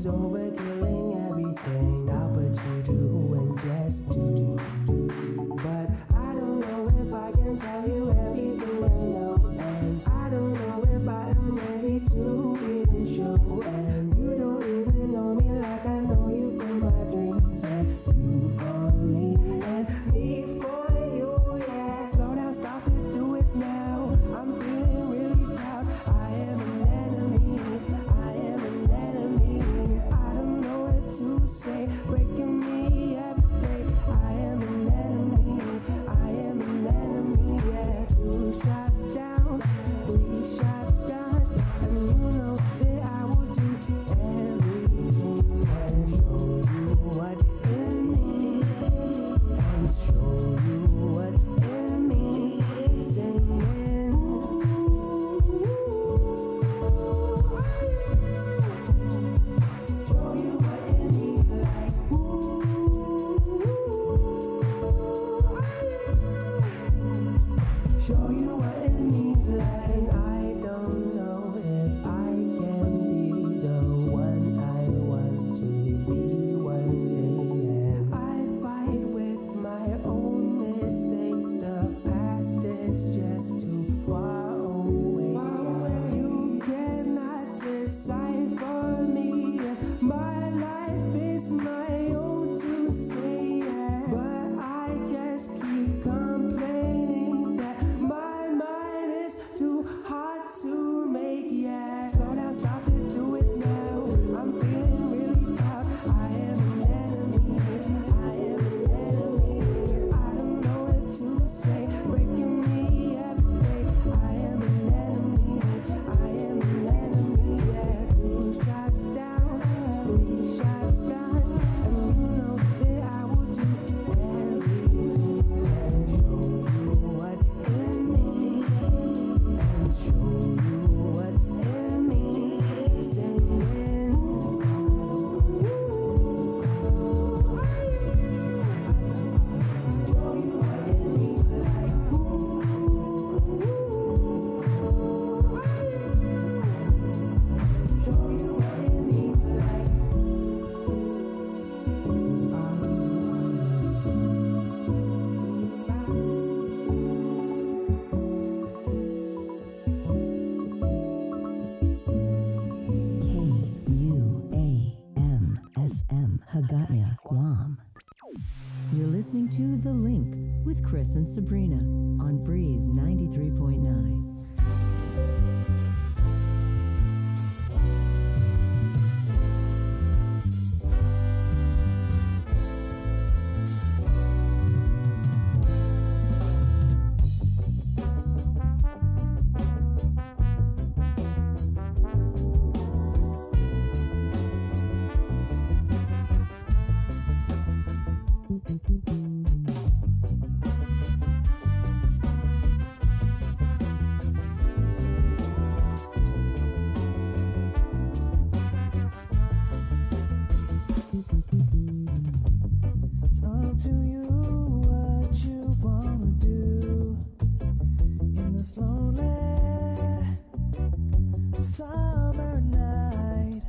over killing everything. Not what you do and just do. But I don't know if I can tell you everything I know. And I don't know if I am ready to even show. And you don't even know me like I know you from my dreams. And you for me and me for you, yeah. Slow down, stop it, do it now. I'm feeling really proud. I am an enemy. I am an enemy. I don't know what to say. Breaking me every day. I am an enemy. I am an enemy. Yeah, 2 shots down, 3 shots done, and you know that I will do everything and show you what it means. And show you what it means. Singing. Show you what it means like show you what it means like I don't know if I can be the one I want to be one day. And I fight with my own mistakes. The past is just too far away. You cannot decipher me. My life is my own to say, yeah. But I just keep complaining that my mind is too hard to make, yeah. Slow down, stop it, do it now. I'm feeling really proud. I am an enemy. I am an enemy. I don't know what to say. Breaking me every day. I am an enemy. I am an enemy. Yeah, 2 shots down, 3 shots done, and you know that I will do everything and show you what it means. And show you what it means. Singing. Show you what it means like show you what it means like KUAMSM Hagaya, Guam. You're listening to The Link with Chris and Sabrina on Breeze 93.9. It's up to you what you wanna do in this lonely summer night.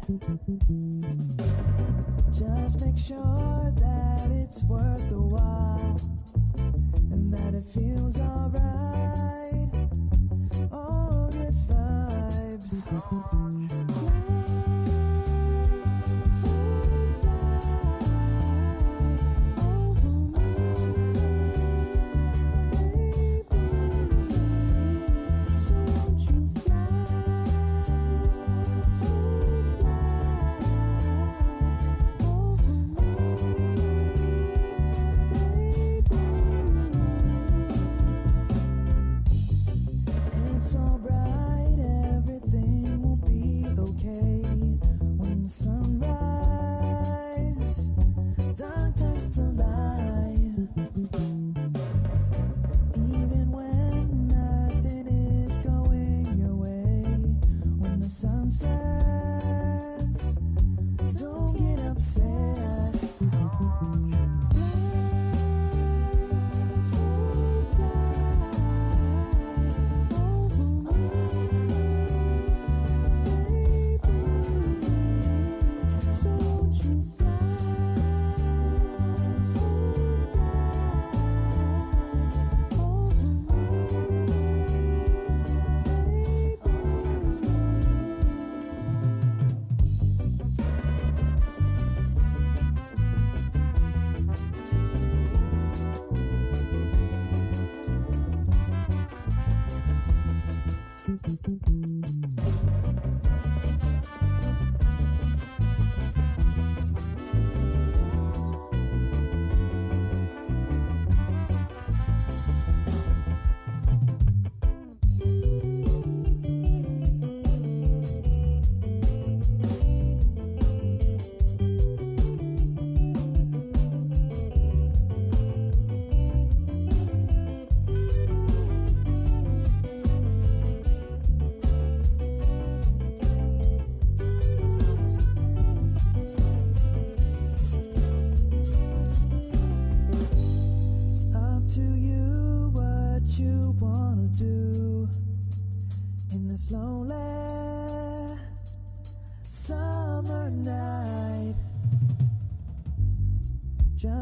Just make sure that it's worth the while and that it feels alright. All good vibes. It's alright, everything will be okay.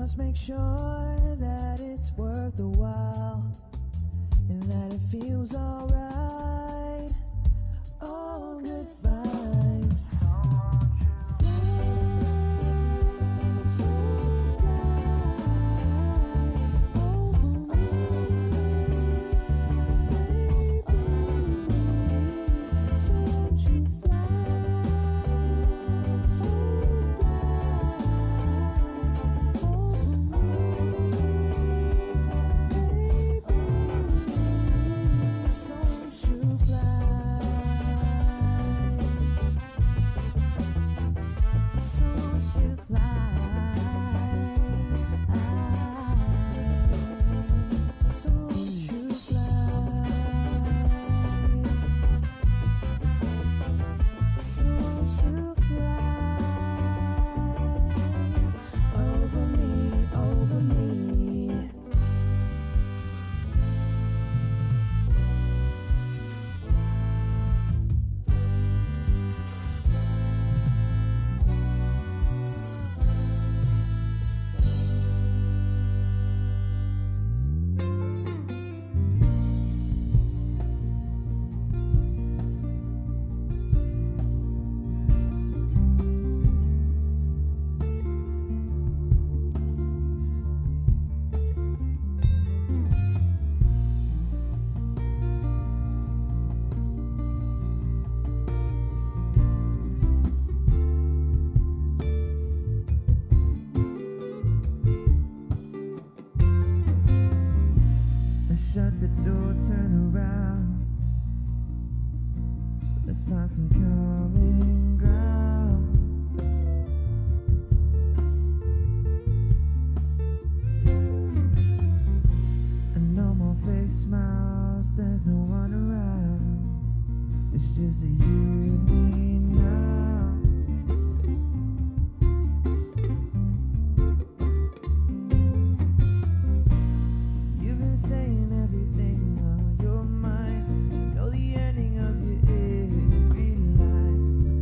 Just make sure that it's worth the while and that it feels alright. All good vibes. Shut the door, turn around. Let's find some common ground. And no more fake smiles, there's no one around. It's just a you and me now. You've been saying everything on your mind. Know the ending of your every life. So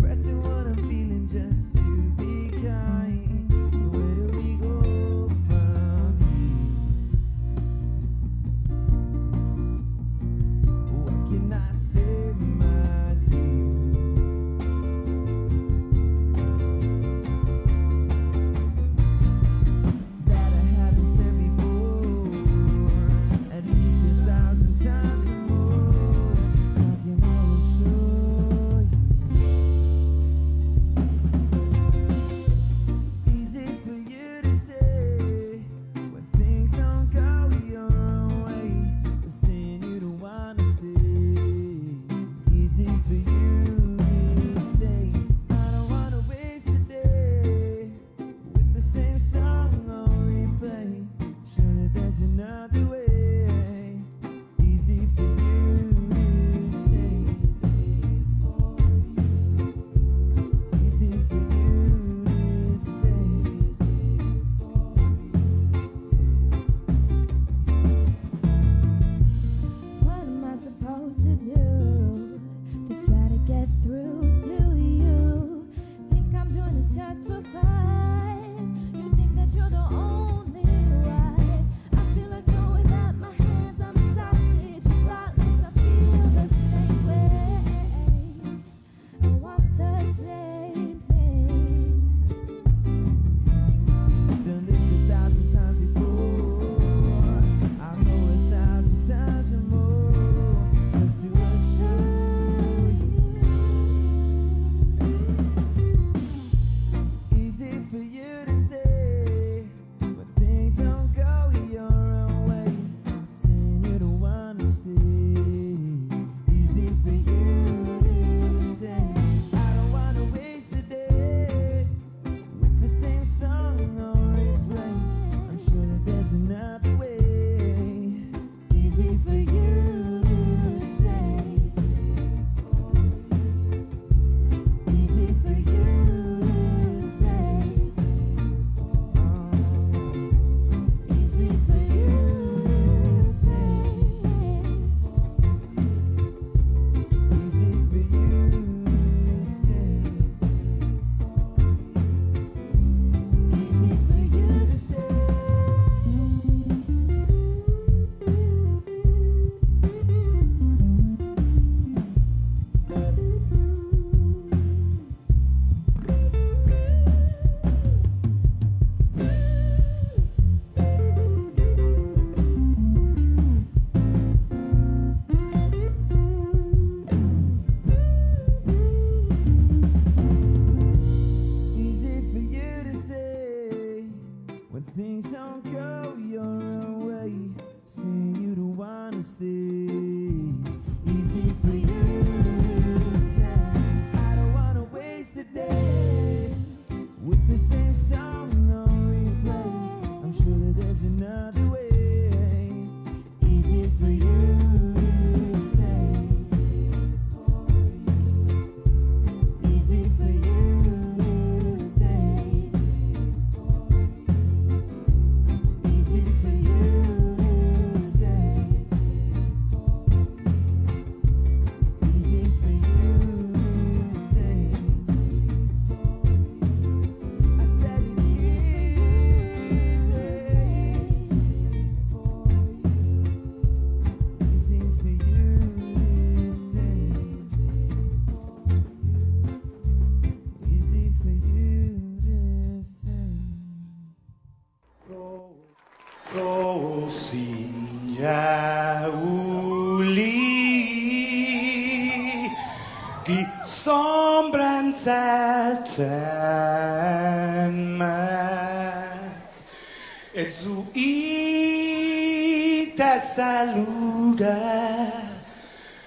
E zu ita saluda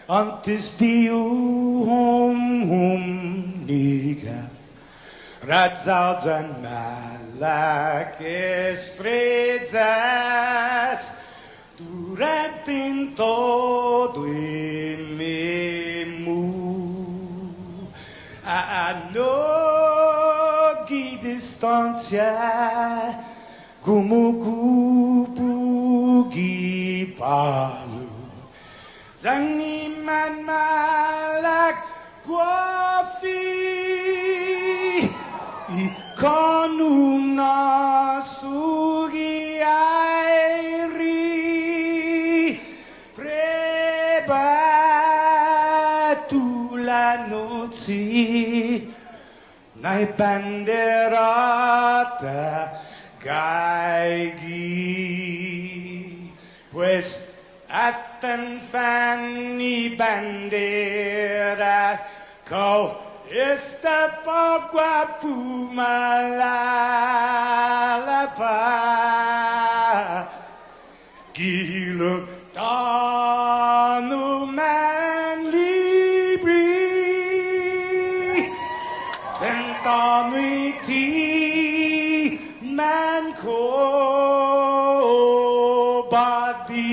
antes de niga radzaudzan malak estrezas durante todo em memu a nogi distância como kupugi palu zangiman malak guafi ikonum nasugi airi prebatu la noci nai banderata Gaigi, pues atan fanny bandera, kau esta pagua pumalapa, gilo tanu man libri, sentami ti. Man ko badi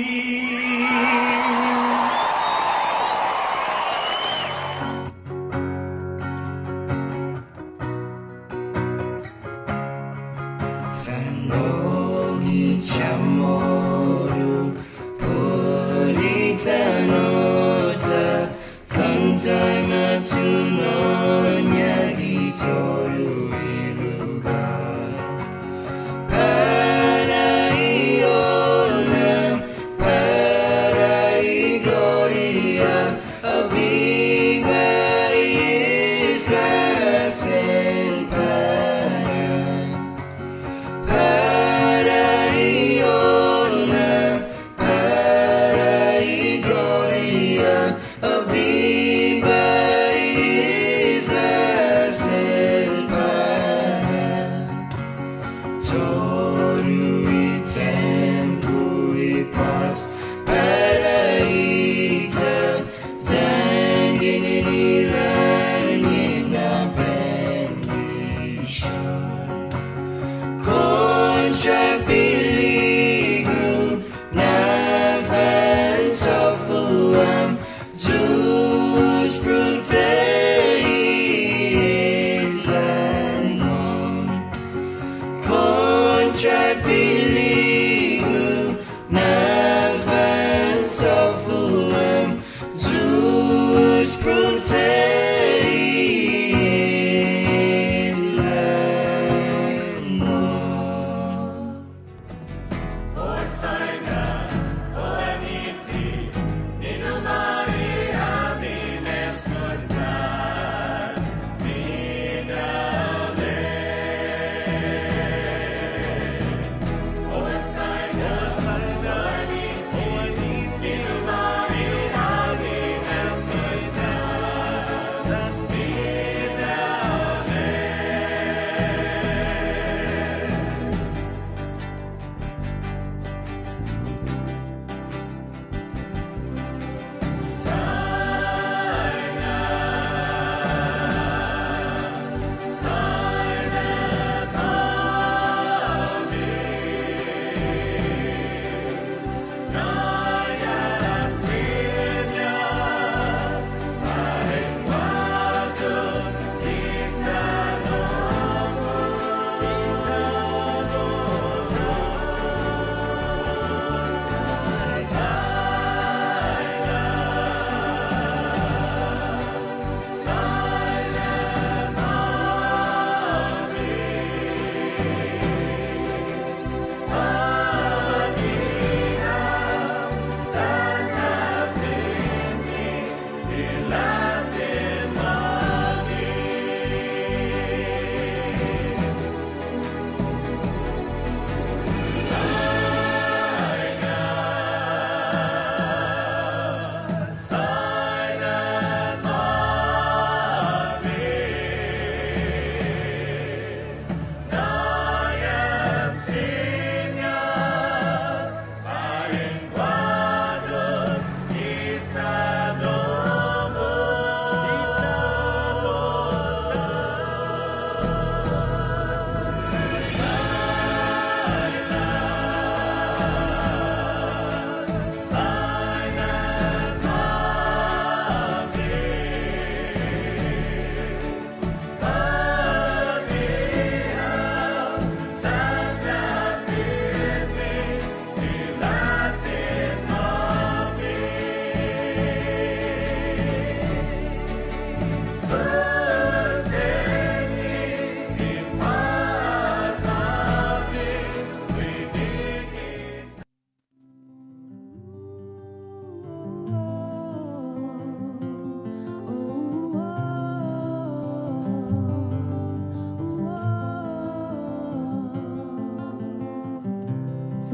Fanogi chamoru politanota kantai matuno nyagi toru iluga Gloria, a viva isla sin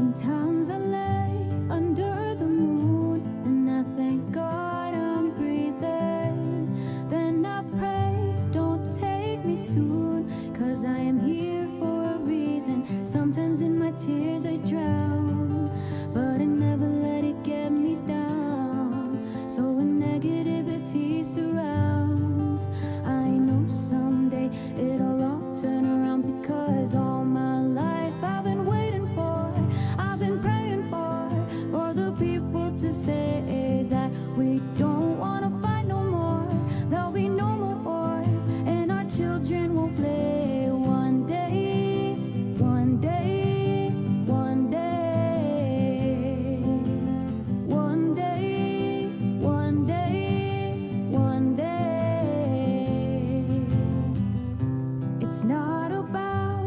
Sometimes I lay under the moon and I thank God I'm breathing. Then I pray, don't take me soon, 'cause I am here for a reason. Sometimes in my tears I drown, but I never let it get me down. So when negativity surrounds, I know someday it'll all turn around, because all my life I've been waiting for, I've been praying for the people to say that we don't want to fight no more. There'll be no more wars, and our children will play one day, one day, one day, one day, one day, one day. It's not about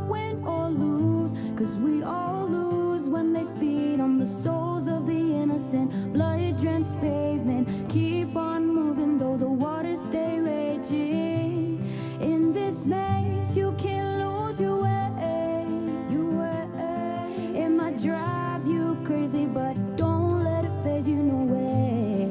win or lose, 'cause we all lose when they feed on the souls of the innocent. Blood-drenched pavement, keep on moving though the waters stay raging. In this maze you can lose your way, your way. It might drive you crazy, but don't let it phase you, no way,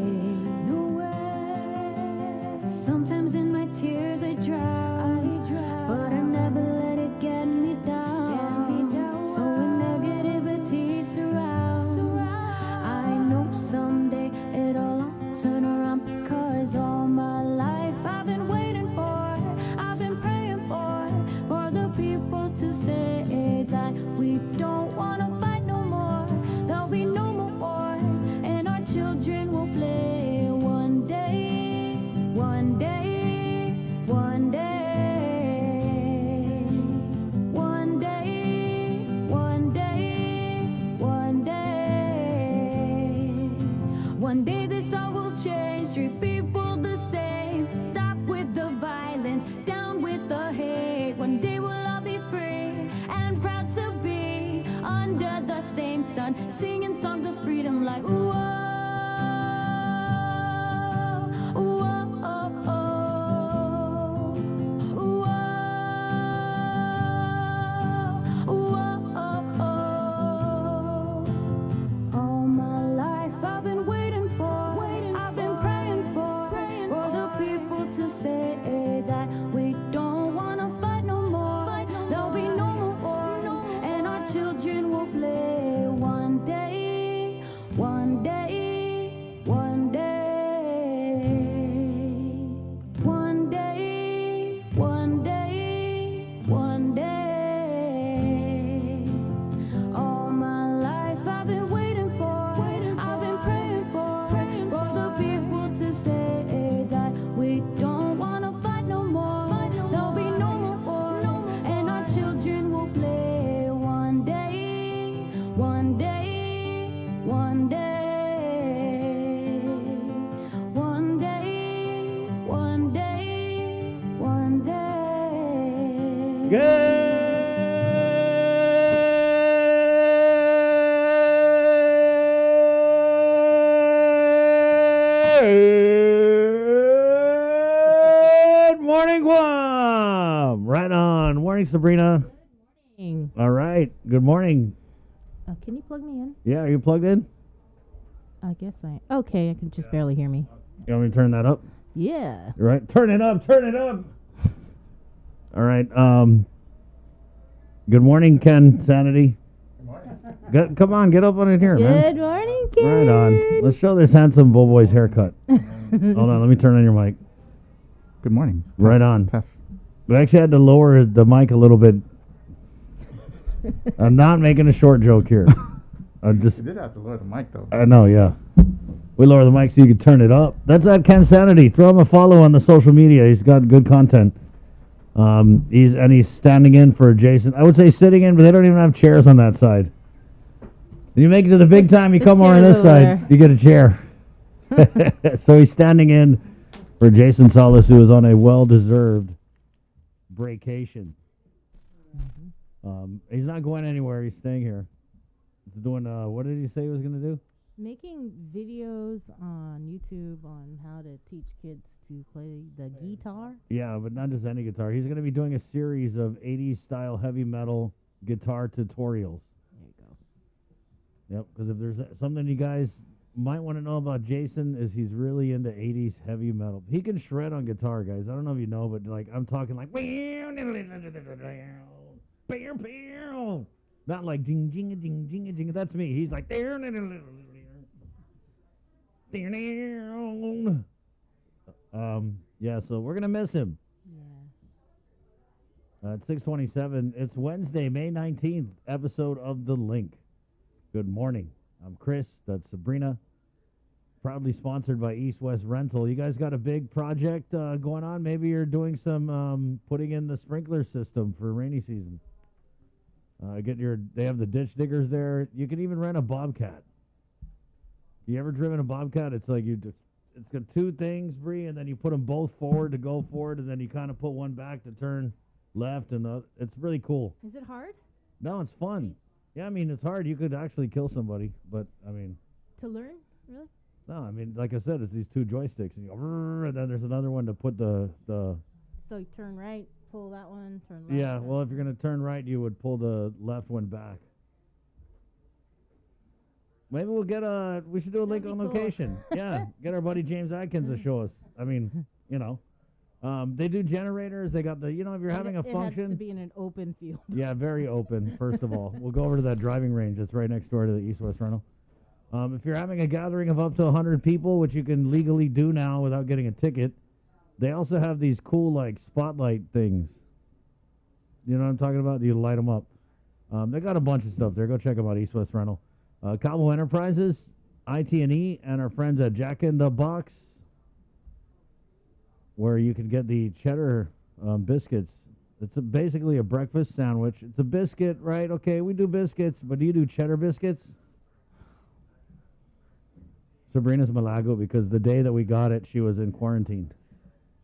no way. Sometimes in my tears I drown, but I never let it get me down. So when negativity surrounds, I know someday it'll all turn around, because all my life I've been waiting for, I've been praying for the people to say that we don't want to fight no more. There'll be no more wars, and our children will play one day, one day, one day, one day, one day, one day. One day this all will change, treat people the same. Stop with the violence, down with the hate. One day we'll all be free and proud to be under the same sun, singing songs of freedom like whoa, whoa, whoa, whoa. All my life I've been waiting for, I've been praying for the people to say that we don't want to fight no more. There'll be no more wars, and our children will play one day, one day, one day, one day, one day, one day. All my life I've been waiting for, I've been praying for the people to say that we don't want to fight no more. There'll be no more wars, and our children will play one day, one day, one day, one day, one day, one day. Good morning, Guam. Right on. Morning, Sabrina. All right. Good morning. Can you plug me in? Yeah, are you plugged in? I guess I. Okay, I can just barely hear me. You want me to turn that up? Yeah. Right. Turn it up. Turn it up. All right. Good morning, Ken Sanity. Good morning. Come on, get up on it here, man. Good morning, Ken. Right on. Let's show this handsome bull boy's haircut. Hold on. Let me turn on your mic. Good morning. Right on. Tess. We actually had to lower the mic a little bit. I'm not making a short joke here. I just. You did have to lower the mic, though. I know, yeah. We lower the mic so you can turn it up. That's at Ken Sanity. Throw him a follow on the social media. He's got good content. He's standing in for Jason. I would say sitting in, but they don't even have chairs on that side. When you make it to the big time, you The come over on chair's this over side, there. you get a chair. So he's standing in for Jason Salas, who is on a well-deserved vacation. He's not going anywhere. He's staying here. He's doing, what did he say he was going to do? Making videos on YouTube on how to teach kids to play the guitar. Yeah, but not just any guitar. He's going to be doing a series of 80s style heavy metal guitar tutorials. There you go. Yep, because if there's something you guys might want to know about Jason is he's really into 80s heavy metal. He can shred on guitar, guys. I don't know if you know, but like I'm talking like not like ding ding ding ding ding. That's me. He's like yeah, so we're gonna miss him. Yeah. At 6:27, it's Wednesday, May 19th, episode of The Link. Good morning. I'm Chris. That's Sabrina. Proudly sponsored by East West Rental. You guys got a big project going on? Maybe you're doing some putting in the sprinkler system for rainy season. They have the ditch diggers there. You can even rent a Bobcat. You ever driven a Bobcat? It's like it's got two things, Bree, and then you put them both forward to go forward, and then you kind of put one back to turn left, and it's really cool. Is it hard No, it's fun. Yeah, I mean, it's hard. You could actually kill somebody, but, I mean... to learn? Really? No, I mean, like I said, it's these two joysticks, and you go, and then there's another one to put the... So you turn right, pull that one, turn left. Yeah, well, if you're going to turn right, you would pull the left one back. Maybe we'll we should do a link That'd on be cool. location. Yeah, get our buddy James Atkins to show us. I mean, you know. They do generators. They got if you're having a It has function... to be in an open field. Yeah, very open, first of all. We'll go over to that driving range that's right next door to the East West Rental. If you're having a gathering of up to 100 people, which you can legally do now without getting a ticket, they also have these cool, like, spotlight things. You know what I'm talking about? You light them up. They got a bunch of stuff there. Go check them out, East West Rental. Cabo Enterprises, IT&E, and our friends at Jack in the Box, where you can get the cheddar biscuits. It's basically a breakfast sandwich. It's a biscuit, right? Okay, we do biscuits, but do you do cheddar biscuits? Sabrina's Malago, because the day that we got it, she was in quarantine.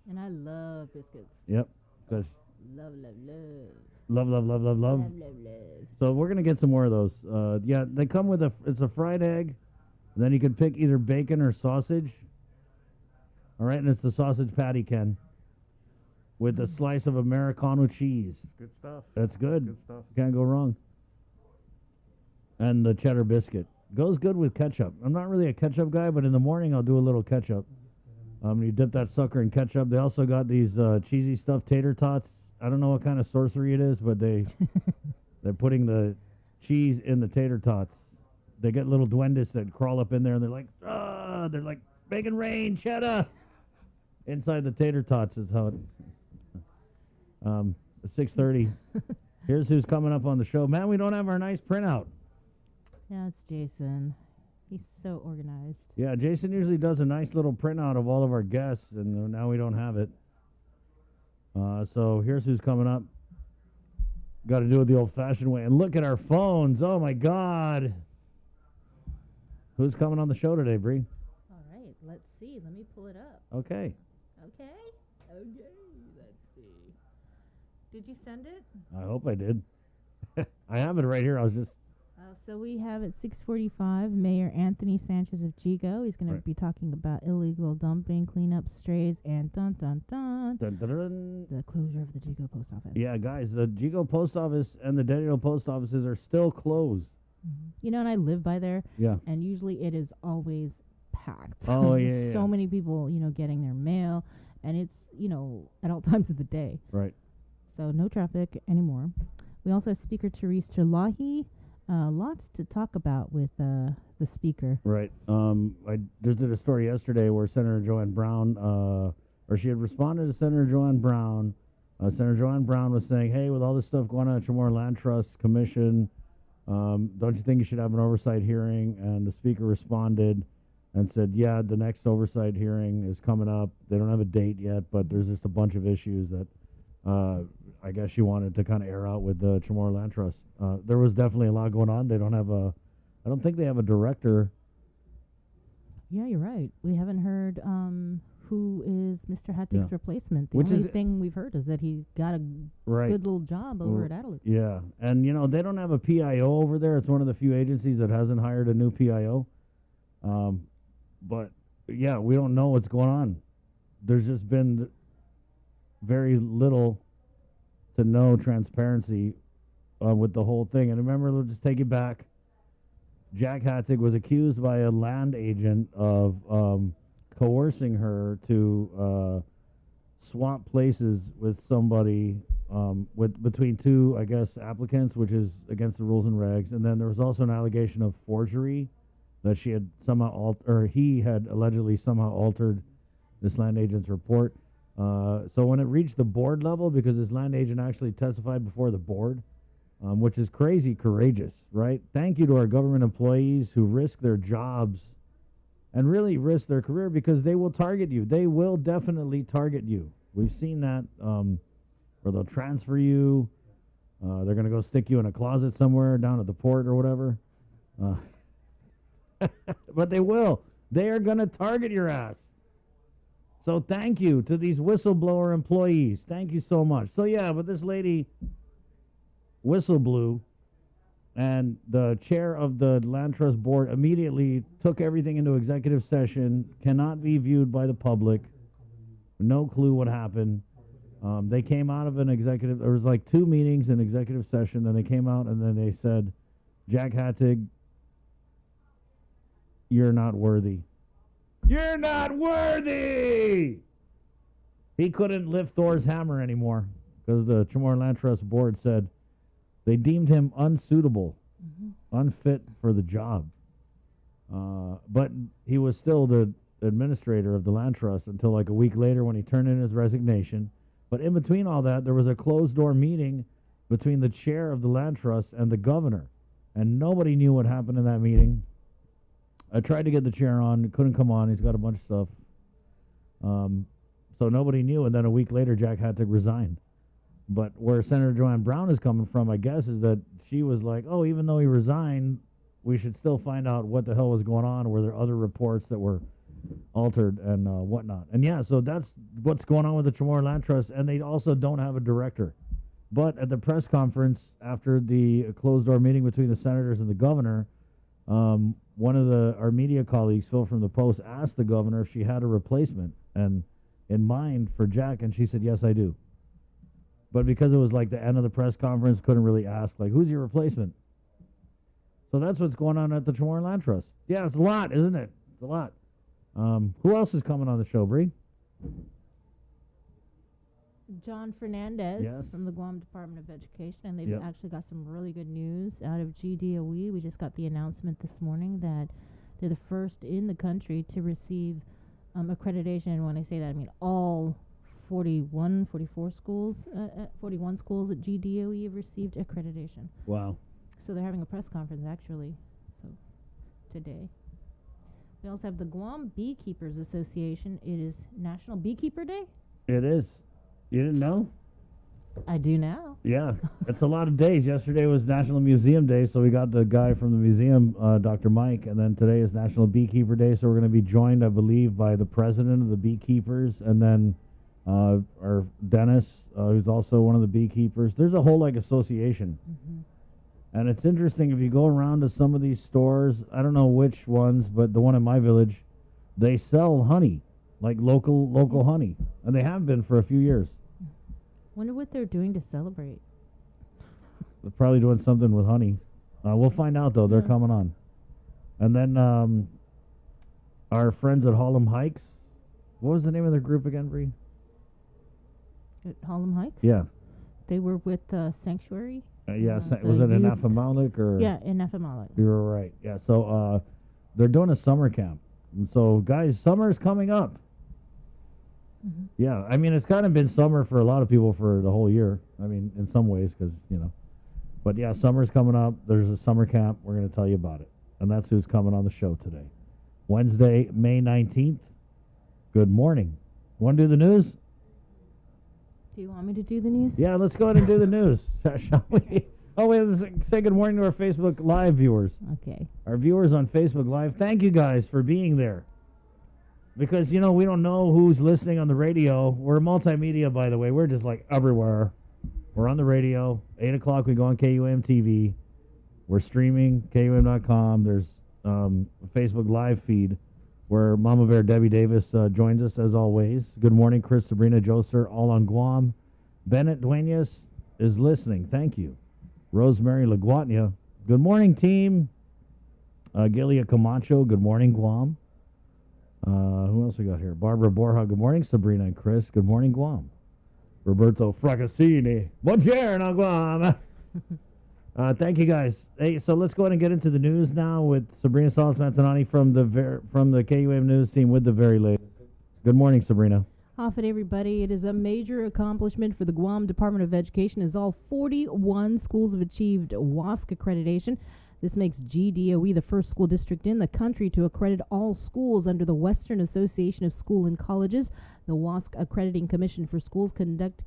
And I love biscuits. Yep. 'Cause Love, love, love. love, love, love, love, love. Love, love, love. So we're going to get some more of those. Yeah, they come with it's a fried egg. And then you can pick either bacon or sausage. All right, and it's the sausage patty, Ken, with a slice of Americano cheese. It's good stuff. That's good. Good stuff. Can't go wrong. And the cheddar biscuit. Goes good with ketchup. I'm not really a ketchup guy, but in the morning I'll do a little ketchup. You dip that sucker in ketchup. They also got these cheesy stuffed tater tots. I don't know what kind of sorcery it is, but they're putting the cheese in the tater tots. They get little duendes that crawl up in there, and they're like, making rain, cheddar. Inside the tater tots is how it... At 6:30. Here's who's coming up on the show. Man, we don't have our nice printout. Yeah, it's Jason. He's so organized. Yeah, Jason usually does a nice little printout of all of our guests, and now we don't have it. So here's who's coming up. Got to do it the old-fashioned way. And look at our phones. Oh, my God. Who's coming on the show today, Bree? All right, let's see. Let me pull it up. Okay. Okay. Let's see. Did you send it? I hope I did. I have it right here. I was just... So we have at 6:45 Mayor Anthony Sanchez of Chico. He's going Right. to be talking about illegal dumping, cleanup, strays, and Dun, dun, dun. the closure of the Chico post office. Yeah, guys, the Jigo post office and the Dedito post offices are still closed. You know, and I live by there, Yeah. and usually it is always packed. Oh, There's yeah, yeah. So many people, getting their mail, and it's, at all times of the day. Right. So no traffic anymore. We also have Speaker Therese Terlahi. Lots to talk about with the speaker. Right. I just did a story yesterday where Senator Joanne Brown, or she had responded to Senator Joanne Brown. Senator Joanne Brown was saying, hey, with all this stuff going on at Chamorro Land Trust Commission, don't you think you should have an oversight hearing? And the speaker responded and said, yeah, the next oversight hearing is coming up. They don't have a date yet, but there's just a bunch of issues that I guess she wanted to kind of air out with the Chamorro Land Trust. There was definitely a lot going on. They don't have I don't think they have a director. Yeah, you're right. We haven't heard who is Mr. Hattick's replacement. The Which only is- thing we've heard is that he's got a Right. good little job over at Adelaide. Yeah, and they don't have a PIO over there. It's one of the few agencies that hasn't hired a new PIO. But yeah, we don't know what's going on. There's just been very little to no transparency with the whole thing. And remember, we'll just take you back Jack Hattig was accused by a land agent of coercing her to swap places with somebody between two, I guess, applicants, which is against the rules and regs. And then there was also an allegation of forgery that she had somehow he had allegedly somehow altered this land agent's report. So when it reached the board level, because this land agent actually testified before the board, which is crazy courageous, right? Thank you to our government employees who risk their jobs and really risk their career, because they will target you. They will definitely target you. We've seen that, where they'll transfer you. They're going to go stick you in a closet somewhere down at the port or whatever. But they will. They are going to target your ass. So thank you to these whistleblower employees. Thank you so much. So yeah, but this lady whistle blew, and the chair of the Land Trust Board immediately took everything into executive session, cannot be viewed by the public, no clue what happened. They came out of an executive, there was like 2 meetings in executive session, then they came out and then they said, Jack Hattig, you're not worthy. You're not worthy! He couldn't lift Thor's hammer anymore because the Chamorro Land Trust Board said they deemed him unsuitable, unfit for the job. But he was still the administrator of the land trust until like a week later when he turned in his resignation. But in between all that, there was a closed-door meeting between the chair of the land trust and the governor, and nobody knew what happened in that meeting. I tried to get the chair on, couldn't come on. He's got a bunch of stuff. So nobody knew, and then a week later, Jack Hattig resigned. But where Senator Joanne Brown is coming from, I guess, is that she was like, oh, even though he resigned, we should still find out what the hell was going on. Were there other reports that were altered and whatnot? And yeah, so that's what's going on with the Chamorro Land Trust, and they also don't have a director. But at the press conference after the closed-door meeting between the senators and the governor, one of our media colleagues, Phil from the Post, asked the governor if she had a replacement and in mind for Jack, and she said, yes, I do. But because it was like the end of the press conference, couldn't really ask, like, who's your replacement? So that's what's going on at the Chamorro Land Trust. Yeah, it's a lot, isn't it? It's a lot. Who else is coming on the show, Bree? John Fernandez Yes. from the Guam Department of Education, and they've Yep. actually got some really good news out of GDOE. We just got the announcement this morning that they're the first in the country to receive accreditation. And when I say that, I mean all 41 schools at GDOE have received accreditation. Wow. So they're having a press conference actually, so today. We also have the Guam Beekeepers Association. It is National Beekeeper Day. It is. You didn't know? I do now. Yeah, it's a lot of days. Yesterday was National Museum Day, so we got the guy from the museum, Dr. Mike, and then today is National Beekeeper Day, so we're going to be joined, I believe, by the president of the beekeepers, and then our Dennis, who's also one of the beekeepers. There's a whole, association. Mm-hmm. And it's interesting, if you go around to some of these stores, I don't know which ones, but the one in my village, they sell honey, like local honey, and they have been for a few years. Wonder what they're doing to celebrate. They're probably doing something with honey. We'll find out, though. They're Yeah. coming on. And then our friends at Harlem Hikes. What was the name of their group again, Bree? At Harlem Heights? Yeah. They were with Sanctuary. Yeah. the Was it in youth- Afamalik or? Yeah, in Efemalik. You were right. Yeah. So they're doing a summer camp. And so, guys, summer's coming up. Mm-hmm. Yeah. I mean, it's kind of been summer for a lot of people for the whole year. I mean, in some ways, because, But yeah, summer's coming up. There's a summer camp. We're going to tell you about it. And that's who's coming on the show today. Wednesday, May 19th. Good morning. Want to do the news? Do you want me to do the news? Yeah, let's go ahead and do the news. Shall we? Oh, wait, let's say good morning to our Facebook Live viewers. Okay. Our viewers on Facebook Live, thank you guys for being there. Because, we don't know who's listening on the radio. We're multimedia, by the way. We're just everywhere. We're on the radio. 8 o'clock, we go on KUM TV. We're streaming, KUM.com. There's a Facebook Live feed where Mama Bear Debbie Davis joins us as always. Good morning, Chris, Sabrina, Joser, all on Guam. Bennett Duenas is listening. Thank you. Rosemary LaGuatnia. Good morning, team. Gilia Camacho, good morning, Guam. Who else we got here? Barbara Borja, good morning. Sabrina and Chris, good morning, Guam. Roberto Fracassini, buongiorno, Guam. Thank you, guys. Hey, so let's go ahead and get into the news now with Sabrina Salas Mantanani from the KUAM News team with the very latest. Good morning, Sabrina. Off it, everybody. It is a major accomplishment for the Guam Department of Education as all 41 schools have achieved WASC accreditation. This makes GDOE the first school district in the country to accredit all schools under the Western Association of School and Colleges. The WASC Accrediting Commission for Schools conduct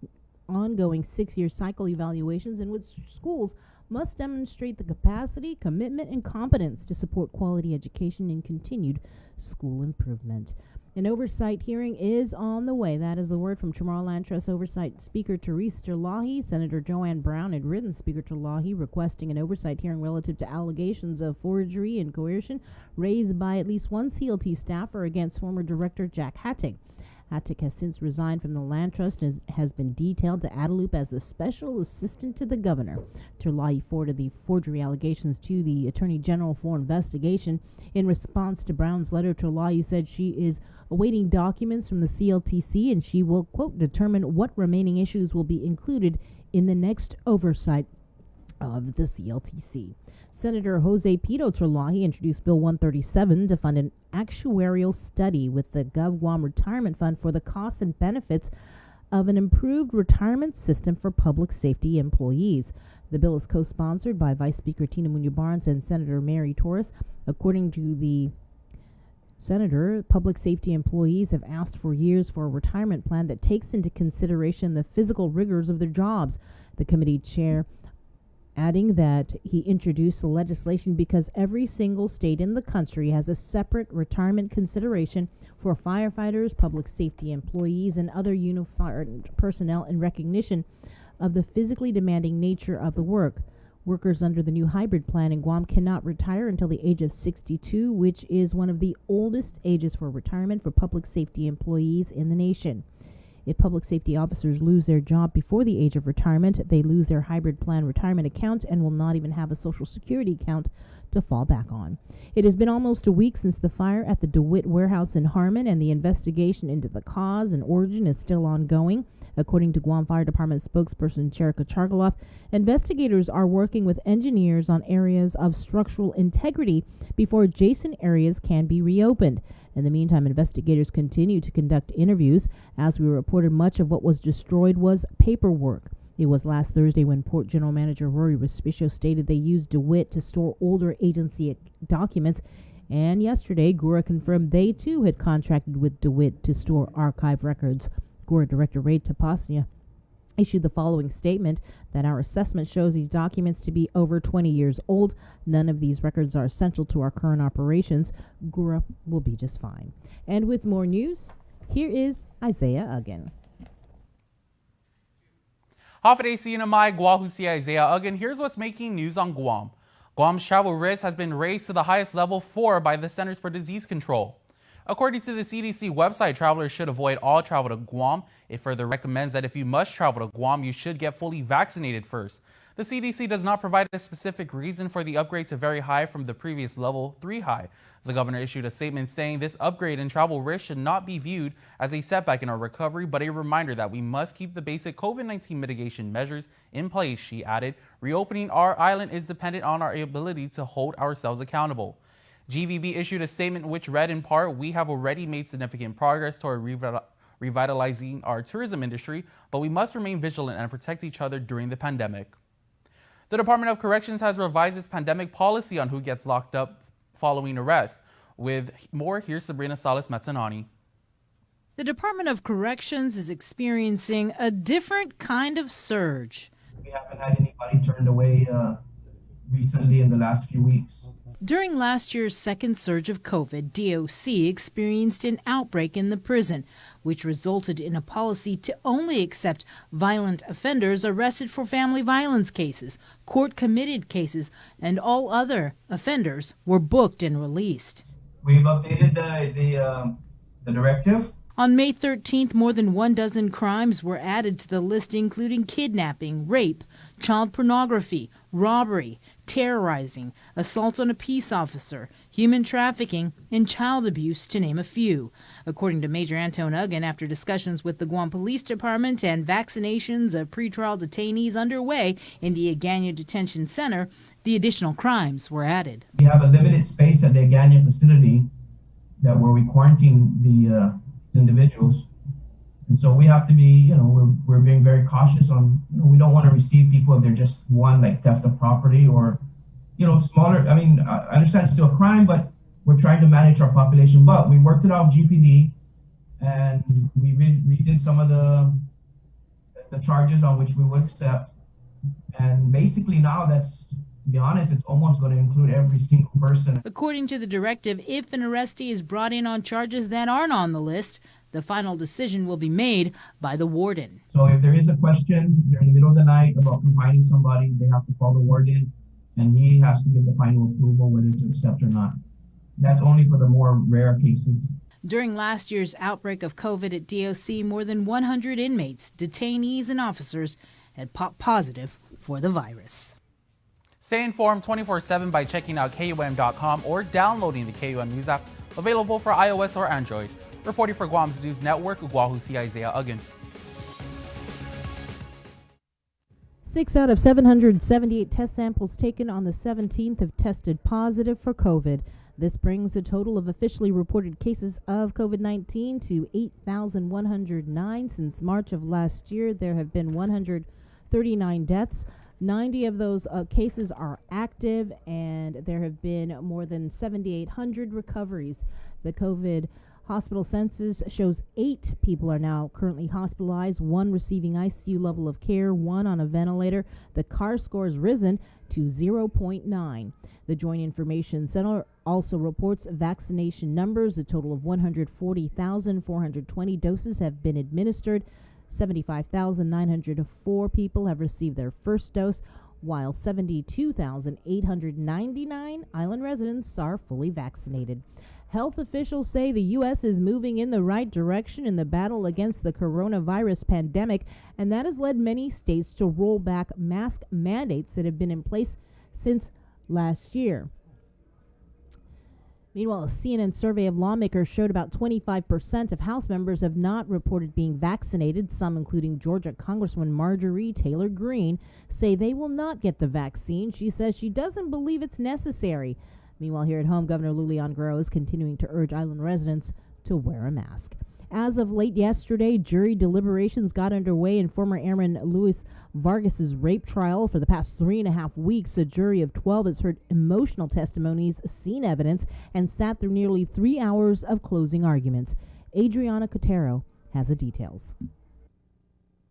ongoing 6-year cycle evaluations in which schools must demonstrate the capacity, commitment, and competence to support quality education and continued school improvement. An oversight hearing is on the way. That is the word from Chamorro Land Trust Oversight Speaker Therese Terlahi. Senator Joanne Brown had written Speaker Terlahi requesting an oversight hearing relative to allegations of forgery and coercion raised by at least one CLT staffer against former Director Jack Hattig. Hattig has since resigned from the Land Trust and has been detailed to Adelup as a special assistant to the governor. Terlahi forwarded the forgery allegations to the Attorney General for investigation. In response to Brown's letter, Terlahi said she is awaiting documents from the CLTC and she will, quote, determine what remaining issues will be included in the next oversight of the CLTC. Senator Jose Pito Terlahi introduced Bill 137 to fund an actuarial study with the GovGuam Retirement Fund for the costs and benefits of an improved retirement system for public safety employees. The bill is co-sponsored by Vice Speaker Tina Munoz Barnes and Senator Mary Torres. According to the Senator, public safety employees have asked for years for a retirement plan that takes into consideration the physical rigors of their jobs. The committee chair adding that he introduced the legislation because every single state in the country has a separate retirement consideration for firefighters, public safety employees, and other unified personnel in recognition of the physically demanding nature of the work. Workers under the new hybrid plan in Guam cannot retire until the age of 62, which is one of the oldest ages for retirement for public safety employees in the nation. If public safety officers lose their job before the age of retirement, they lose their hybrid plan retirement account and will not even have a Social Security account to fall back on. It has been almost a week since the fire at the DeWitt warehouse in Harmon, and the investigation into the cause and origin is still ongoing. According to Guam Fire Department spokesperson Cherika Chargaloff, investigators are working with engineers on areas of structural integrity before adjacent areas can be reopened. In the meantime, investigators continue to conduct interviews. As we reported, much of what was destroyed was paperwork. It was last Thursday when Port General Manager Rory Respicio stated they used DeWitt to store older agency documents, and yesterday Gura confirmed they too had contracted with DeWitt to store archive records. Gura Director Ray Tapasnia issued the following statement that our assessment shows these documents to be over 20 years old. None of these records are essential to our current operations. Gura will be just fine. And with more news, here is Isaiah Uggan. Hafide Sinamai, Guahusi Isaiah Uggan. Here's what's making news on Guam. Guam's travel risk has been raised to the highest level 4 by the Centers for Disease Control. According to the CDC website, travelers should avoid all travel to Guam. It further recommends that if you must travel to Guam, you should get fully vaccinated first. The CDC does not provide a specific reason for the upgrade to very high from the previous level 3 high. The governor issued a statement saying this upgrade in travel risk should not be viewed as a setback in our recovery, but a reminder that we must keep the basic COVID-19 mitigation measures in place, she added. Reopening our island is dependent on our ability to hold ourselves accountable. GVB issued a statement which read in part, "We have already made significant progress toward revitalizing our tourism industry, but we must remain vigilant and protect each other during the pandemic." The Department of Corrections has revised its pandemic policy on who gets locked up following arrest. With more, here's Sabrina Salas Matsanani. The Department of Corrections is experiencing a different kind of surge. We haven't had anybody turned away recently in the last few weeks. During last year's second surge of COVID, DOC experienced an outbreak in the prison, which resulted in a policy to only accept violent offenders arrested for family violence cases, court-committed cases, and all other offenders were booked and released. We've updated the directive. On May 13th, more than 12 crimes were added to the list, including kidnapping, rape, child pornography, robbery, terrorizing, assault on a peace officer, human trafficking, and child abuse, to name a few. According to Major Antone Uggan, after discussions with the Guam Police Department and vaccinations of pretrial detainees underway in the Agana Detention Center, the additional crimes were added. We have a limited space at the Agana facility that where we quarantine the individuals. And so we have to be, we're being very cautious on, we don't want to receive people if they're just one, like theft of property or, smaller. I mean, I understand it's still a crime, but we're trying to manage our population. But we worked it off GPD and we redid some of the charges on which we would accept. And basically now that's, to be honest, it's almost going to include every single person. According to the directive, if an arrestee is brought in on charges that aren't on the list, the final decision will be made by the warden. So if there is a question during the middle of the night about confining somebody, they have to call the warden and he has to give the final approval whether to accept or not. That's only for the more rare cases. During last year's outbreak of COVID at DOC, more than 100 inmates, detainees, and officers had popped positive for the virus. Stay informed 24/7 by checking out KUM.com or downloading the KUM News app, available for iOS or Android. Reporting for Guam's News Network, Guahusi Isaiah Uggan. 6 out of 778 test samples taken on the 17th have tested positive for COVID. This brings the total of officially reported cases of COVID-19 to 8,109 since March of last year. There have been 139 deaths. 90 of those cases are active, and there have been more than 7,800 recoveries. The COVID hospital census shows 8 people are now currently hospitalized, 1 receiving ICU level of care, 1 on a ventilator. The CAR score has risen to 0.9. The Joint Information Center also reports vaccination numbers. A total of 140,420 doses have been administered. 75,904 people have received their first dose, while 72,899 island residents are fully vaccinated. Health officials say the U.S. is moving in the right direction in the battle against the coronavirus pandemic, and that has led many states to roll back mask mandates that have been in place since last year. Meanwhile, a CNN survey of lawmakers showed about 25% of House members have not reported being vaccinated. Some, including Georgia Congresswoman Marjorie Taylor Greene, say they will not get the vaccine. She says she doesn't believe it's necessary. Meanwhile, here at home, Governor Lulian Guerrero is continuing to urge island residents to wear a mask. As of late yesterday, jury deliberations got underway in former Airman Luis Vargas's rape trial. For the past 3.5 weeks, a jury of 12 has heard emotional testimonies, seen evidence, and sat through nearly 3 hours of closing arguments. Adriana Cotero has the details.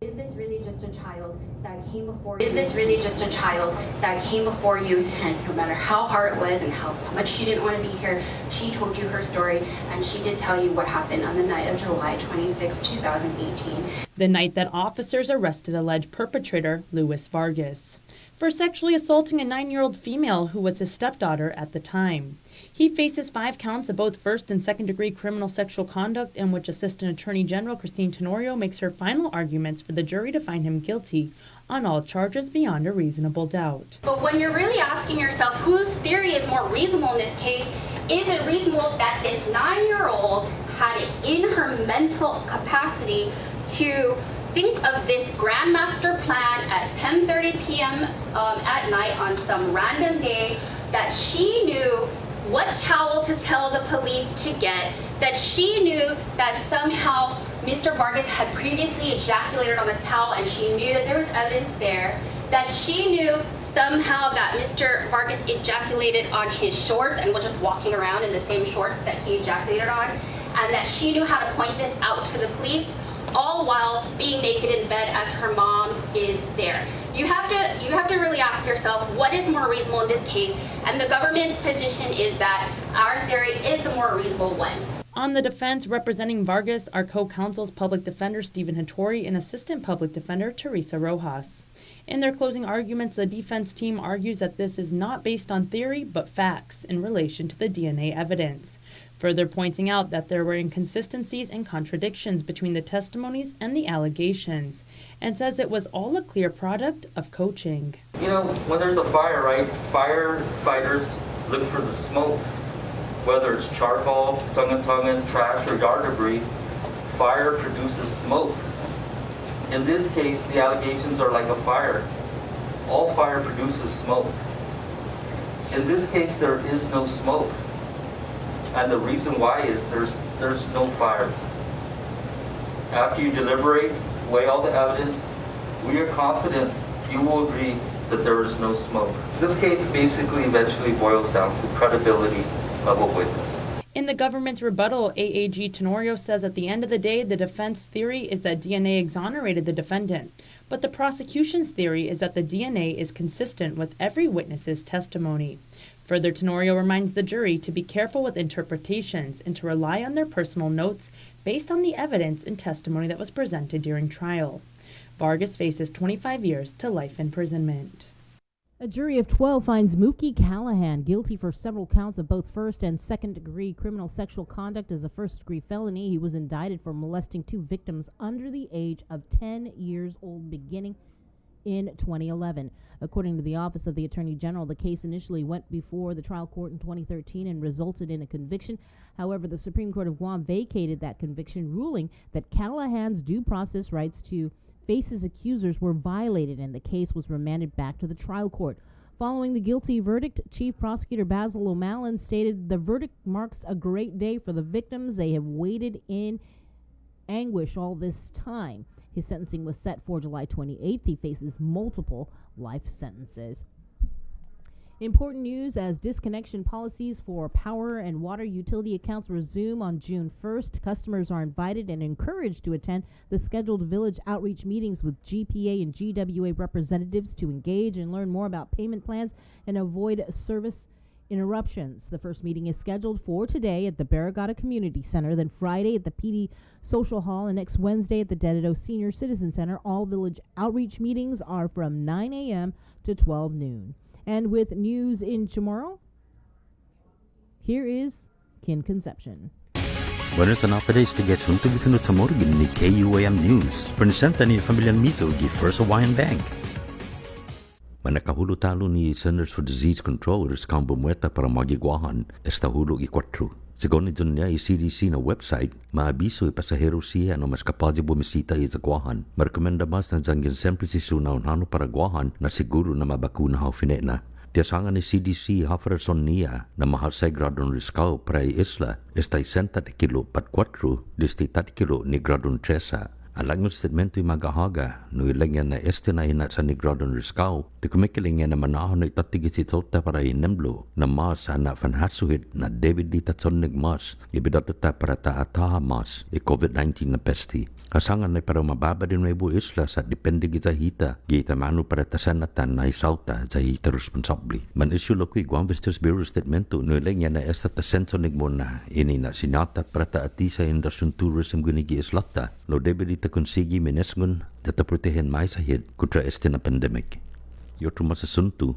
Is this really just a child that came before you? Is this really just a child that came before you, and no matter how hard it was and how much she didn't want to be here, she told you her story, and she did tell you what happened on the night of July 26, 2018. The night that officers arrested alleged perpetrator Luis Vargas for sexually assaulting a 9-year-old female who was his stepdaughter at the time. He faces 5 counts of both first and second-degree criminal sexual conduct, in which Assistant Attorney General Christine Tenorio makes her final arguments for the jury to find him guilty on all charges beyond a reasonable doubt. But when you're really asking yourself whose theory is more reasonable in this case, is it reasonable that this 9-year-old had it in her mental capacity to think of this grandmaster plan at 10:30 p.m. At night on some random day, that she knew what towel to tell the police to get, that she knew that somehow Mr. Vargas had previously ejaculated on the towel and she knew that there was evidence there, that she knew somehow that Mr. Vargas ejaculated on his shorts and was just walking around in the same shorts that he ejaculated on, and that she knew how to point this out to the police, all while being naked in bed as her mom is there. You have to really ask yourself, what is more reasonable in this case? And the government's position is that our theory is the more reasonable one. On the defense, representing Vargas are co-counsels Public Defender Stephen Hattori and Assistant Public Defender Teresa Rojas. In their closing arguments, the defense team argues that this is not based on theory but facts in relation to the DNA evidence. further pointing out that there were inconsistencies and contradictions between the testimonies and the allegations, and says it was all a clear product of coaching. You know, when there's a fire, right, firefighters look for the smoke, whether it's charcoal, tongan, trash, or yard debris. Fire produces smoke. In this case, the allegations are like a fire. All fire produces smoke. In this case, there is no smoke. And the reason why is there's no fire. After you deliberate, weigh all the evidence, we are confident you will agree that there is no smoke. This case basically eventually boils down to credibility of a witness. In the government's rebuttal, AAG Tenorio says at the end of the day, the defense theory is that DNA exonerated the defendant. But the prosecution's theory is that the DNA is consistent with every witness's testimony. Further, Tenorio reminds the jury to be careful with interpretations and to rely on their personal notes based on the evidence and testimony that was presented during trial. Vargas faces 25 years to life imprisonment. A jury of 12 finds Mookie Callahan guilty for several counts of both first and second degree criminal sexual conduct as a first degree felony. He was indicted for molesting 2 victims under the age of 10 years old beginning in 2011. According to the Office of the Attorney General, the case initially went before the trial court in 2013 and resulted in a conviction. However, the Supreme Court of Guam vacated that conviction, ruling that Callahan's due process rights to face his accusers were violated, and the case was remanded back to the trial court. Following the guilty verdict, Chief Prosecutor Basil O'Malley stated, "The verdict marks a great day for the victims. They have waited in anguish all this time." His sentencing was set for July 28th. He faces multiple life sentences. Important news as disconnection policies for power and water utility accounts resume on June 1st. Customers are invited and encouraged to attend the scheduled village outreach meetings with GPA and GWA representatives to engage and learn more about payment plans and avoid service interruptions. The first meeting is scheduled for today at the Barrigada Community Center, then Friday at the PD Social Hall, and next Wednesday at the Dededo Senior Citizen Center. All village outreach meetings are from 9 a.m. to 12 noon. And with news in Chamorro, here is Kin Conception. Buenas tardes, tiget sunto bikin sa morgan ni KUAM News. Presenta ni Familian Mito gi First Hawaiian Bank. Manakahulo talo ni Centers for Disease Control riscang bumueta para magigwahan esta hulo i 4. Según ito niya CDC na website, maabiso pasahero siya no mas kapal di bumisita i zagwahan. Marekomenda mas na dyan siyempre si sunaw hano para gwahan na siguro na mabakuna hao finena. Tiyasangan ni CDC hafarason niya na mahal sa gradon riskaw para isla estay 100 kilo pat 4 disti 3 kilo ni gradon 3. Alang ng statemento yung magahaga, no ilangyan na este na hinat sa negradon riskaw, di kumikilingyan na manahon na itatigit si Tota para inemblo na mas na fanhasuhid na David di tatson nagmas, ibidotata para taataha mas, COVID-19 na pesti. Kasangan na para mababa din may bu isla sa depende kita hita, gita mano para tasanatan na isauta sa hita responsabli. Man isyu lokui Guam Visitors Bureau statemento, no ilangyan na esta tasenso nagmuna, ini na sinata para taati sa Industrial Tourism gunigi islata, lo David ta konsigi minesgun tataprotehin mai sahid kontra este na pandemic. Yotro masasuntu,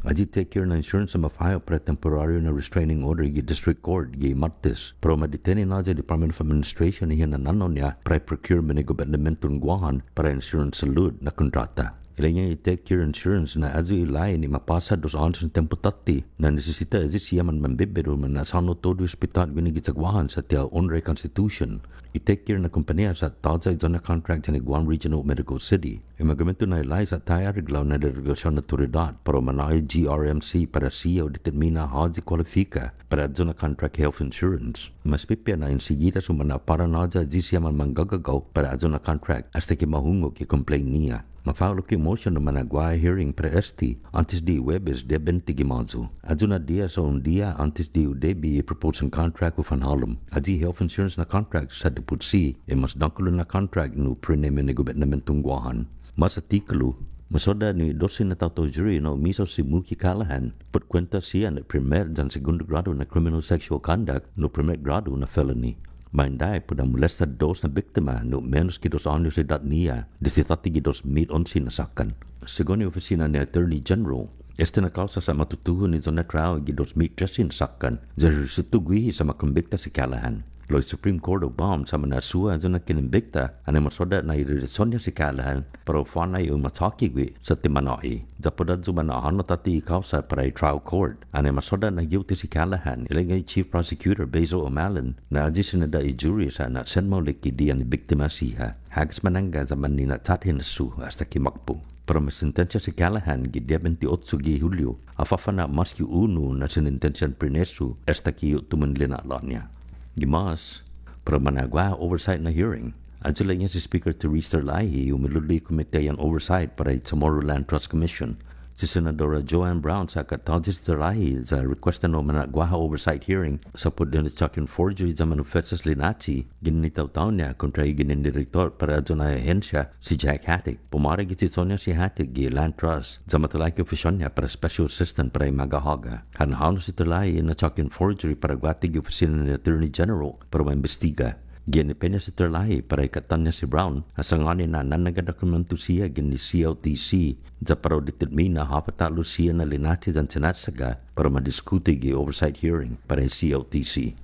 aji take care na insurance sa mafayo para temporaryo na restraining order gi District Court gi Martes, pero madeteni na sa Department of Administration niya na nanon niya para procurement ni gobernamentong guahan para insurance salud na kontrata. Ilan niya i-take care insurance na azo ilay ni mapasa 200 tempo tati na nesesita azi siya man mambibiro man nasano todo hospital ginigitsagwahan sa tiya onre constitution. I-take care na kompanya sa tawad sa zona contract sa Guam Regional Medical City. Imagamento na ilay sa taya reglaw na derogasyon na turidad para manay GRMC para siya o determina haji kwalifika para zona contract health insurance. Mas pipya na insigita sumana para na sa siya man manggagagaw para zona contract hasta kimahungog i-complain niya. Mafaulo ki motion na managwa hearing pre ST antes di Webes de 20 gimazo. Aduna dia sa dia antes di UDB propose ang contract with Van Hallam. Adi health insurance na contract sa deputsi mas dangkulo na contract no preneme ni gobernamentong guahan. Mas artikulo masoda ni 12 na tato jury no miso si Mookie Callahan put kwenta siya na primer dan segundo grado na criminal sexual conduct no primer grado na felony. Mainday po na molesta 2 na biktima no menos ki 2 anos edad niya, 17 ki 2 mid-11 nasakan. Según yung opisina ni Attorney General, Este na kausa sa matutuhon ni Zona Trao gidos mitrasin sakkan, jari sutugwi sa makumbikta si Callahan. Loy Supreme Court of Bomb sa manasua Zona kinimbikta, ane masoda na iriresonya si Callahan, pero fanay o matakigwi sa timanoi. Zapodad zumanahan na tati kausa para trial court, ane masoda na guilty si Callahan, ilagay Chief Prosecutor Bezo O'Malley, na ajisinada i jury sa na senmaulik idiyan ni biktima siya. Hags manangga zaman ni natsatin su hasta kimakpo. Pero may sentensya si Callahan gidya 28 gi Hulyo, afafana maski uno na sinintensyan prinesu hasta kiyo tumanlinala niya. Gimas, pero managwa oversight na hearing. Adjula niya si Speaker Teresa Lahi, umiluli komite ang oversight para sa Tomorrowland Trust Commission. Si Senadora Joanne Brown sa katawag si Lahi sa request na managwa oversight hearing sa pagdinitsakin forgery sa manifestos Linachi, ginitaw-taw niya kontra yung direktor para sa ahensya si Jack Hattick. Pumarag si Sonia si Hattick gi Land Trust sa matalaki ofisyon niya para special assistant para magahaga. Hanahano si Lahi na tsakin forgery para gwatig yung opisina ni Attorney General para maimbestiga. Ginipenya si Terlahi para ikatan niya si Brown asangani na nanagadokumento siya gini CLTC sa paroditid na hapatalo siya na linati dan sinatsaga para madiskuti gi oversight hearing para CLTC.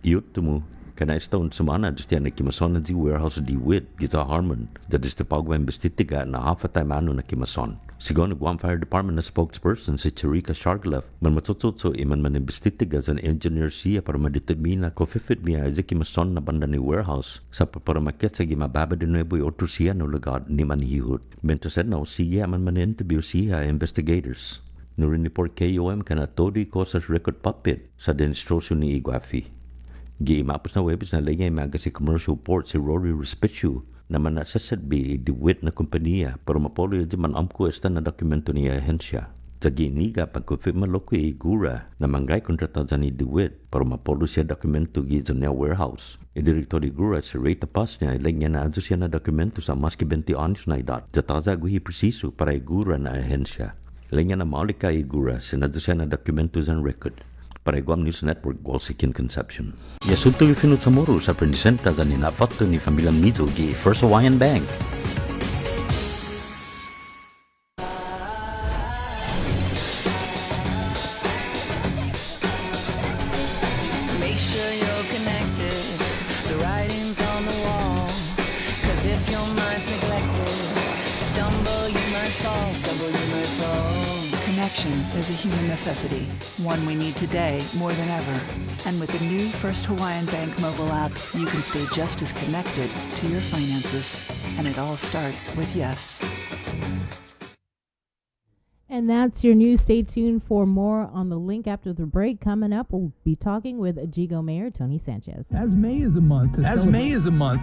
Iyot tumo, kana istawon sumana distya na kimason na di warehouse di wit gita Harmon da distipagwa imbestitiga na hapatay mano na kimason. Sigon ng Guam Fire Department na spokesperson si Cherika Sharglef, man matutsotso iman man imbestitiga sa engineer siya para maditemina ko fifit miya ay kimason na banda ni warehouse sa para makit sa gimababa de nuevo y otro siya no lugar ni manhihut. Bento said no siya man interview siya investigators. Nurin report KOM kana todi cosas record puppet sa demonstrasyon ni Iguafi. Giimapos na webs na lingay maga si commercial port si Rory Respicio naman na sasadbi diwit na kompanya pero mapolo yung man amko esta na dokumento niya ahensya. Sa giniga pagkufit maloko igura na manggay kontrata sa ni diwit pero mapolo siya dokumento gizo niya warehouse. Direktor igura si Rita Paz niya ilang niya na adyo siya na dokumento sa maski 20 anos na idat. Jataza guhi presiso para igura na ahensya. Ilang niya na maulika igura sinadyo siya na dokumento sa record. Para Guam News Network, Walsikin Conception. Yasunto yung finut sa moro sa prendisenta sa ninafato ni Familia Mizo gi First Hawaiian Bank. Make sure you're connected. The writing's on the wall. 'Cause if your mind's neglected, stumble you might fall. Connection is a human necessity, one we need today more than ever. And with the new First Hawaiian Bank mobile app, you can stay just as connected to your finances. And it all starts with yes. And that's your news. Stay tuned for more on the link after the break. Coming up, we'll be talking with Ajigo Mayor Tony Sanchez. As May is a month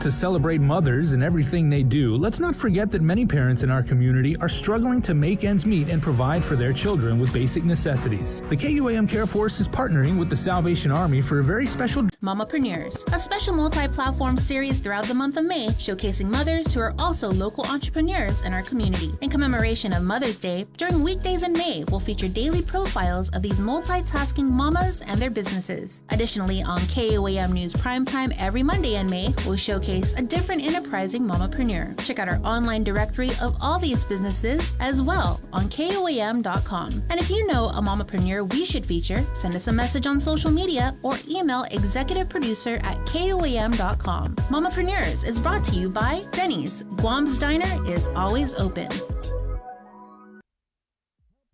to celebrate mothers and everything they do, let's not forget that many parents in our community are struggling to make ends meet and provide for their children with basic necessities. The KUAM Care Force is partnering with the Salvation Army for a very special Mamapreneurs, a special multi-platform series throughout the month of May showcasing mothers who are also local entrepreneurs in our community. In commemoration of Mother's Day, during weekdays in May, we'll feature daily profiles of these multitasking mamas and their businesses. Additionally, on KUAM News Primetime every Monday in May, we'll showcase a different enterprising mamapreneur. Check out our online directory of all these businesses as well on KUAM.com. And if you know a mamapreneur we should feature, send us a message on social media or email executiveproducer@KUAM.com. Mamapreneurs is brought to you by Denny's. Guam's Diner is always open.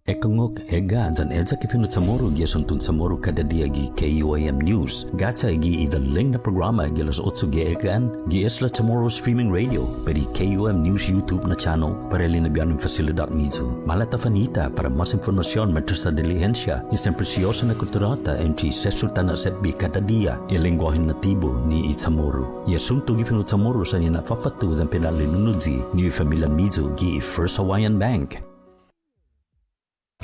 Ekangok ega zan edza kifinut sa moro giasuntun sa moro kada dia gi KUAM News. Gatsa gi idaling na programa gi alas 8 gi egan gi isla tomorrow streaming radio pedi KUAM News YouTube na channel para linabian ng fasilidad mizo. Malata fanita para mas informasyon mentres sa dilihensya isang presyosa na kulturata entry sesultan na setbi kada dia ilingwahin natibo ni Itzamoro. Yasunto gifinut sa moro sa nina fafatu zan pinalinunudzi ni familia mizo gi First Hawaiian Bank.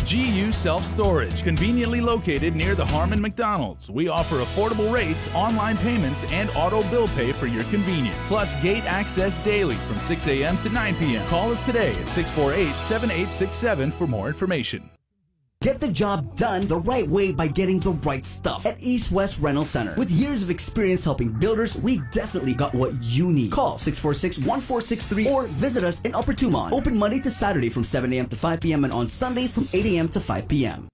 GU Self-Storage, conveniently located near the Harmon McDonald's. We offer affordable rates, online payments, and auto bill pay for your convenience. Plus gate access daily from 6 a.m. to 9 p.m. Call us today at 648-7867 for more information. Get the job done the right way by getting the right stuff at East West Rental Center. With years of experience helping builders, we definitely got what you need. Call 646-1463 or visit us in Upper Tumon. Open Monday to Saturday from 7 a.m. to 5 p.m. and on Sundays from 8 a.m. to 5 p.m.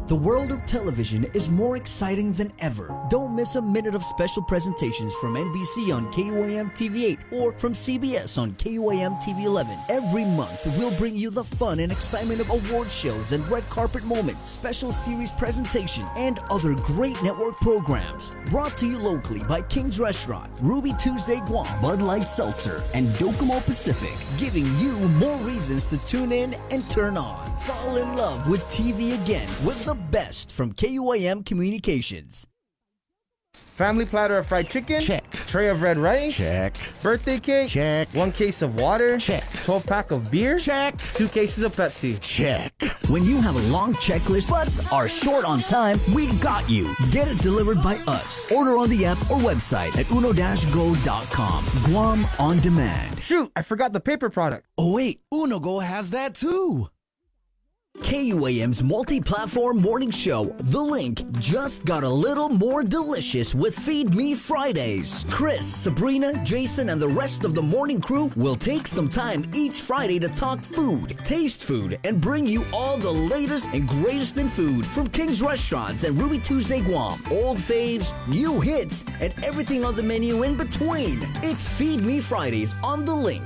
The world of television is more exciting than ever. Don't miss a minute of special presentations from NBC on KUAM TV8 or from CBS on KUAM TV11. Every month, we'll bring you the fun and excitement of award shows and red carpet moments, special series presentations, and other great network programs. Brought to you locally by King's Restaurant, Ruby Tuesday Guam, Bud Light Seltzer, and Docomo Pacific, giving you more reasons to tune in and turn on. Fall in love with TV again with the best from KUAM Communications. Family platter of fried chicken? Check. Tray of red rice? Check. Birthday cake? Check. 1 case of water? Check. 12-pack of beer? Check. 2 cases of Pepsi? Check. When you have a long checklist but are short on time, we got you. Get it delivered by us. Order on the app or website at uno-go.com. Guam on demand. Shoot, I forgot the paper product. Oh wait, UnoGo has that too. KUAM's multi-platform morning show, The Link, just got a little more delicious with Feed Me Fridays. Chris, Sabrina, Jason, and the rest of the morning crew will take some time each Friday to talk food, taste food, and bring you all the latest and greatest in food from King's Restaurants and Ruby Tuesday Guam, old faves, new hits, and everything on the menu in between. It's Feed Me Fridays on The Link.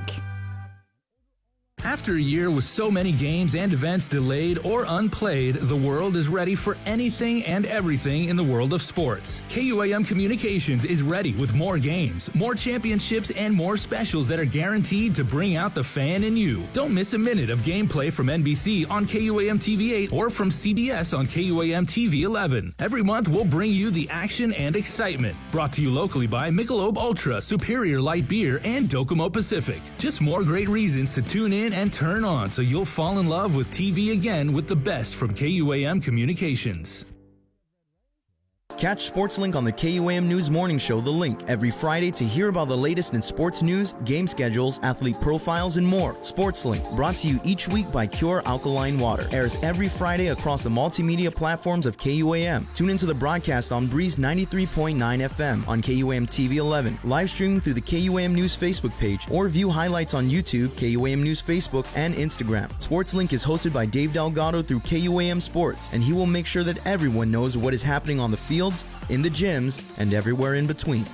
After a year with so many games and events delayed or unplayed, the world is ready for anything and everything in the world of sports. KUAM Communications is ready with more games, more championships, and more specials that are guaranteed to bring out the fan in you. Don't miss a minute of gameplay from NBC on KUAM TV8 or from CBS on KUAM TV11. Every month, we'll bring you the action and excitement. Brought to you locally by Michelob Ultra, Superior Light Beer, and Docomo Pacific. Just more great reasons to tune in and turn on so you'll fall in love with TV again with the best from KUAM Communications. Catch SportsLink on the KUAM News Morning Show, The Link, every Friday to hear about the latest in sports news, game schedules, athlete profiles, and more. SportsLink, brought to you each week by Cure Alkaline Water, airs every Friday across the multimedia platforms of KUAM. Tune into the broadcast on Breeze 93.9 FM on KUAM TV 11, live streaming through the KUAM News Facebook page, or view highlights on YouTube, KUAM News Facebook, and Instagram. SportsLink is hosted by Dave Delgado through KUAM Sports, and he will make sure that everyone knows what is happening on the field, in the gyms, and everywhere in between.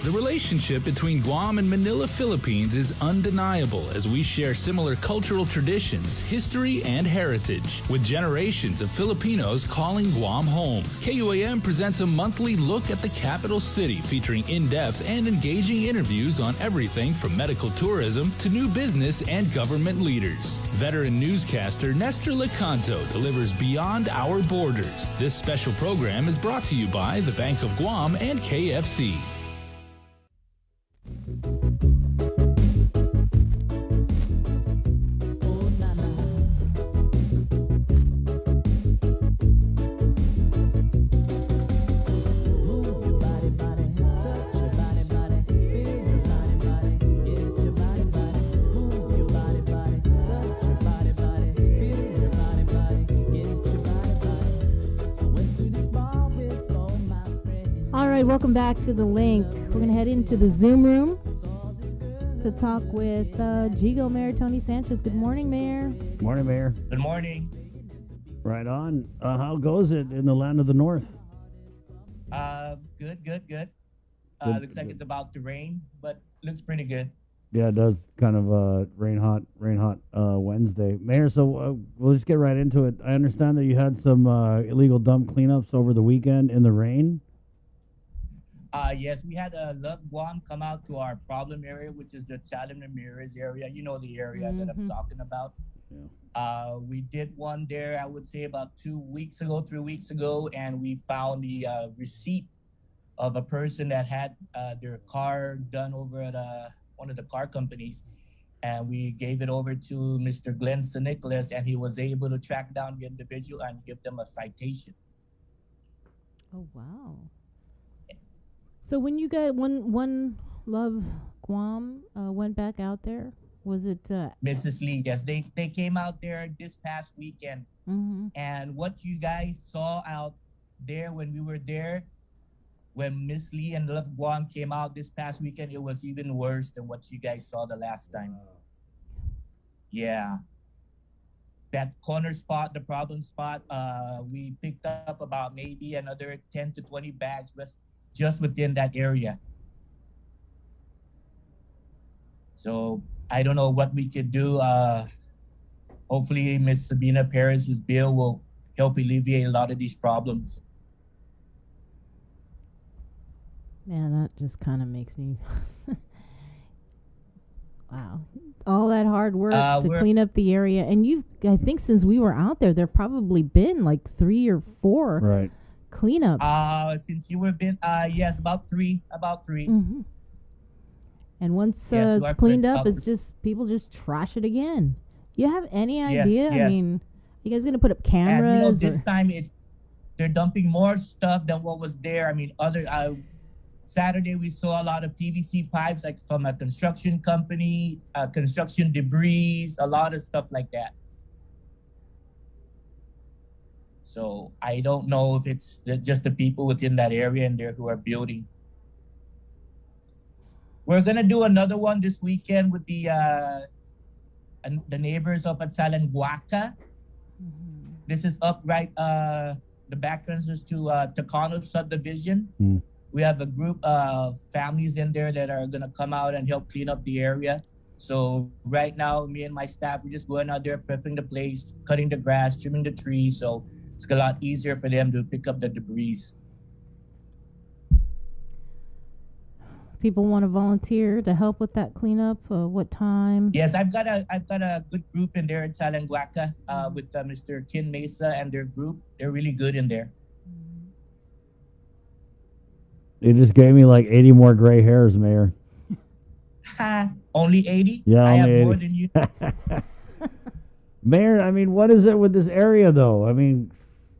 The relationship between Guam and Manila, Philippines is undeniable as we share similar cultural traditions, history, and heritage, with generations of Filipinos calling Guam home. KUAM presents a monthly look at the capital city featuring in-depth and engaging interviews on everything from medical tourism to new business and government leaders. Veteran newscaster Nestor Lecanto delivers Beyond Our Borders. This special program is brought to you by the Bank of Guam and KFC. Welcome back to The Link. We're going to head into the Zoom room to talk with Jigo Mayor Tony Sanchez. Good morning, Mayor. Morning, Mayor. Good morning. Right on. How goes it in the land of the north? Good. Looks like it's about to rain, but looks pretty good. Yeah, it does. Kind of rain hot Wednesday. Mayor, so we'll just get right into it. I understand that you had some illegal dump cleanups over the weekend in the rain. Yes, we had Love Guam come out to our problem area, which is the Chatham Ramirez area. You know the area that I'm talking about. Yeah. We did one there, I would say about 3 weeks ago, and we found the receipt of a person that had their car done over at one of the car companies. And we gave it over to Mr. Glenn St. Nicholas, and he was able to track down the individual and give them a citation. Oh, wow. So when you got One Love Guam went back out there Was it? Mrs. Lee, yes, they came out there this past weekend, and what you guys saw out there when we were there, when Miss Lee and Love Guam came out this past weekend, it was even worse than what you guys saw the last time. Yeah. That corner spot, the problem spot, we picked up about maybe another 10 to 20 bags just within that area. So I don't know what we could do. Hopefully Miss Sabina Perez's bill will help alleviate a lot of these problems. Man, that just kind of makes me. Wow. All that hard work to clean up the area. And I think since we were out there probably been like 3 or 4 cleanups. Since you were been, yes, about three. Mm-hmm. And once it's cleaned up, it's just, people just trash it again. You have any idea? Yes. I mean, you guys going to put up cameras? And, this time they're dumping more stuff than what was there. I mean, Saturday, we saw a lot of PVC pipes, like from a construction company, construction debris, a lot of stuff like that. So I don't know if it's just the people within that area and there who are building. We're gonna do another one this weekend with the neighbors up at Salanguaca. This is up right the back entrances to Tacano subdivision. We have a group of families in there that are gonna come out and help clean up the area. So right now, me and my staff, we're just going out there, prepping the place, cutting the grass, trimming the trees. So it's a lot easier for them to pick up the debris. People want to volunteer to help with that cleanup. What time? Yes, I've got a good group in there at Salanguaca with Mr. Kin Mesa and their group. They're really good in there. You just gave me like 80 more gray hairs, Mayor. Only 80? Yeah, I have only 80. more than you. Mayor, I mean, what is it with this area, though? I mean,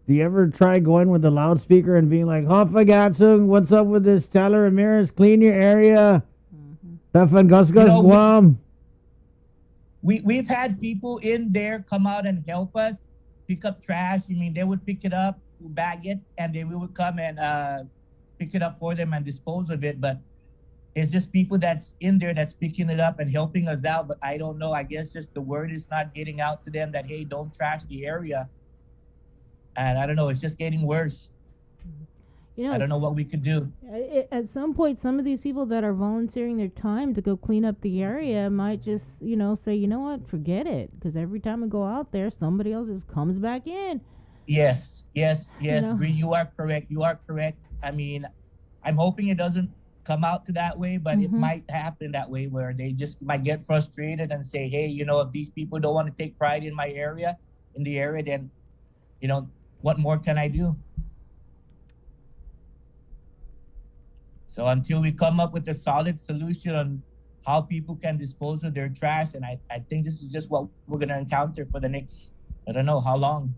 do you ever try going with the loudspeaker and being like, Hofagatsung, what's up with this? Tyler Ramirez, clean your area. Tafangasgas, Guam. We've had people in there come out and help us pick up trash. I mean, they would pick it up, bag it, and then we would come and pick it up for them and dispose of it. But it's just people that's in there that's picking it up and helping us out. But I don't know. I guess just the word is not getting out to them that, hey, don't trash the area. And I don't know. It's just getting worse. You know, I don't know what we could do. At some point, some of these people that are volunteering their time to go clean up the area might just, say, you know what, forget it. Because every time I go out there, somebody else just comes back in. Yes. Bree, you are correct. I mean, I'm hoping it doesn't come out to that way, but it might happen that way where they just might get frustrated and say, hey, if these people don't want to take pride in the area, then, what more can I do? So until we come up with a solid solution on how people can dispose of their trash, and I think this is just what we're going to encounter for the next, I don't know how long.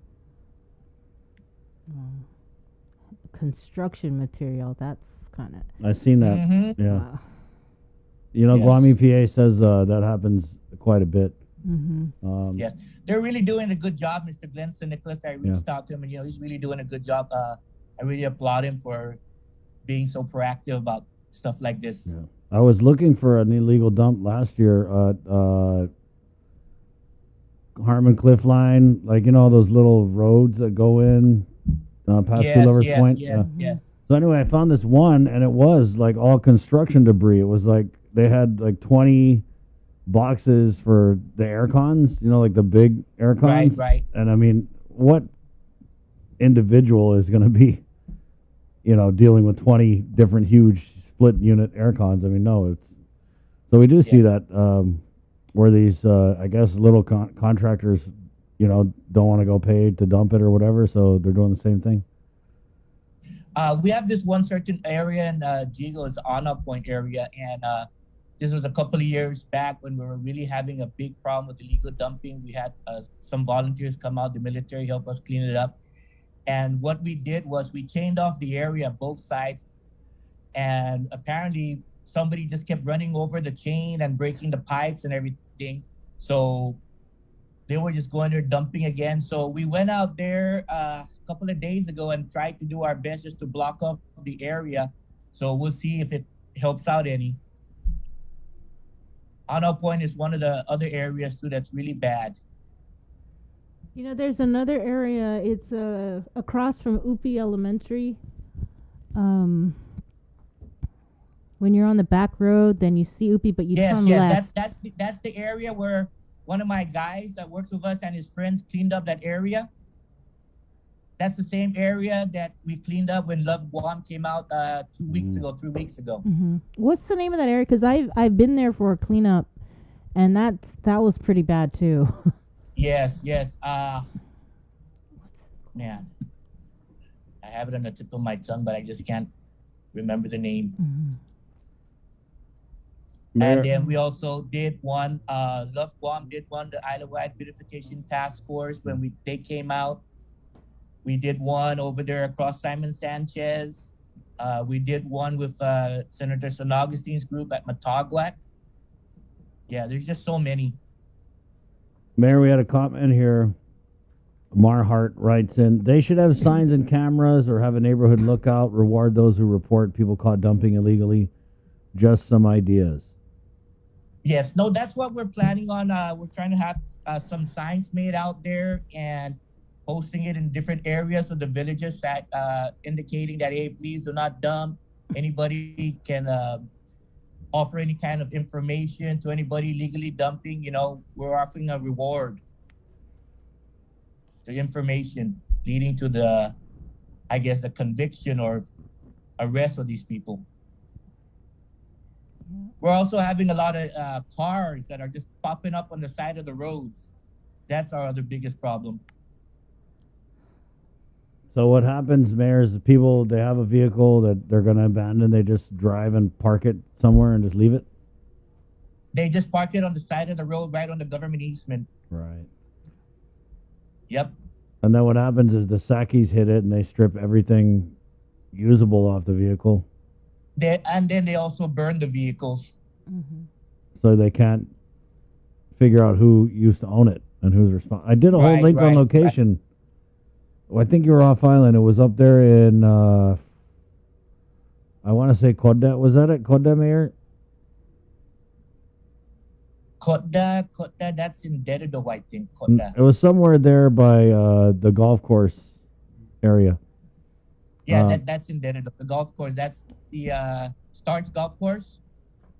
Construction material, that's kind of... I've seen that. Mm-hmm. Yeah. Wow. Yes. Guam EPA says that happens quite a bit. Yes, they're really doing a good job, Mr. Glenn St. Nicholas. I reached out to him, and he's really doing a good job. I really applaud him for being so proactive about stuff like this. Yeah. I was looking for an illegal dump last year at Harmon Cliff Line, all those little roads that go in past Two Lovers Point. Yes. So anyway, I found this one, and it was like all construction debris. It was like they had like 20 boxes for the air cons, like the big air cons. Right. And I mean, what individual is going to be, dealing with 20 different huge split unit air cons? I mean, no, it's, so we do see that, where these, I guess little contractors, don't want to go pay to dump it or whatever. So they're doing the same thing. We have this one certain area in Jigo, is Anna Point area, and this was a couple of years back when we were really having a big problem with illegal dumping. We had some volunteers come out, the military help us clean it up. And what we did was we chained off the area, both sides, and apparently somebody just kept running over the chain and breaking the pipes and thing. So they were just going there dumping again. So we went out there a couple of days ago and tried to do our best just to block off the area. So we'll see if it helps out any. Arnold Point is one of the other areas too that's really bad. You know, there's another area. It's across from Upi Elementary. When you're on the back road, then you see Upi, but you turn left. That's the area where one of my guys that works with us and his friends cleaned up that area. That's the same area that we cleaned up when Love Guam came out 3 weeks ago. Mm-hmm. What's the name of that area? Because I've been there for a cleanup, and that was pretty bad too. Yes. Man, I have it on the tip of my tongue, but I just can't remember the name. Mm-hmm. And then we also did one, Love Guam did one, the Island-wide Beautification Task Force when they came out. We did one over there across Simon Sanchez. We did one with Senator San Augustine's group at Mataguac. Yeah, there's just so many. Mayor, we had a comment here. Marhart writes in, they should have signs and cameras or have a neighborhood lookout, reward those who report people caught dumping illegally. Just some ideas. Yes, no, that's what we're planning on. We're trying to have some signs made out there and posting it in different areas of the villages that indicating that, hey, please do not dump. Anybody can offer any kind of information to anybody legally dumping. You know, we're offering a reward. The information leading to the conviction or arrest of these people. We're also having a lot of cars that are just popping up on the side of the roads. That's our other biggest problem. So what happens, Mayor, is people, they have a vehicle that they're going to abandon. They just drive and park it somewhere and just leave it? They just park it on the side of the road right on the government easement. Right. Yep. And then what happens is the Sakis hit it and they strip everything usable off the vehicle. And then they also burn the vehicles. Mm-hmm. So they can't figure out who used to own it and who's responsible. I did a whole link on location. Right. Well, I think you were off island. It was up there in, I want to say Kodda. Was that it? Kodda, Mayor? Kodda, that's in Dededo, I think. Kodda. It was somewhere there by the golf course area. Yeah, that's in Dededo. The golf course. That's the Starts Golf Course.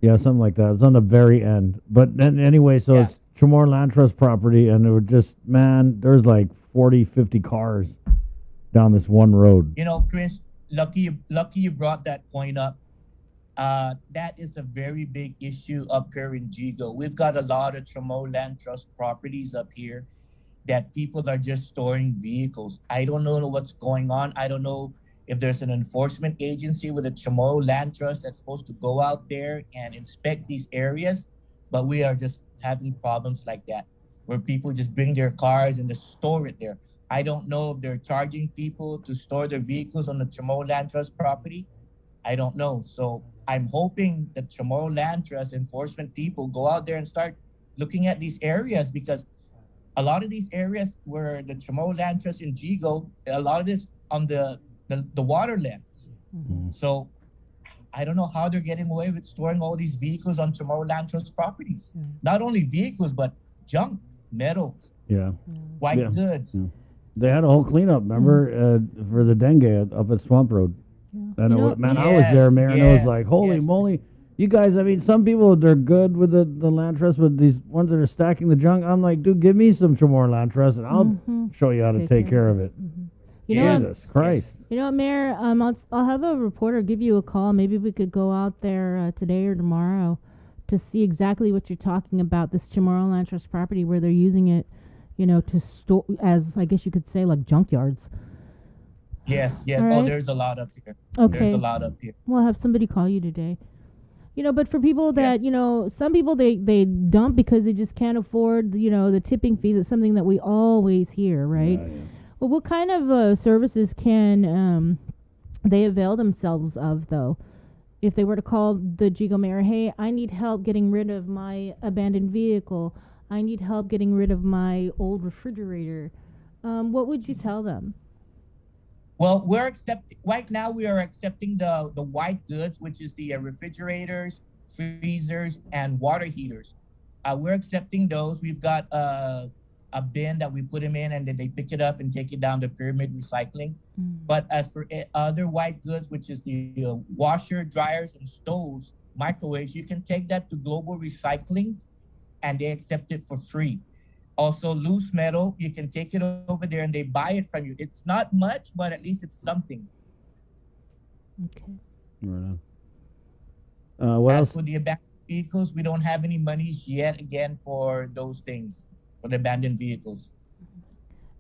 Yeah, something like that. It's on the very end. But then anyway, so it's Chamorro Land Trust property, and it would just, man, there's like 40, 50 cars down this one road. You know, Chris, lucky you brought that point up. That is a very big issue up here in Jigo. We've got a lot of Chamorro Land Trust properties up here that people are just storing vehicles. I don't know what's going on. I don't know if there's an enforcement agency with a Chamorro Land Trust that's supposed to go out there and inspect these areas, but we are just having problems like that, where people just bring their cars and just store it there. I don't know if they're charging people to store their vehicles on the Chamorro Land Trust property. I don't know. So I'm hoping that Chamorro Land Trust enforcement people go out there and start looking at these areas, because a lot of these areas where the Chamorro Land Trust in Jigo, a lot of this on the waterlands. Mm-hmm. So I don't know how they're getting away with storing all these vehicles on Chamorro Land Trust properties. Mm-hmm. Not only vehicles, but junk, metals, white goods. Yeah. They had a whole cleanup, remember, for the dengue up at Swamp Road. And I was there, Mayor, and I was like, holy moly. You guys, I mean, some people, they're good with the land trust, but these ones that are stacking the junk, I'm like, dude, give me some Chamorro Land Trust, and I'll show you how to take care of it. You know, Jesus Christ. You know, Mayor, I'll have a reporter give you a call. Maybe we could go out there today or tomorrow to see exactly what you're talking about, this Chamorro Land Trust property where they're using it, you know, to store, as I guess you could say, like junkyards. Yes. Right. Oh, there's a lot up here. Okay. There's a lot up here. We'll have somebody call you today. You know, but for people that, you know, some people, they dump because they just can't afford, you know, the tipping fees. It's something that we always hear, right? Yeah. Well, what kind of services can they avail themselves of, though? if they were to call the Jigo mayor, hey, I need help getting rid of my abandoned vehicle, I need help getting rid of my old refrigerator, what would you tell them? Well, we're accepting right now. We are accepting the white goods, which is the refrigerators, freezers, and water heaters. We're accepting those. We've got a bin that we put them in, and then they pick it up and take it down to Pyramid Recycling. But as for other white goods, which is the washer, dryers, and stoves, microwaves, you can take that to Global Recycling, and they accept it for free. Also, loose metal, you can take it over there and they buy it from you. It's not much, but at least it's something. Okay. Right on. What As else? for the abandoned vehicles, we don't have any monies yet again for those things, for the abandoned vehicles.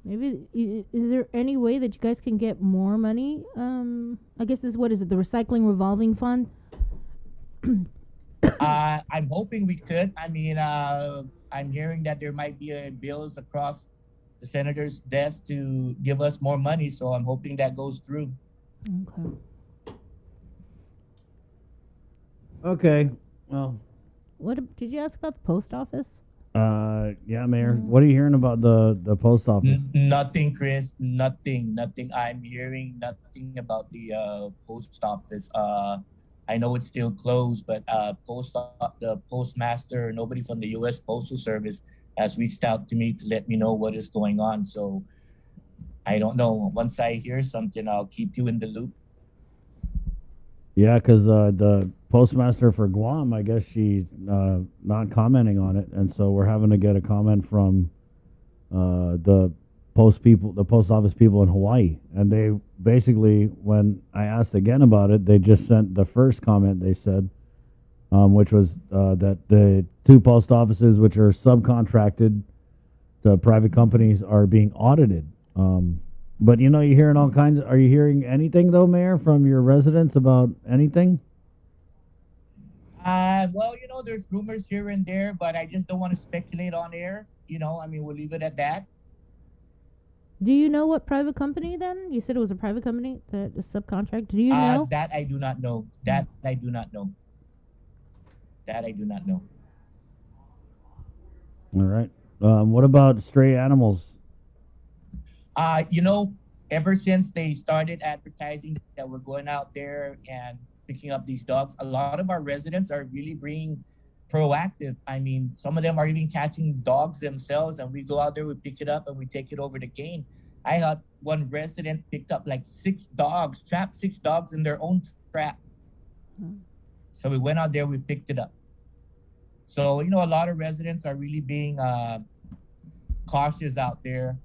Maybe, is there any way that you guys can get more money? I guess what is it, the Recycling Revolving Fund? I'm hoping we could. I mean, I'm hearing that there might be bills across the senator's desk to give us more money, so I'm hoping that goes through. Okay. Okay. Well. What did you ask about the post office? Yeah, Mayor. What are you hearing about the post office? Nothing, Chris. Nothing. I'm hearing nothing about the post office. I know it's still closed, but the postmaster, nobody from the U.S. Postal Service has reached out to me to let me know what is going on. So I don't know. Once I hear something, I'll keep you in the loop. Yeah, because the postmaster for Guam, I guess she's not commenting on it, and so we're having to get a comment from the post office people in Hawaii. And they basically, when I asked again about it, they just sent the first comment they said, which was that the two post offices, which are subcontracted to private companies, are being audited. But you're hearing all kinds. Are you hearing anything though, Mayor, from your residents about anything? Well, there's rumors here and there, but I just don't want to speculate on air. I mean, we'll leave it at that. Do you know what private company then? You said it was a private company that is subcontract. Do you know? That I do not know. That I do not know. All right. What about stray animals? Ever since they started advertising that we're going out there and picking up these dogs, a lot of our residents are really being proactive. I mean, some of them are even catching dogs themselves, and we go out there, we pick it up, and we take it over to Gain. I had one resident picked up like 6 dogs, trapped 6 dogs in their own trap. So we went out there, we picked it up. So, a lot of residents are really being cautious out there,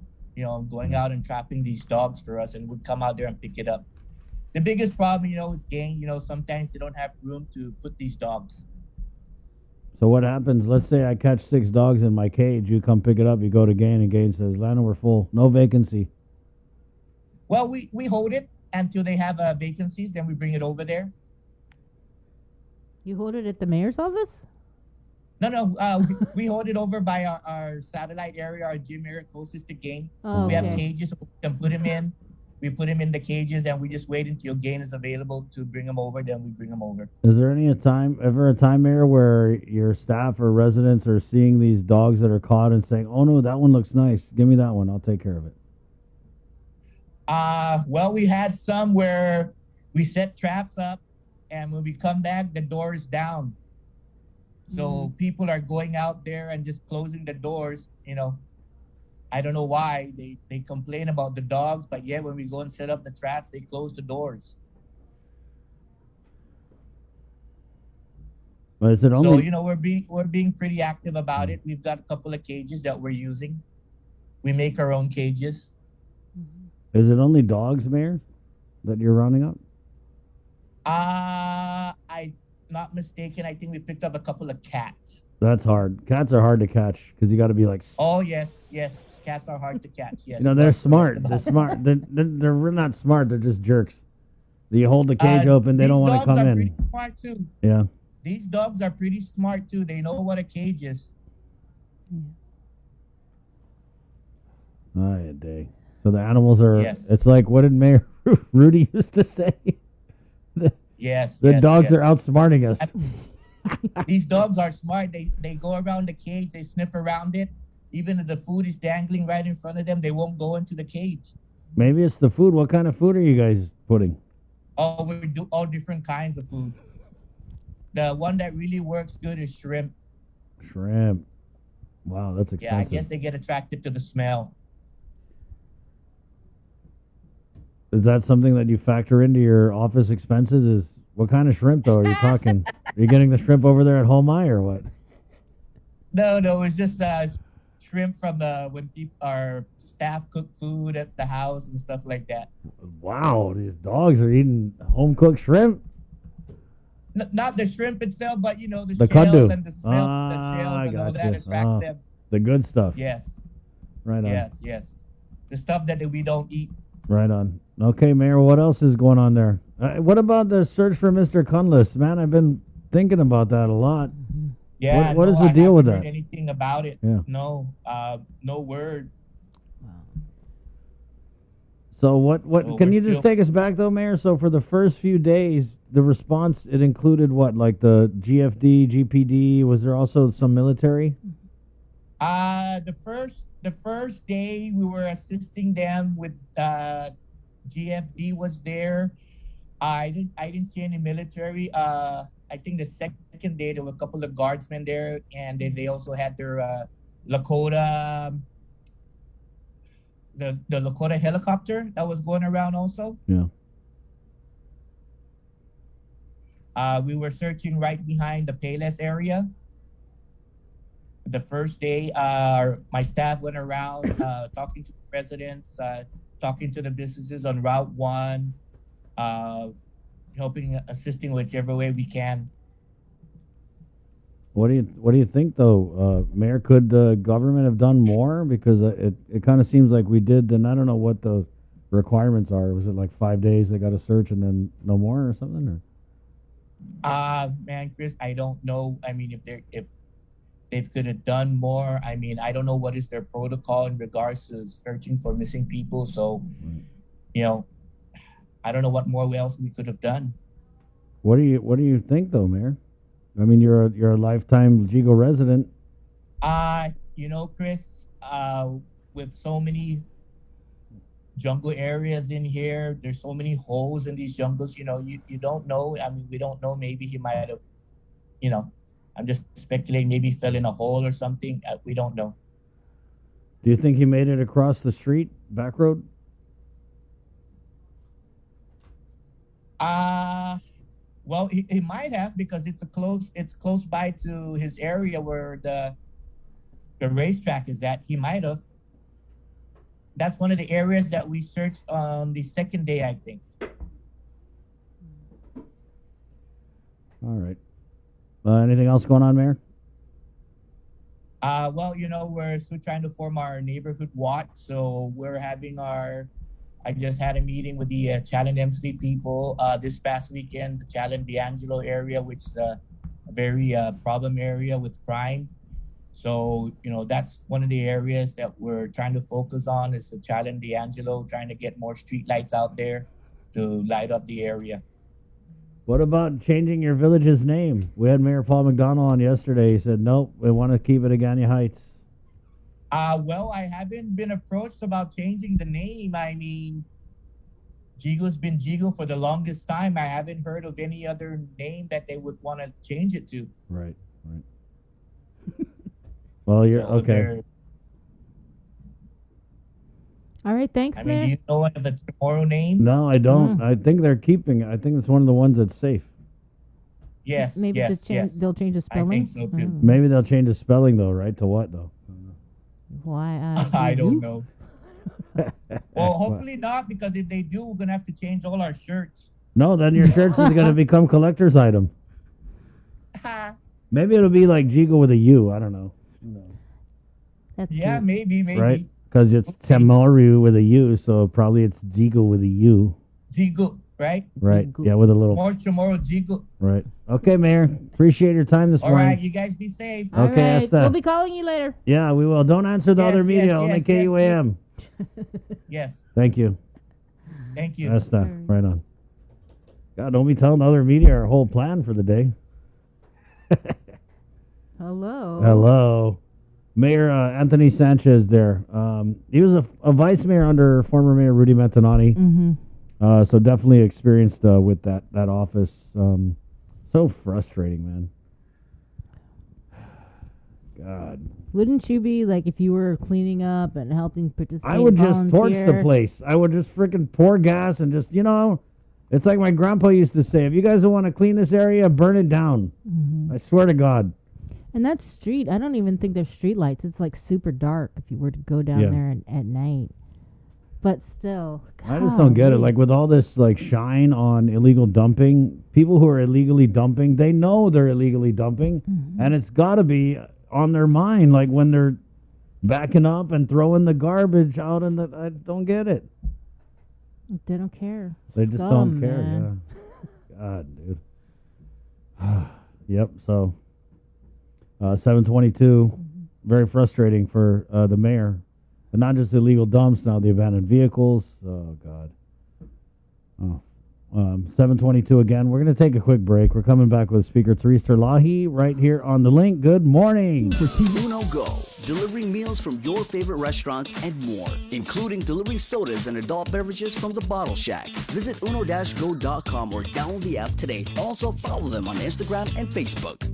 going out and trapping these dogs for us, and would come out there and pick it up. The biggest problem, is Gain. Sometimes they don't have room to put these dogs. So what happens? Let's say I catch 6 dogs in my cage. You come pick it up. You go to Gain, and Gain says, "Lana, we're full. No vacancy." Well, we hold it until they have vacancies. Then we bring it over there. You hold it at the mayor's office? No. We hold it over by our satellite area, our gym area closest to Gain. Oh, we have okay. cages. We can put them in. We put them in the cages, and we just wait until Gain is available to bring them over. Then we bring them over. Is there ever a time, Mayor, where your staff or residents are seeing these dogs that are caught and saying, "Oh no, that one looks nice. Give me that one. I'll take care of it." Well, we had some where we set traps up, and when we come back, the door is down. So people are going out there and just closing the doors. I don't know why they complain about the dogs, but yet when we go and set up the traps, they close the doors. But is it only? So we're being pretty active about it. We've got a couple of cages that we're using. We make our own cages. Is it only dogs, Mayor, that you're rounding up? I'm not mistaken. I think we picked up a couple of cats. That's hard. Cats are hard to catch because you got to be like. Oh yes. Cats are hard to catch. Yes. They're smart. They're smart. They're not smart. They're just jerks. You hold the cage open, they don't want to come in. These dogs are pretty smart too. Yeah. These dogs are pretty smart too. They know what a cage is. Ay, day. So the animals are. Yes. It's like, what did Mayor Rudy used to say? Yes. The yes, dogs yes. are outsmarting us. These dogs are smart. They go around the cage. They sniff around it. Even if the food is dangling right in front of them, they won't go into the cage. Maybe it's the food. What kind of food are you guys putting? Oh, we do all different kinds of food. The one that really works good is shrimp. Shrimp. Wow, that's Yeah, I expensive. guess they get attracted to the smell. Is that something that you factor into your office expenses? Is what kind of shrimp though are you talking? Are you getting the shrimp over there at Homai or what? No, it's just shrimp from when our staff cook food at the house and stuff like that. Wow, these dogs are eating home cooked shrimp. Not the shrimp itself, but the The shells kuddu. and the smell, the shells I and all got that you. attracts them. The good stuff. Yes. Right on. Yes. The stuff that we don't eat. Right on. Okay, Mayor, what else is going on there? What about the search for Mr. Cunliffe? Man, I've been thinking about that a lot. Yeah. What is no, the I deal with haven't that? heard anything about it. Yeah. No. No word. So what So can we're you just still- take us back though, Mayor? So for the first few days, the response, it included what? Like the GFD, GPD? Was there also some military? The first day we were assisting them with GFD was there. I didn't see any military. I think the second day there were a couple of guardsmen there, and then they also had their Lakota, the Lakota helicopter that was going around also. Yeah. We were searching right behind the Payless area. The first day, my staff went around talking to residents, talking to the businesses on Route 1, assisting whichever way we can. What do you think though, Mayor? Could the government have done more? Because it kind of seems like we did. Then I don't know what the requirements are. Was it like 5 days they got to search and then no more or something? Or Man, Chris, I don't know. I mean, if they could have done more. I mean, I don't know what is their protocol in regards to searching for missing people. So, I don't know what more else we could have done. what do you think though, Mayor? I mean, you're a lifetime Jigo resident. Chris, with so many jungle areas in here, there's so many holes in these jungles. You don't know. I mean, we don't know. Maybe he might have. I'm just speculating. Maybe he fell in a hole or something. We don't know. Do you think he made it across the street, back road? Well, he might have because it's close by to his area where the racetrack is at. He might have. That's one of the areas that we searched on the second day, I think. All right. Anything else going on, Mayor? Well, we're still trying to form our neighborhood watch. So we're having I just had a meeting with the Challen MC people this past weekend, the Challen D'Angelo area, which is a very problem area with crime. So, that's one of the areas that we're trying to focus on is the Challen D'Angelo, trying to get more street lights out there to light up the area. What about changing your village's name? We had Mayor Paul McDonald on yesterday. He said, nope, we want to keep it Agania Heights. Well, I haven't been approached about changing the name. I mean, Jigo's been Jigo for the longest time. I haven't heard of any other name that they would want to change it to. Right. Well, you're So okay. All right, thanks, I mean, Mayor. do you know of a tomorrow name? No, I don't. I think they're keeping it. I think it's one of the ones that's safe. Yes, Maybe yes, they'll change the I spelling. think so too. Maybe they'll change the spelling though, right? To what though? Why? I don't know. Well, hopefully not, because if they do, we're gonna have to change all our shirts. No, then your shirts is going to become collector's item. Maybe it'll be like Jigo with a U. I don't know. Yeah, maybe. Right? Because it's Tamaru with a U, so probably it's Jigo with a U. Jigo, right? Right. Yeah, with a little. More tomorrow, Jigo. Right. Okay, Mayor. Appreciate your time this All morning. right, you guys be safe. Okay, All right, that's that. we'll be calling you later. Yeah, we will. Don't answer the Yes, other media, yes, only yes, yes, KUAM. Yes. Thank you. Thank you. That's that. Right on. God, don't be telling other media our whole plan for the day. Hello. Hello. Mayor Anthony Sanchez there. He was a vice mayor under former Mayor Rudy Mantonani. Mm-hmm. So definitely experienced with that office. So frustrating, man. God. Wouldn't you be like if you were cleaning up and helping participate? I would just torch volunteer? the place. I would just freaking pour gas and just, it's like my grandpa used to say, if you guys don't want to clean this area, burn it down. Mm-hmm. I swear to God. And that street, I don't even think there's street lights. It's like super dark if you were to go down there at night. But still, I just don't get it. Like with all this like shine on illegal dumping, people who are illegally dumping, they know they're illegally dumping, and it's got to be on their mind. Like when they're backing up and throwing the garbage out, I don't get it. They don't care. They just don't care. Man. Yeah. God, dude. Yep. So 722, very frustrating for the mayor. And not just illegal dumps, now the abandoned vehicles. Oh, God. 722 again. We're going to take a quick break. We're coming back with Speaker Therese Terlahi right here on The Link. Good morning. For Uno Go, delivering meals from your favorite restaurants and more, including delivering sodas and adult beverages from the Bottle Shack. Visit uno-go.com or download the app today. Also follow them on Instagram and Facebook.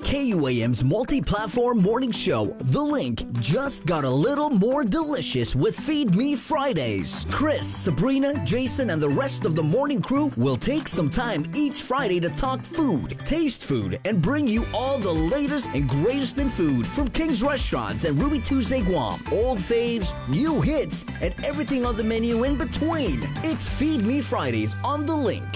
KUAM's multi-platform morning show, The Link, just got a little more delicious with Feed Me Fridays. Chris, Sabrina, Jason, and the rest of the morning crew will take some time each Friday to talk food, taste food, and bring you all the latest and greatest in food from King's Restaurants and Ruby Tuesday Guam, old faves, new hits, and everything on the menu in between. It's Feed Me Fridays on The Link.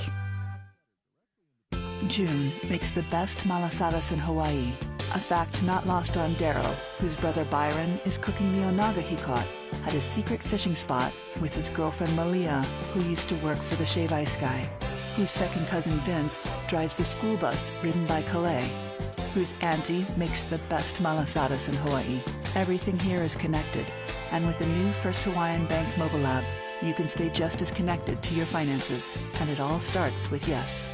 June makes the best malasadas in Hawaii, a fact not lost on Daryl, whose brother Byron is cooking the onaga he caught at his secret fishing spot with his girlfriend Malia, who used to work for the Shave Ice Guy, whose second cousin Vince drives the school bus ridden by Calais, whose auntie makes the best malasadas in Hawaii. Everything here is connected, and with the new First Hawaiian Bank mobile app, you can stay just as connected to your finances, and it all starts with yes.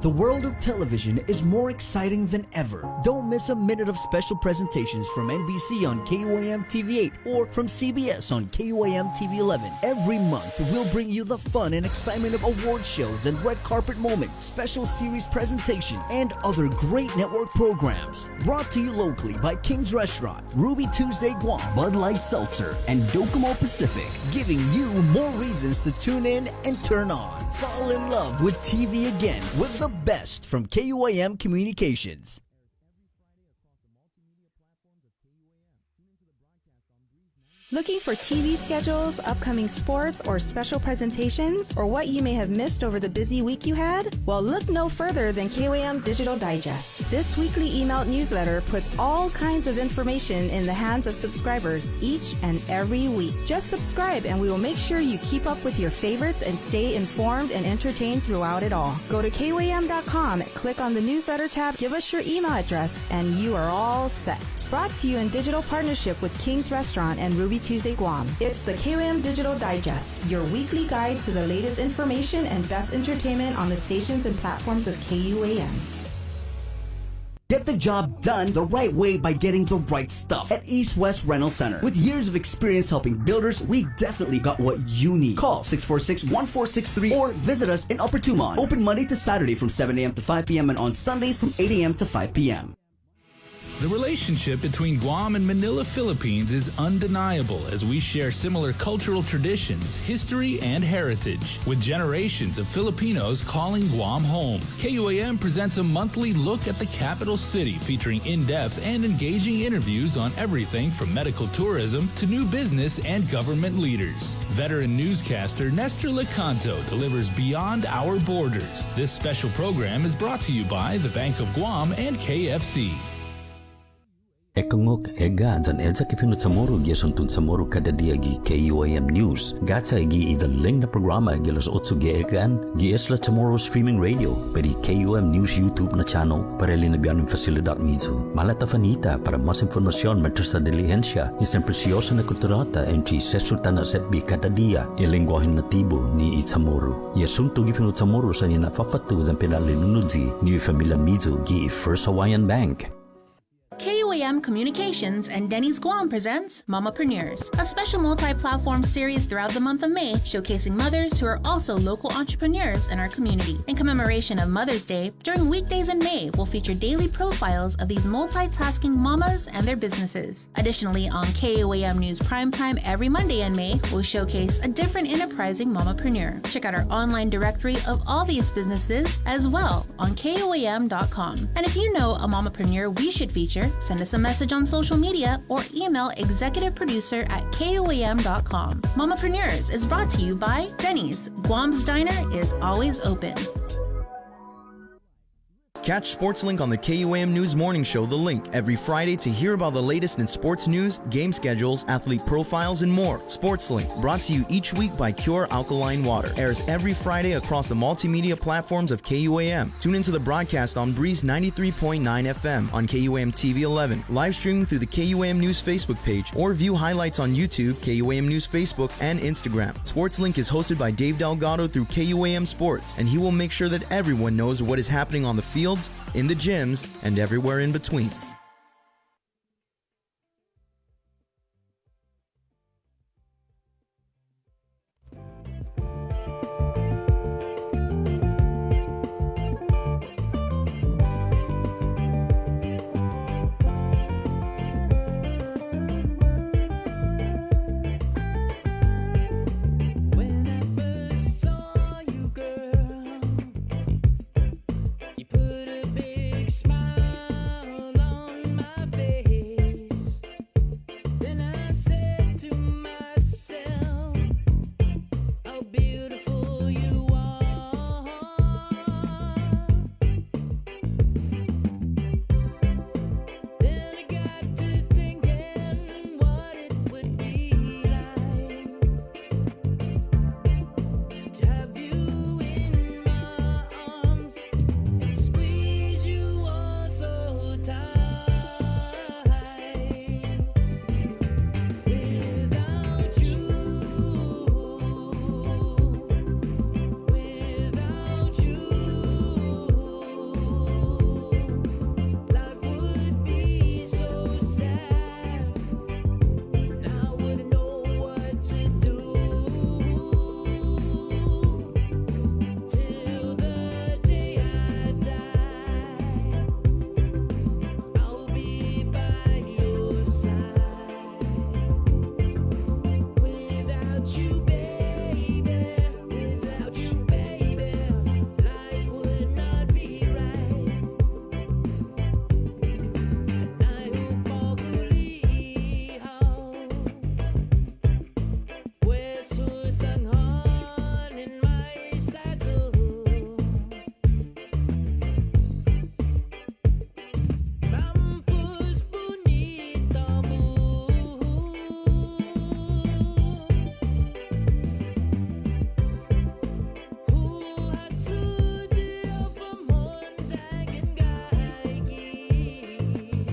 The world of television is more exciting than ever. Don't miss a minute of special presentations from NBC on KUAM TV8 or from CBS on KUAM TV11. Every month, we'll bring you the fun and excitement of award shows and red carpet moments, special series presentations, and other great network programs. Brought to you locally by King's Restaurant, Ruby Tuesday Guam, Bud Light Seltzer, and Docomo Pacific, giving you more reasons to tune in and turn on. Fall in love with TV again with the best from KUAM Communications. Looking for TV schedules, upcoming sports, or special presentations, or what you may have missed over the busy week you had? Well, look no further than KUAM Digital Digest. This weekly email newsletter puts all kinds of information in the hands of subscribers each and every week. Just subscribe and we will make sure you keep up with your favorites and stay informed and entertained throughout it all. Go to KUAM.com, click on the newsletter tab, give us your email address, and you are all set. Brought to you in digital partnership with King's Restaurant and Ruby Tuesday Guam. It's the KUAM Digital Digest, your weekly guide to the latest information and best entertainment on the stations and platforms of KUAM. Get the job done the right way by getting the right stuff at East West Rental Center. With years of experience helping builders, we definitely got what you need. Call 646-1463 or visit us in Upper Tumon. Open Monday to Saturday from 7 a.m. to 5 p.m. and on Sundays from 8 a.m. to 5 p.m. The relationship between Guam and Manila, Philippines is undeniable as we share similar cultural traditions, history, and heritage, with generations of Filipinos calling Guam home. KUAM presents a monthly look at the capital city featuring in-depth and engaging interviews on everything from medical tourism to new business and government leaders. Veteran newscaster Nestor Lecanto delivers Beyond Our Borders. This special program is brought to you by the Bank of Guam and KFC. Ekangok ega dyan edza kifinut sa moro giasuntun sa moro kada dia gi KUAM News. Gatsa gi idaling na programa gi alas 8 gi egaan gi esla sa moro streaming radio peri KUAM News YouTube na channel para linabian ng fasilidad mizu. Malata fanita para mas informasyon mentres sa dilihensya isang presyosa na kulturata entry sesultan na setbi kada dia ilingwahin natibo ni Itzamoro. Iasunto gi finut sa moro sa nina fafatu dan pinalinunudzi ni familia mizu gi First Hawaiian Bank. KUAM Communications and Denny's Guam presents Mamapreneurs, a special multi-platform series throughout the month of May showcasing mothers who are also local entrepreneurs in our community. In commemoration of Mother's Day, during weekdays in May, we'll feature daily profiles of these multitasking mamas and their businesses. Additionally, on KUAM News Primetime every Monday in May, we'll showcase a different enterprising mamapreneur. Check out our online directory of all these businesses as well on KUAM.com. And if you know a mamapreneur we should feature, send us a message on social media or email executiveproducer@kuam.com. Mamapreneurs is brought to you by Denny's. Guam's Diner is always open. Catch SportsLink on the KUAM News Morning Show, The Link, every Friday to hear about the latest in sports news, game schedules, athlete profiles, and more. SportsLink, brought to you each week by Cure Alkaline Water, airs every Friday across the multimedia platforms of KUAM. Tune into the broadcast on Breeze 93.9 FM, on KUAM TV 11, live streaming through the KUAM News Facebook page, or view highlights on YouTube, KUAM News Facebook, and Instagram. SportsLink is hosted by Dave Delgado through KUAM Sports, and he will make sure that everyone knows what is happening on the field, in the gyms, and everywhere in between.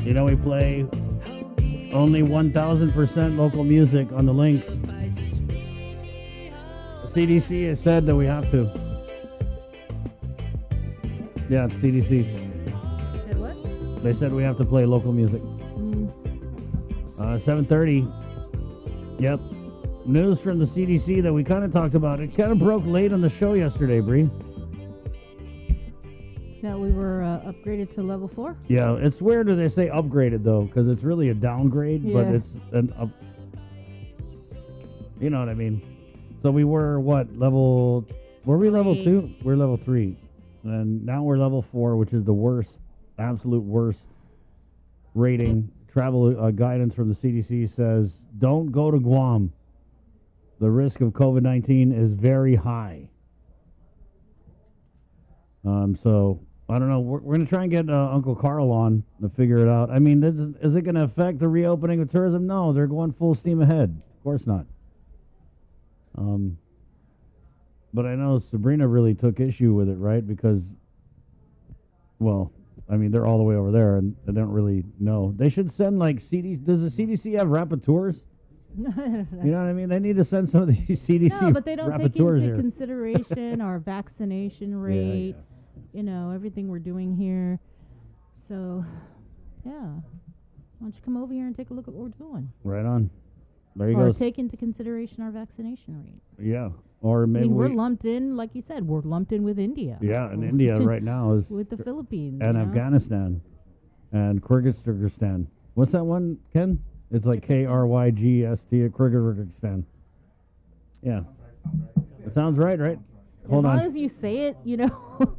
You know, we play only 1,000% local music on the link. The CDC has said that we have to. Yeah, CDC. Said what? They said we have to play local music. 7:30. Yep. News from the CDC that we kind of talked about. It kind of broke late on the show yesterday, Bree. That we were upgraded to level 4? Yeah, it's weird that they say upgraded, though, because it's really a downgrade, but Yeah. it's an up. You know what I mean? So we were, what, level... Were we level 2? We're level 3. And now we're level 4, which is the worst, absolute worst rating. Travel guidance from the CDC says, don't go to Guam. The risk of COVID-19 is very high. So I don't know. We're going to try and get Uncle Carl on to figure it out. I mean, is it going to affect the reopening of tourism? No, they're going full steam ahead. Of course not. But I know Sabrina really took issue with it, right? Because, well, I mean, they're all the way over there, and they don't really know. They should send, like, CDC. Does the CDC have rapporteurs? You know what I mean? They need to send some of these CDC No, but they don't take rapporteurs into here. consideration our vaccination rate, everything we're doing here. So, yeah. Why don't you come over here and take a look at what we're doing? Right on. There you Or go. take into consideration our vaccination rate. Yeah. Or maybe we're lumped in, like you said, we're lumped in with India. Yeah, and India right now is with the Philippines and you know? Afghanistan and Kyrgyzstan. What's that one, Ken? It's like Krygyst, Kyrgyzstan. Yeah, it sounds right, right? Hold as on. long as you say it,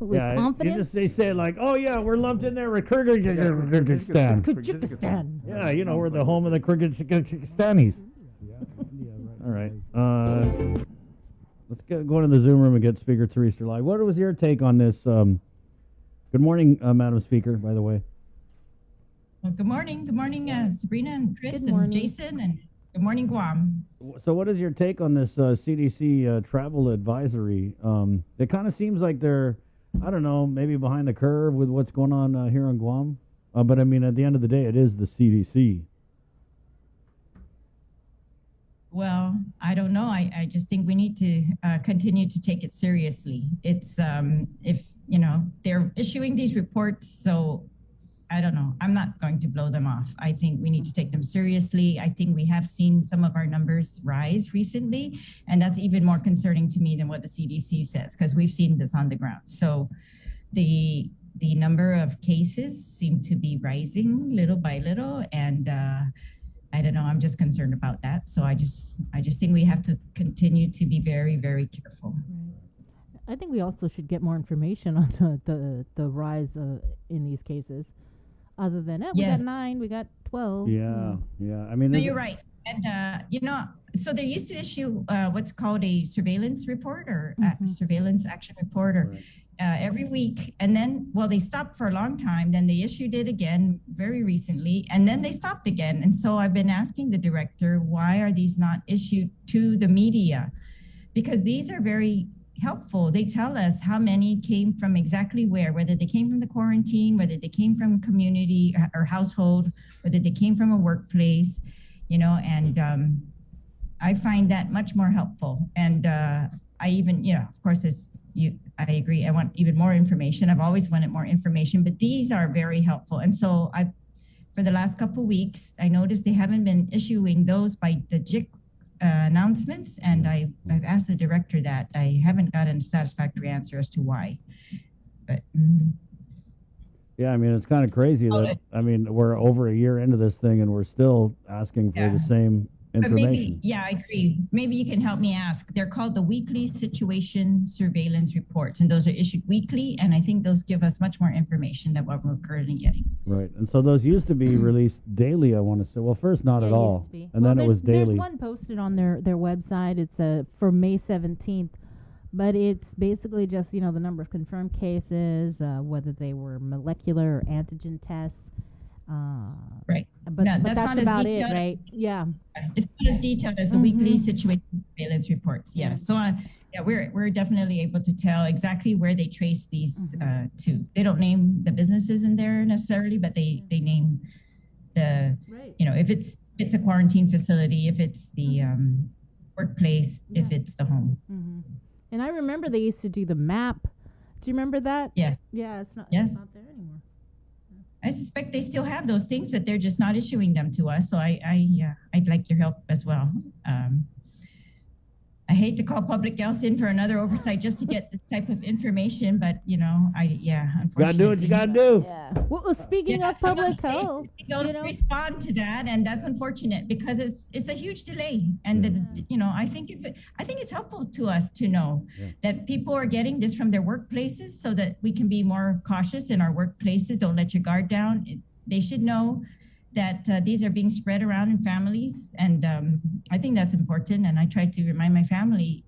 with confidence. They say like, oh yeah, we're lumped in there with Kyrgyzstan. Kyrgyzstan. Yeah, we're the home of the Kyrgyzstanis. All right. Let's go into the Zoom room and get Speaker Teresa live. What was your take on this? Good morning, Madam Speaker, by the way. Well, good morning. Good morning, Sabrina and Chris Good and morning. Jason, and good morning, Guam. So what is your take on this CDC travel advisory? It kind of seems like they're, I don't know, maybe behind the curve with what's going on here on Guam. But I mean, at the end of the day, it is the CDC. Well, I don't know. I just think we need to continue to take it seriously. It's if they're issuing these reports, so I don't know. I'm not going to blow them off. I think we need to take them seriously. I think we have seen some of our numbers rise recently, and that's even more concerning to me than what the CDC says, because we've seen this on the ground. So the number of cases seem to be rising little by little, and I don't know. I'm just concerned about that. So I just think we have to continue to be very, very careful. I think we also should get more information on the rise in these cases. Other than we Yes. got 9, we got 12. Yeah. I mean, No, is you're it- right. And, so they used to issue what's called a surveillance report or surveillance action report or every week. And then, they stopped for a long time. Then they issued it again very recently. And then they stopped again. And so I've been asking the director, why are these not issued to the media? Because these are very helpful. They tell us how many came from exactly whether they came from the quarantine, whether they came from community or household, whether they came from a workplace, and I find that much more helpful. And I even, of course, I agree. I want even more information. I've always wanted more information, but these are very helpful. And so for the last couple of weeks, I noticed they haven't been issuing those by the JIC announcements, and I've asked the director that. I haven't gotten a satisfactory answer as to why. But Yeah, I mean, it's kind of crazy that, I mean, we're over a year into this thing and we're still asking for the same But information. I agree. Maybe you can help me ask. They're called the weekly situation surveillance reports, and those are issued weekly. And I think those give us much more information than what we're currently getting. Right. And so those used to be released daily, I want to say. Well, first, not Yeah, at it all. used to be. And Well, then it was daily. There's one posted on their website. It's for May 17th. But it's basically just, the number of confirmed cases, whether they were molecular or antigen tests. Right. But, No, but that's not as about it, detailed. right? Yeah. It's not as detailed as the weekly situation surveillance reports. Yeah. So we're definitely able to tell exactly where they trace these to. They don't name the businesses in there necessarily, but they name the if it's a quarantine facility, if it's the workplace, if it's the home. And I remember they used to do the map. Do you remember that? Yeah. Yeah, it's not Yes. it's not there anymore. I suspect they still have those things, but they're just not issuing them to us. So I'd like your help as well. I hate to call Public Health in for another oversight just to get this type of information, but unfortunately. Gotta do what you gotta do. Yeah. Well, speaking of public health, they don't respond to that, and that's unfortunate because it's a huge delay. And I think it's helpful to us to know that people are getting this from their workplaces, so that we can be more cautious in our workplaces. Don't let your guard down. They should know that these are being spread around in families, and I think that's important. And I try to remind my family,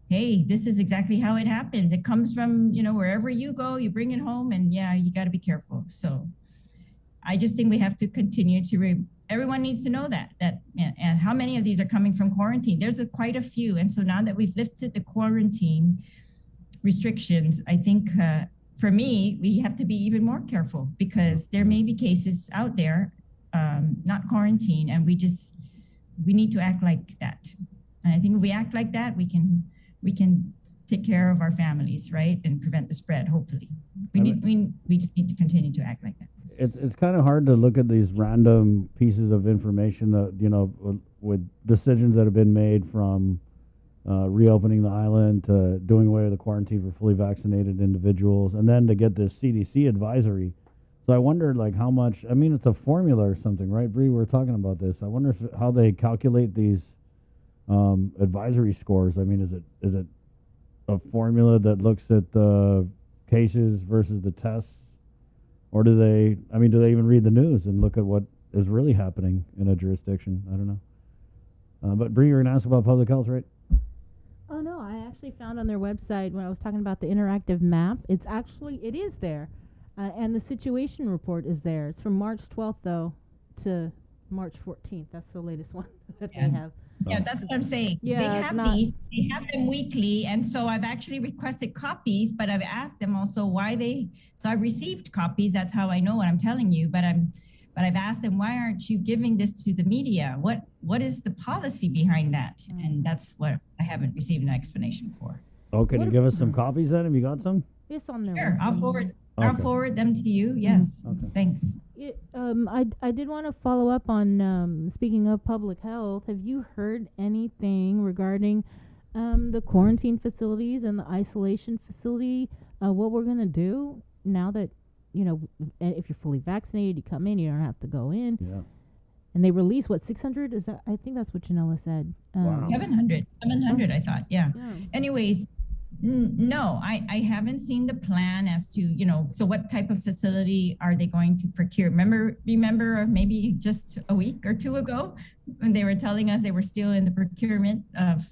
hey, this is exactly how it happens. It comes from, wherever you go, you bring it home, and yeah, you got to be careful. So I just think we have to continue to, everyone needs to know that, and how many of these are coming from quarantine. There's quite a few. And so now that we've lifted the quarantine restrictions, I think for me, we have to be even more careful because there may be cases out there, not quarantine, and we need to act like that. And I think if we act like that, we can take care of our families, right, and prevent the spread. Hopefully, we just need to continue to act like that. It's kind of hard to look at these random pieces of information that with decisions that have been made from reopening the island to doing away with the quarantine for fully vaccinated individuals, and then to get this CDC advisory. So I wondered, like, how much. I mean, it's a formula or something, right, Bree? We were talking about this. I wonder how they calculate these advisory scores. I mean, is it a formula that looks at the cases versus the tests, or do they even read the news and look at what is really happening in a jurisdiction? I don't know. But Bree, you're gonna ask about public health, right? Oh no, I actually found on their website when I was talking about the interactive map. It is there, and the situation report is there. It's from March 12th though to March 14th. That's the latest one that they have. Yeah, that's what I'm saying. Yeah, they have they have them weekly. And so I've actually requested copies, but I've asked them also so I've received copies. That's how I know what I'm telling you. But I've asked them, why aren't you giving this to the media? What is the policy behind that? And that's what I haven't received an explanation for. Oh, can you give us some copies then? Have you got some? It's on there. Sure, I'll forward them to you. Yes. Okay. Thanks. I did want to follow up on speaking of public health. Have you heard anything regarding the quarantine facilities and the isolation facility? What we're gonna do now that if you're fully vaccinated, you come in, you don't have to go in. Yeah. And they release 600? Is that? I think that's what Janella said. Wow. 700, I thought. Yeah. Anyways. No, I haven't seen the plan as to, so what type of facility are they going to procure? Remember maybe just a week or two ago when they were telling us they were still in the procurement of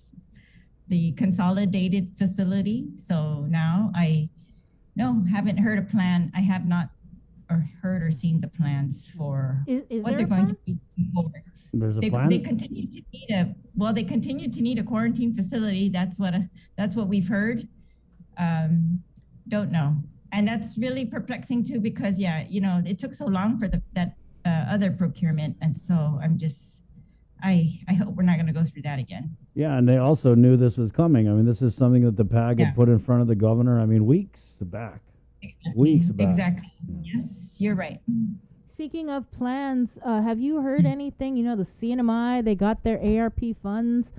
the consolidated facility. So now haven't heard a plan. I have not heard or seen the plans for what they're going to be forward. There's a plan? They continue to need a quarantine facility. That's what we've heard. Don't know. And that's really perplexing too, because it took so long for that other procurement. And so I hope we're not going to go through that again. Yeah, and they also knew this was coming. I mean, this is something that the PAG had put in front of the governor, weeks back. Weeks back. Exactly. Yes, you're right. Speaking of plans, have you heard anything? The CNMI, they got their ARP funds.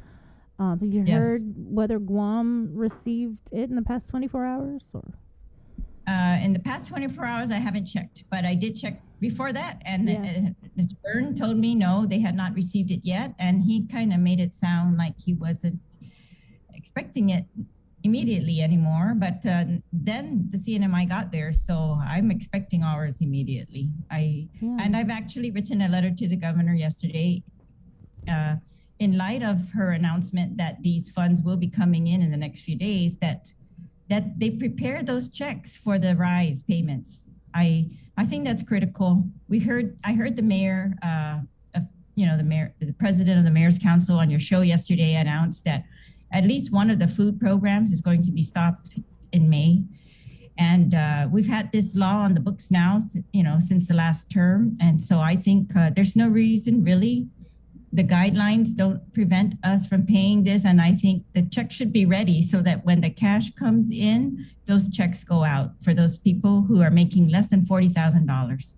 Have you heard whether Guam received it in the past 24 hours? Or? In the past 24 hours, I haven't checked, but I did check before that. And Mr. Byrne told me, no, they had not received it yet. And he kind of made it sound like he wasn't expecting it immediately anymore, but then the CNMI got there, so I'm expecting ours immediately. And I've actually written a letter to the governor yesterday in light of her announcement that these funds will be coming in the next few days, that they prepare those checks for the RISE payments. I think that's critical. I heard the mayor, the president of the Mayor's Council on your show yesterday announced that at least one of the food programs is going to be stopped in May. And we've had this law on the books now, since the last term. And so I think there's no reason really. The guidelines don't prevent us from paying this. And I think the check should be ready so that when the cash comes in, those checks go out for those people who are making less than $40,000.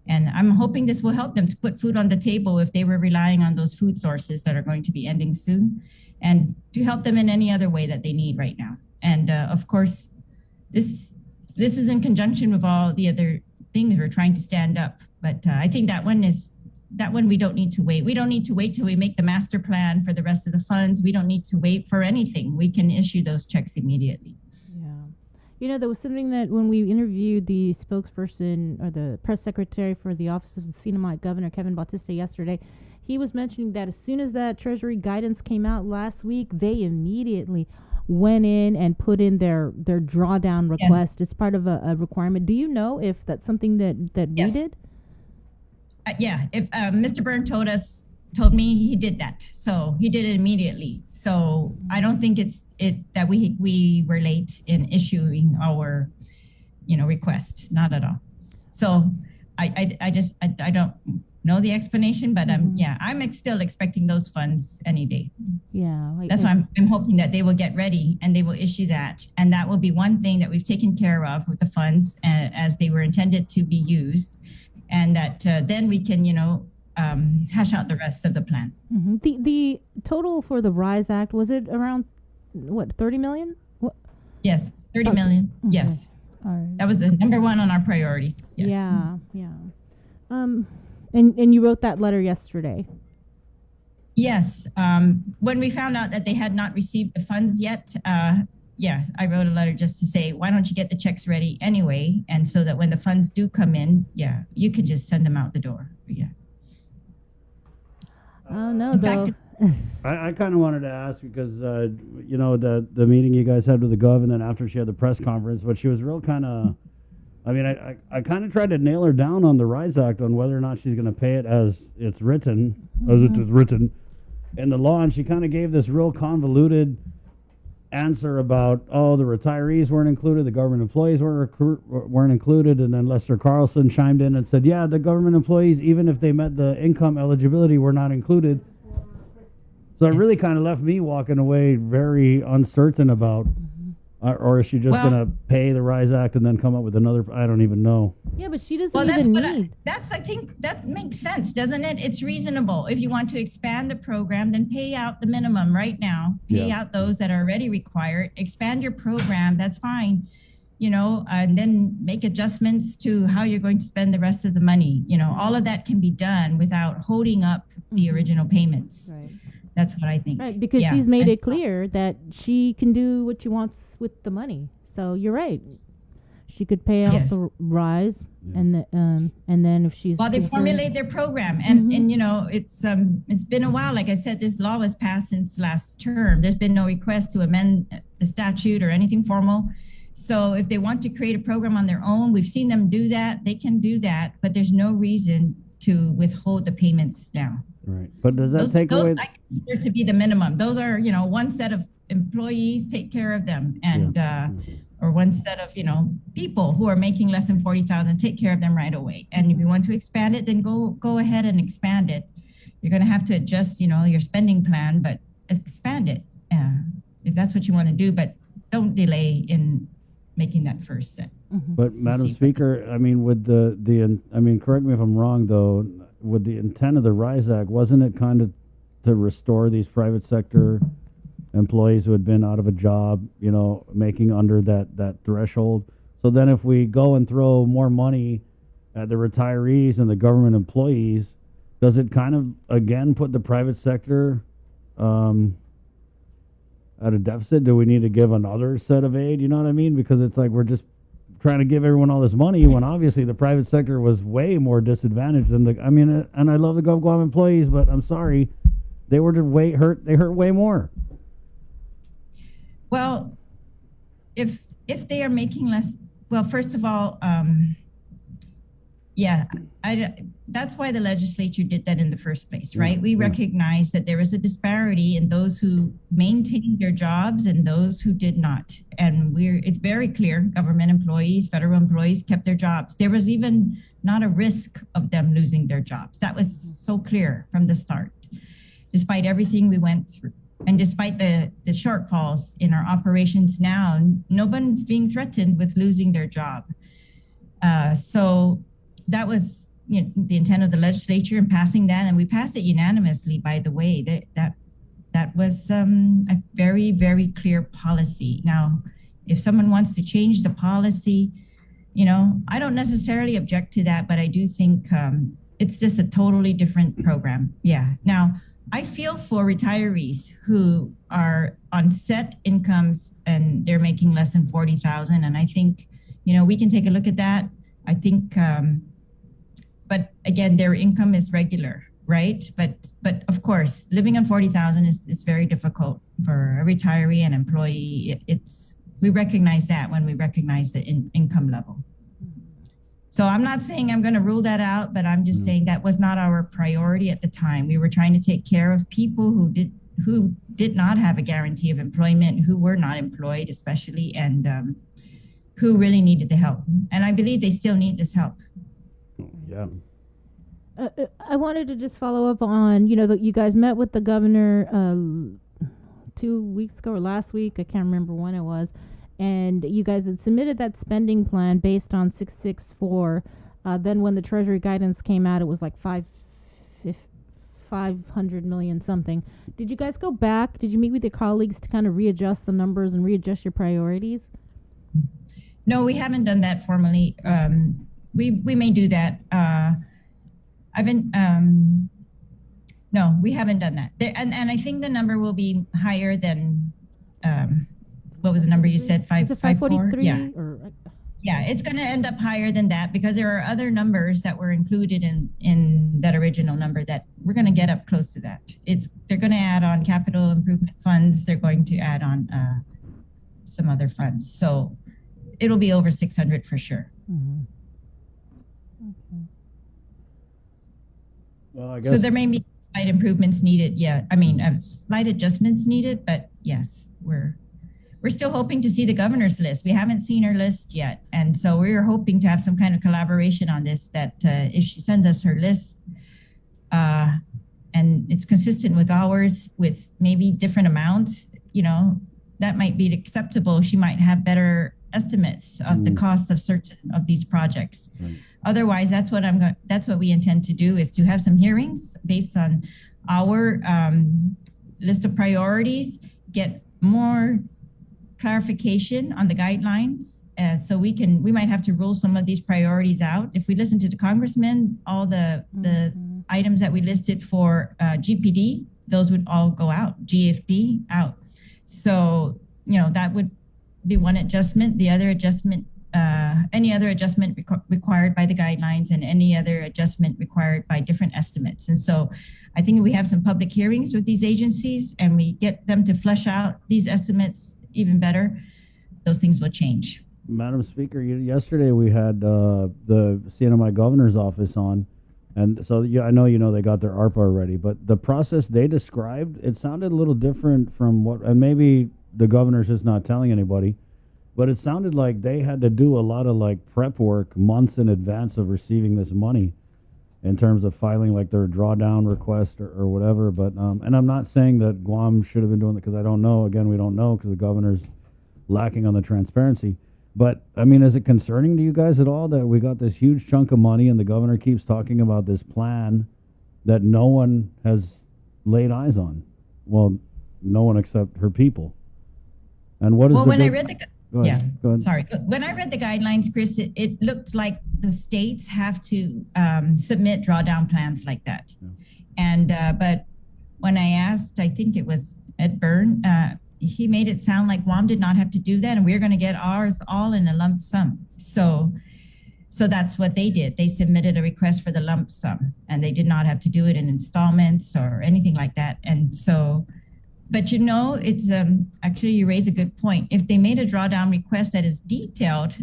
And I'm hoping this will help them to put food on the table if they were relying on those food sources that are going to be ending soon, and to help them in any other way that they need right now. And of course, this is in conjunction with all the other things we're trying to stand up. But I think that one we don't need to wait. We don't need to wait till we make the master plan for the rest of the funds. We don't need to wait for anything. We can issue those checks immediately. Yeah. There was something that when we interviewed the spokesperson or the press secretary for the Office of the CNMI Governor, Kevin Bautista, yesterday, he was mentioning that as soon as that Treasury guidance came out last week, they immediately went in and put in their drawdown request as part of a requirement. Do you know if that's something that we did? Yeah, if Mr. Byrne told me he did that, so he did it immediately. So I don't think it's that we were late in issuing our, request. Not at all. So I don't know the explanation, but I'm still expecting those funds any day. Yeah, that's why I'm hoping that they will get ready and they will issue that, and that will be one thing that we've taken care of with the funds as they were intended to be used, and that then we can hash out the rest of the plan. Mm-hmm. The total for the RISE Act, was it around what, 30 million? What? Yes, 30 million. Okay. Yes. All right. That was the number one on our priorities. Yes. Yeah. And you wrote that letter yesterday. Yes. When we found out that they had not received the funds yet, I wrote a letter just to say, why don't you get the checks ready anyway? And so that when the funds do come in, you could just send them out the door. Yeah. Oh, no, In though. fact, I kind of wanted to ask because, the meeting you guys had with the gov, and then after she had the press conference, but she was real kind of, I kind of tried to nail her down on the RISE Act on whether or not she's going to pay it as it's written, as it is written in the law. And she kind of gave this real convoluted answer about, the retirees weren't included, the government employees weren't included. And then Lester Carlson chimed in and said, yeah, the government employees, even if they met the income eligibility, were not included. So it really kind of left me walking away very uncertain about, or is she just going to pay the RISE Act and then come up with another? I don't even know. Yeah, but she doesn't even need. I think that makes sense, doesn't it? It's reasonable. If you want to expand the program, then pay out the minimum right now. Pay out those that are already required. Expand your program. That's fine. And then make adjustments to how you're going to spend the rest of the money. All of that can be done without holding up the original payments. Right. That's what I think. Right, because she's made it clear that she can do what she wants with the money. So you're right. She could pay out the RISE, and then if she's they formulate their program, and it's been a while. Like I said, this law was passed since last term. There's been no request to amend the statute or anything formal. So if they want to create a program on their own, we've seen them do that. They can do that, but there's no reason to withhold the payments now. Right. But does that take away? Those I consider to be the minimum. Those are, one set of employees, take care of them, and or one set of, people who are making less than 40,000, take care of them right away. And if you want to expand it, then go ahead and expand it. You're going to have to adjust, your spending plan, but expand it if that's what you want to do. But don't delay in making that first set. But Madam Speaker, with correct me if I'm wrong though, with the intent of the RISE Act, wasn't it kind of to restore these private sector employees who had been out of a job, making under that threshold? So then if we go and throw more money at the retirees and the government employees, does it kind of, again, put the private sector at a deficit? Do we need to give another set of aid? You know what I mean? Because it's like we're just trying to give everyone all this money when obviously the private sector was way more disadvantaged than and I love the GovGuam employees, but I'm sorry, they were they hurt way more. Well, if they are making less, well, first of all, that's why the legislature did that in the first place, right? We recognize that there is a disparity in those who maintained their jobs and those who did not. And it's very clear, government employees, federal employees kept their jobs. There was even not a risk of them losing their jobs. That was so clear from the start, despite everything we went through. And despite the shortfalls in our operations now, nobody's being threatened with losing their job. So that was the intent of the legislature in passing that, and we passed it unanimously, by the way. That was a very, very clear policy. Now, if someone wants to change the policy, I don't necessarily object to that, but I do think it's just a totally different program. Yeah. Now, I feel for retirees who are on set incomes and they're making less than 40,000, and I think we can take a look at that. I think, but again, their income is regular. right? But of course, living on 40,000 is very difficult for a retiree and employee. We recognize that when we recognize the income level. So I'm not saying I'm going to rule that out, but I'm just saying that was not our priority at the time. We were trying to take care of people who did not have a guarantee of employment, who were not employed especially, and who really needed the help. And I believe they still need this help. Yeah. I wanted to just follow up on, you guys met with the governor 2 weeks ago or last week. I can't remember when it was. And you guys had submitted that spending plan based on 664. Then when the Treasury guidance came out, it was like 500 million something. Did you guys go back? Did you meet with your colleagues to kind of readjust the numbers and readjust your priorities? No, we haven't done that formally. We may do that. No, we haven't done that. And I think the number will be higher than, what was the number you said? 543? Yeah. Yeah, it's going to end up higher than that because there are other numbers that were included in that original number that we're going to get up close to that. They're going to add on capital improvement funds. They're going to add on some other funds. So it'll be over 600 for sure. Mm-hmm. Okay. Well, I guess so there may be slight improvements needed. Yeah, I mean, slight adjustments needed, but yes, we're still hoping to see the governor's list. We haven't seen her list yet. And so we're hoping to have some kind of collaboration on this, that if she sends us her list and it's consistent with ours with maybe different amounts, that might be acceptable. She might have better estimates of the cost of certain of these projects. Right. Otherwise, that's what we intend to do, is to have some hearings based on our list of priorities, get more clarification on the guidelines, so we might have to rule some of these priorities out. If we listen to the congressman, all the items that we listed for GPD, those would all go out, GFD out. So, that would be one adjustment. The other adjustment, any other adjustment required by the guidelines, and any other adjustment required by different estimates. And so I think if we have some public hearings with these agencies and we get them to flesh out these estimates even better, those things will change. Madam Speaker, yesterday we had the CNMI governor's office on, and so I know they got their ARPA already, but the process they described, it sounded a little different from what, and maybe the governor's just not telling anybody, but it sounded like they had to do a lot of prep work months in advance of receiving this money, in terms of filing their drawdown request or whatever. But and I'm not saying that Guam should have been doing it, because I don't know. Again, we don't know because the governor's lacking on the transparency. But I mean, is it concerning to you guys at all that we got this huge chunk of money and the governor keeps talking about this plan that no one has laid eyes on? Well, no one except her people. And what is well, the when big... I read the Go ahead. Sorry. When I read the guidelines, Chris, it looked like the states have to submit drawdown plans like that. Yeah. And but when I asked, I think it was Ed Byrne, he made it sound like Guam did not have to do that, and we're going to get ours all in a lump sum. So that's what they did. They submitted a request for the lump sum, and they did not have to do it in installments or anything like that. And so, but it's actually, you raise a good point. If they made a drawdown request that is detailed,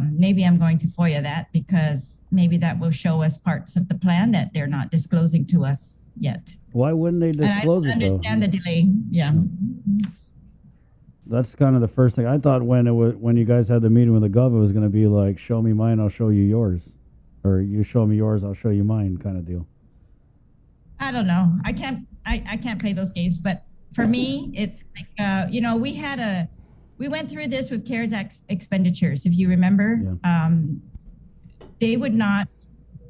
maybe I'm going to FOIA that, because maybe that will show us parts of the plan that they're not disclosing to us yet. Why wouldn't they disclose it though? I understand the delay. Yeah. That's kind of the first thing I thought when you guys had the meeting with the gov. It was going to be like, show me mine, I'll show you yours, or you show me yours, I'll show you mine, kind of deal. I don't know. I can't play those games, but for me, it's like we went through this with CARES Act expenditures. If you remember, they would not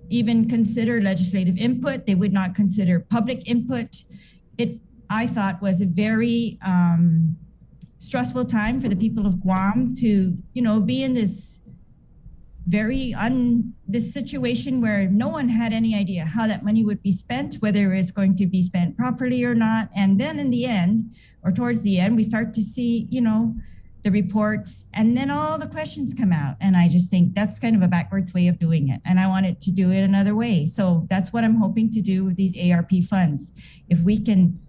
even consider legislative input. They would not consider public input. It, I thought, was a very stressful time for the people of Guam to, be in this this situation where no one had any idea how that money would be spent, whether it's going to be spent properly or not. And then in the end, or towards the end, we start to see, the reports, and then all the questions come out. And I just think that's kind of a backwards way of doing it. And I wanted to do it another way. So that's what I'm hoping to do with these ARP funds. If we can,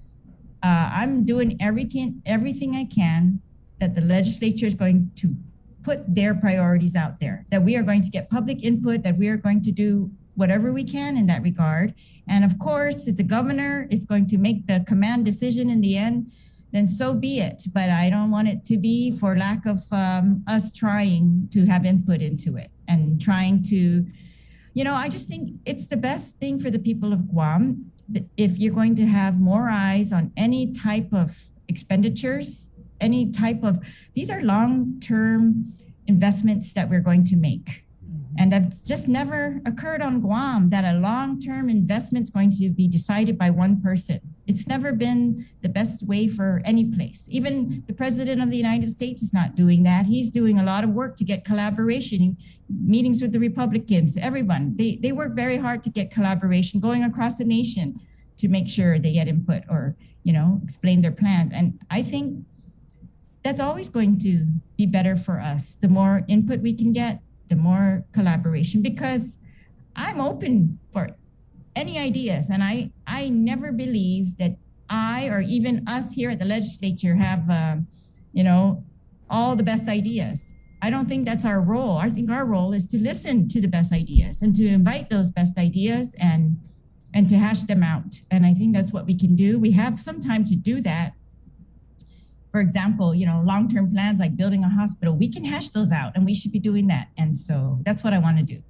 I'm doing everything I can that the legislature is going to put their priorities out there, that we are going to get public input, that we are going to do whatever we can in that regard. And of course, if the governor is going to make the command decision in the end, then so be it. But I don't want it to be for lack of us trying to have input into it and trying to, I just think it's the best thing for the people of Guam. If you're going to have more eyes on any type of expenditures, these are long-term investments that we're going to make. And it's just never occurred on Guam that a long-term investment is going to be decided by one person. It's never been the best way for any place. Even the President of the United States is not doing that. He's doing a lot of work to get collaboration, meetings with the Republicans, everyone. They work very hard to get collaboration going across the nation to make sure they get input or, explain their plans. And I think that's always going to be better for us. The more input we can get, the more collaboration, because I'm open for any ideas. And I never believe that I or even us here at the legislature have, all the best ideas. I don't think that's our role. I think our role is to listen to the best ideas and to invite those best ideas and to hash them out. And I think that's what we can do. We have some time to do that. For example, long-term plans like building a hospital, we can hash those out and we should be doing that. And so that's what I want to do.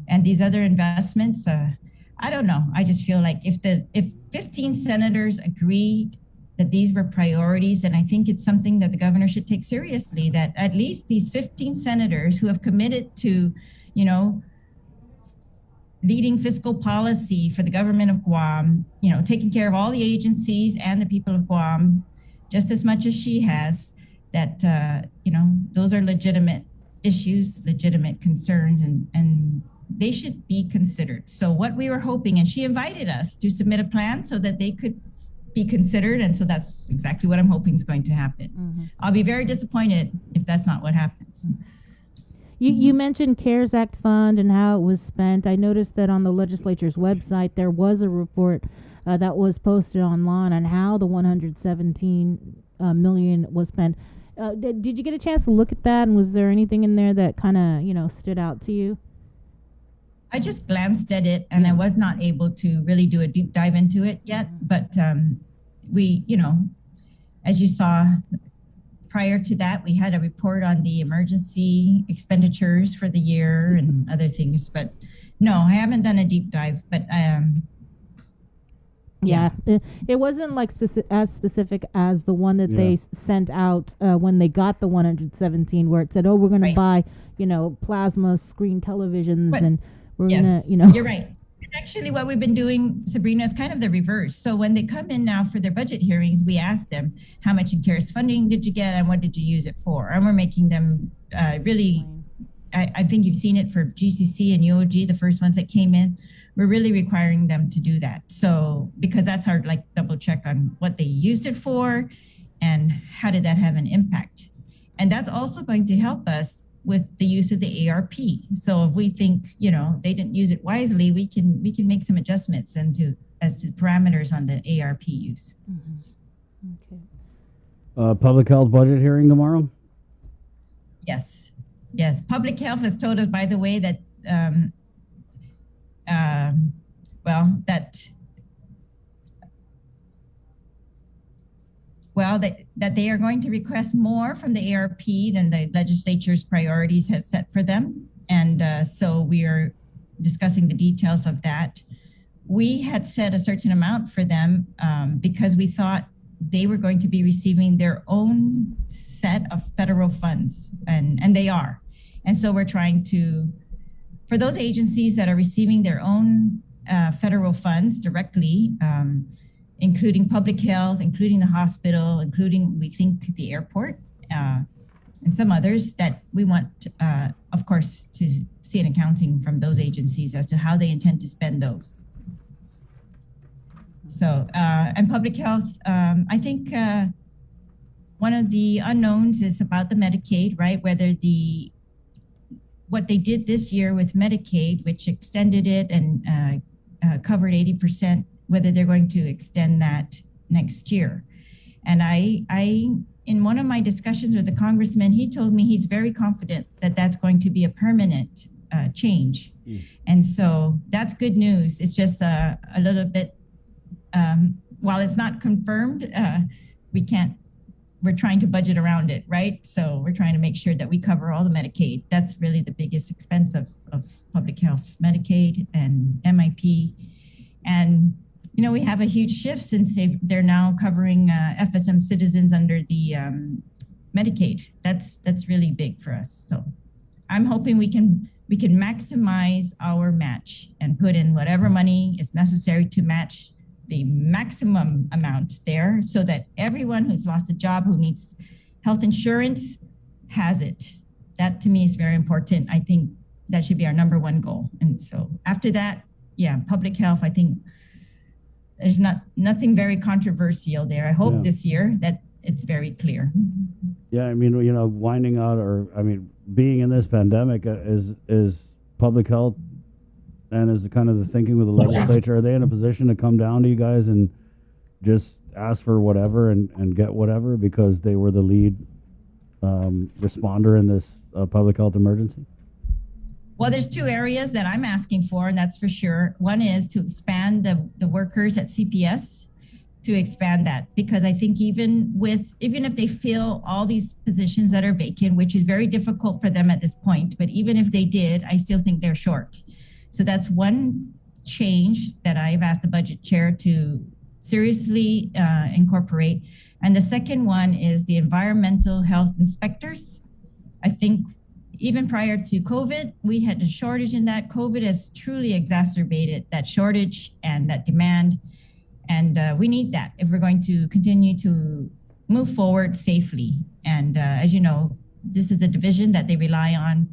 And these other investments, I don't know. I just feel like if 15 senators agreed that these were priorities, then I think it's something that the governor should take seriously, that at least these 15 senators who have committed to, leading fiscal policy for the government of Guam, taking care of all the agencies and the people of Guam, just as much as she has, that, those are legitimate issues, legitimate concerns, and they should be considered. So what we were hoping, and she invited us to submit a plan so that they could be considered. And so that's exactly what I'm hoping is going to happen. Mm-hmm. I'll be very disappointed if that's not what happens. You mentioned CARES Act fund and how it was spent. I noticed that on the legislature's website, there was a report that was posted online on how the $117 million was spent. Did you get a chance to look at that? And was there anything in there that kind of, stood out to you? I just glanced at it and I was not able to really do a deep dive into it yet. But we, as you saw, prior to that, we had a report on the emergency expenditures for the year and other things. But no, I haven't done a deep dive, but yeah, it wasn't like as specific as the one that they sent out when they got the 117, where it said, "Oh, we're going to buy, plasma screen televisions, and we're going to, You're right. And actually, what we've been doing, Sabrina, is kind of the reverse. So when they come in now for their budget hearings, we ask them, "How much in CARES funding did you get, and what did you use it for?" And we're making them really. I think you've seen it for GCC and UOG, the first ones that came in. We're really requiring them to do that. So, because that's our double check on what they used it for and how did that have an impact. And that's also going to help us with the use of the ARP. So if we think, they didn't use it wisely, we can make some adjustments as to parameters on the ARP use. Mm-hmm. Okay. Public health budget hearing tomorrow? Yes. Public health has told us, by the way, that that they are going to request more from the ARP than the legislature's priorities has set for them. And so we are discussing the details of that. We had set a certain amount for them because we thought they were going to be receiving their own set of federal funds, and they are. And so we're trying to, for those agencies that are receiving their own federal funds directly, including public health, including the hospital, including, we think, the airport, and some others, that we want, of course, to see an accounting from those agencies as to how they intend to spend those. So, and public health, I think one of the unknowns is about the Medicaid, right? Whether what they did this year with Medicaid, which extended it and covered 80%, whether they're going to extend that next year. And I in one of my discussions with the congressman, he told me he's very confident that that's going to be a permanent change. And so that's good news. It's just a little bit, while it's not confirmed, we're trying to budget around it, right? So we're trying to make sure that we cover all the Medicaid. That's really the biggest expense of public health, Medicaid and MIP. And, you know, we have a huge shift since they're now covering FSM citizens under the Medicaid. That's really big for us. So I'm hoping we can maximize our match and put in whatever money is necessary to match the maximum amount there so that everyone who's lost a job, who needs health insurance, has it. That to me is very important. I think that should be our number one goal. And so after that, yeah, public health, I think there's nothing very controversial there. I hope this year that it's very clear. Yeah, I mean, you know, being in this pandemic is public health and is kind of the thinking with the legislature. Are they in a position to come down to you guys and just ask for whatever and get whatever because they were the lead responder in this public health emergency? Well, there's two areas that I'm asking for, and that's for sure. One is to expand the workers at CPS, to expand that, because I think even if they fill all these positions that are vacant, which is very difficult for them at this point, but even if they did, I still think they're short. So that's one change that I've asked the budget chair to seriously incorporate. And the second one is the environmental health inspectors. I think even prior to COVID, we had a shortage in that. COVID has truly exacerbated that shortage and that demand. And we need that if we're going to continue to move forward safely. And as you know, this is the division that they rely on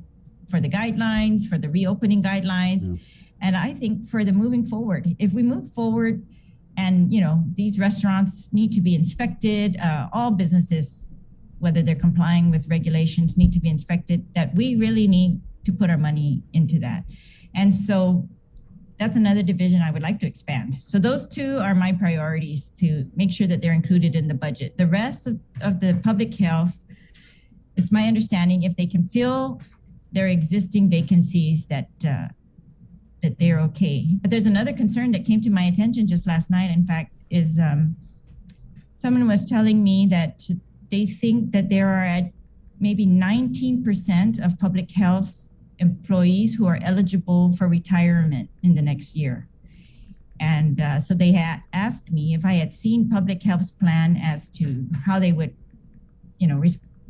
for the guidelines, for the reopening guidelines. Yeah. And I think for the moving forward, if we move forward and, you know, these restaurants need to be inspected, all businesses, whether they're complying with regulations, need to be inspected, that we really need to put our money into that. And so that's another division I would like to expand. So those two are my priorities, to make sure that they're included in the budget. The rest of the public health, it's my understanding, if they can fill their existing vacancies, that they're okay. But there's another concern that came to my attention just last night, in fact, is someone was telling me that they think that there are at maybe 19% of public health employees who are eligible for retirement in the next year. And so they had asked me if I had seen public health's plan as to how they would, you know,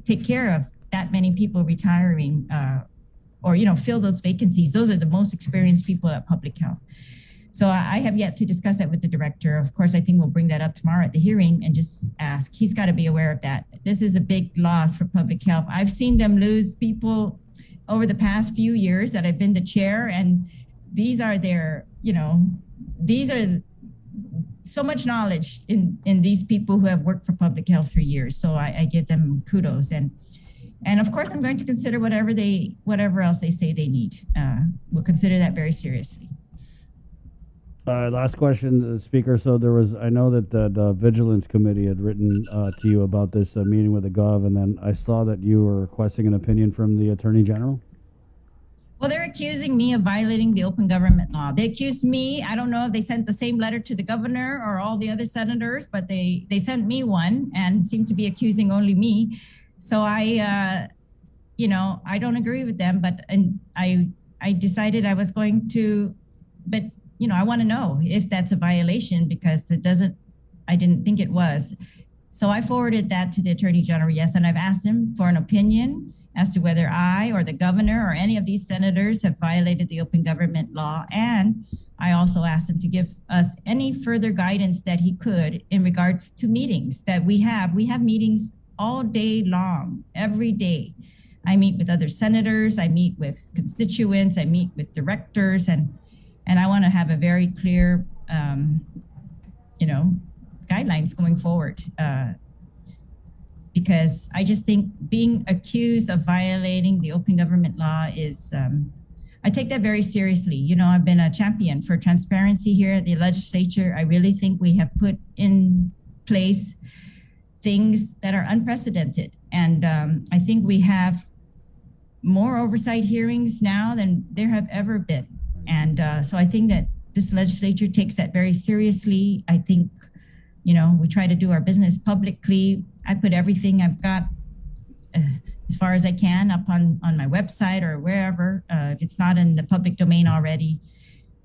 take care of that many people retiring, or, you know, fill those vacancies. Those are the most experienced people at public health. So I have yet to discuss that with the director. Of course, I think we'll bring that up tomorrow at the hearing and just ask. He's got to be aware of that. This is a big loss for public health. I've seen them lose people over the past few years that I've been the chair, and these are their, you know, these are so much knowledge in these people who have worked for public health for years. So I give them kudos. And of course, I'm going to consider whatever else they say they need. We'll consider that very seriously. Last question, Speaker. So I know that the Vigilance Committee had written to you about this meeting with the Gov, and then I saw that you were requesting an opinion from the Attorney General. Well, they're accusing me of violating the open government law. They accused me, I don't know if they sent the same letter to the governor or all the other senators, but they sent me one and seem to be accusing only me. So I don't agree with them, but I decided I was going to, but you know, I want to know if that's a violation, because I didn't think it was. So I forwarded that to the Attorney General, yes, and I've asked him for an opinion as to whether I or the governor or any of these senators have violated the open government law. And I also asked him to give us any further guidance that he could in regards to meetings that we have. We have meetings all day long, every day. I meet with other senators, I meet with constituents, I meet with directors, and I want to have a very clear, guidelines going forward. because I just think being accused of violating the open government law is, I take that very seriously. You know, I've been a champion for transparency here at the legislature. I really think we have put in place things that are unprecedented. And I think we have more oversight hearings now than there have ever been. And so I think that this legislature takes that very seriously. I think, you know, we try to do our business publicly. I put everything I've got as far as I can up on my website or wherever, if it's not in the public domain already,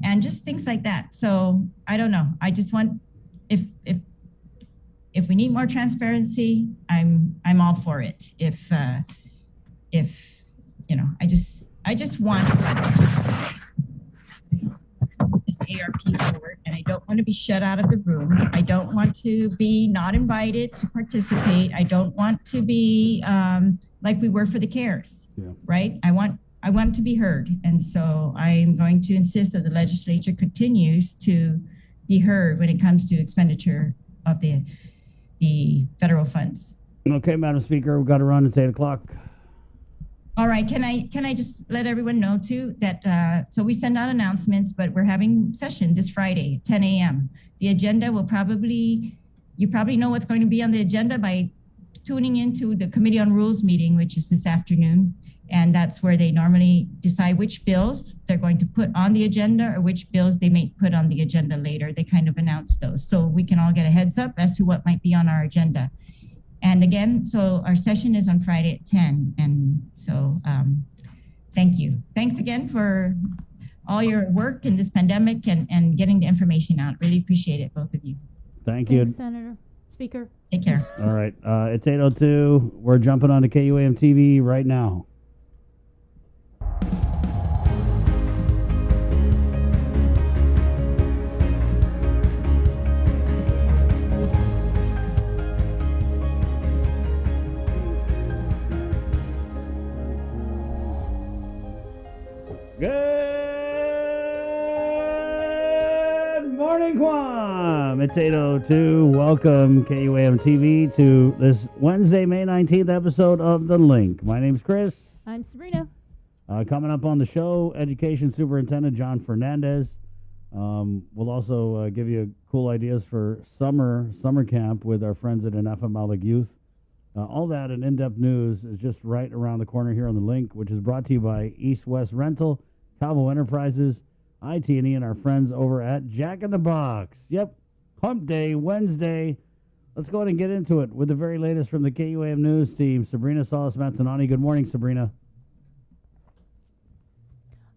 and just things like that. So I don't know. I just want, if we need more transparency, I'm all for it. If you know, I just want this ARP forward, and I don't want to be shut out of the room. I don't want to be not invited to participate. I don't want to be like we were for the CARES, right? I want to be heard. And so I'm going to insist that the legislature continues to be heard when it comes to expenditure of the federal funds. Okay, Madam Speaker, we've got to run. It's 8 o'clock. All right, can I just let everyone know too that, so we send out announcements, but we're having session this Friday, 10 a.m. The agenda will you probably know what's going to be on the agenda by tuning into the Committee on Rules meeting, which is this afternoon. And that's where they normally decide which bills they're going to put on the agenda or which bills they may put on the agenda later. They kind of announce those. So we can all get a heads up as to what might be on our agenda. And again, so our session is on Friday at 10. And so thank you. Thanks again for all your work in this pandemic and getting the information out. Really appreciate it, both of you. Thank you. Thanks, Senator. Speaker. Take care. All right. It's 8:02. We're jumping on to KUAM TV right now. Good morning, Guam. It's 8:02. Welcome, KUAM TV, to this Wednesday, May 19th episode of The Link. My name's Chris. I'm Sabrina. Coming up on the show, Education Superintendent John Fernandez. We'll also give you cool ideas for summer camp with our friends at Anafa Malik Youth. All that and in-depth news is just right around the corner here on The Link, which is brought to you by East West Rental, Calvo Enterprises, IT&E, and our friends over at Jack in the Box. Yep, Hump Day, Wednesday. Let's go ahead and get into it with the very latest from the KUAM News team. Sabrina Salas-Matanani. Good morning, Sabrina.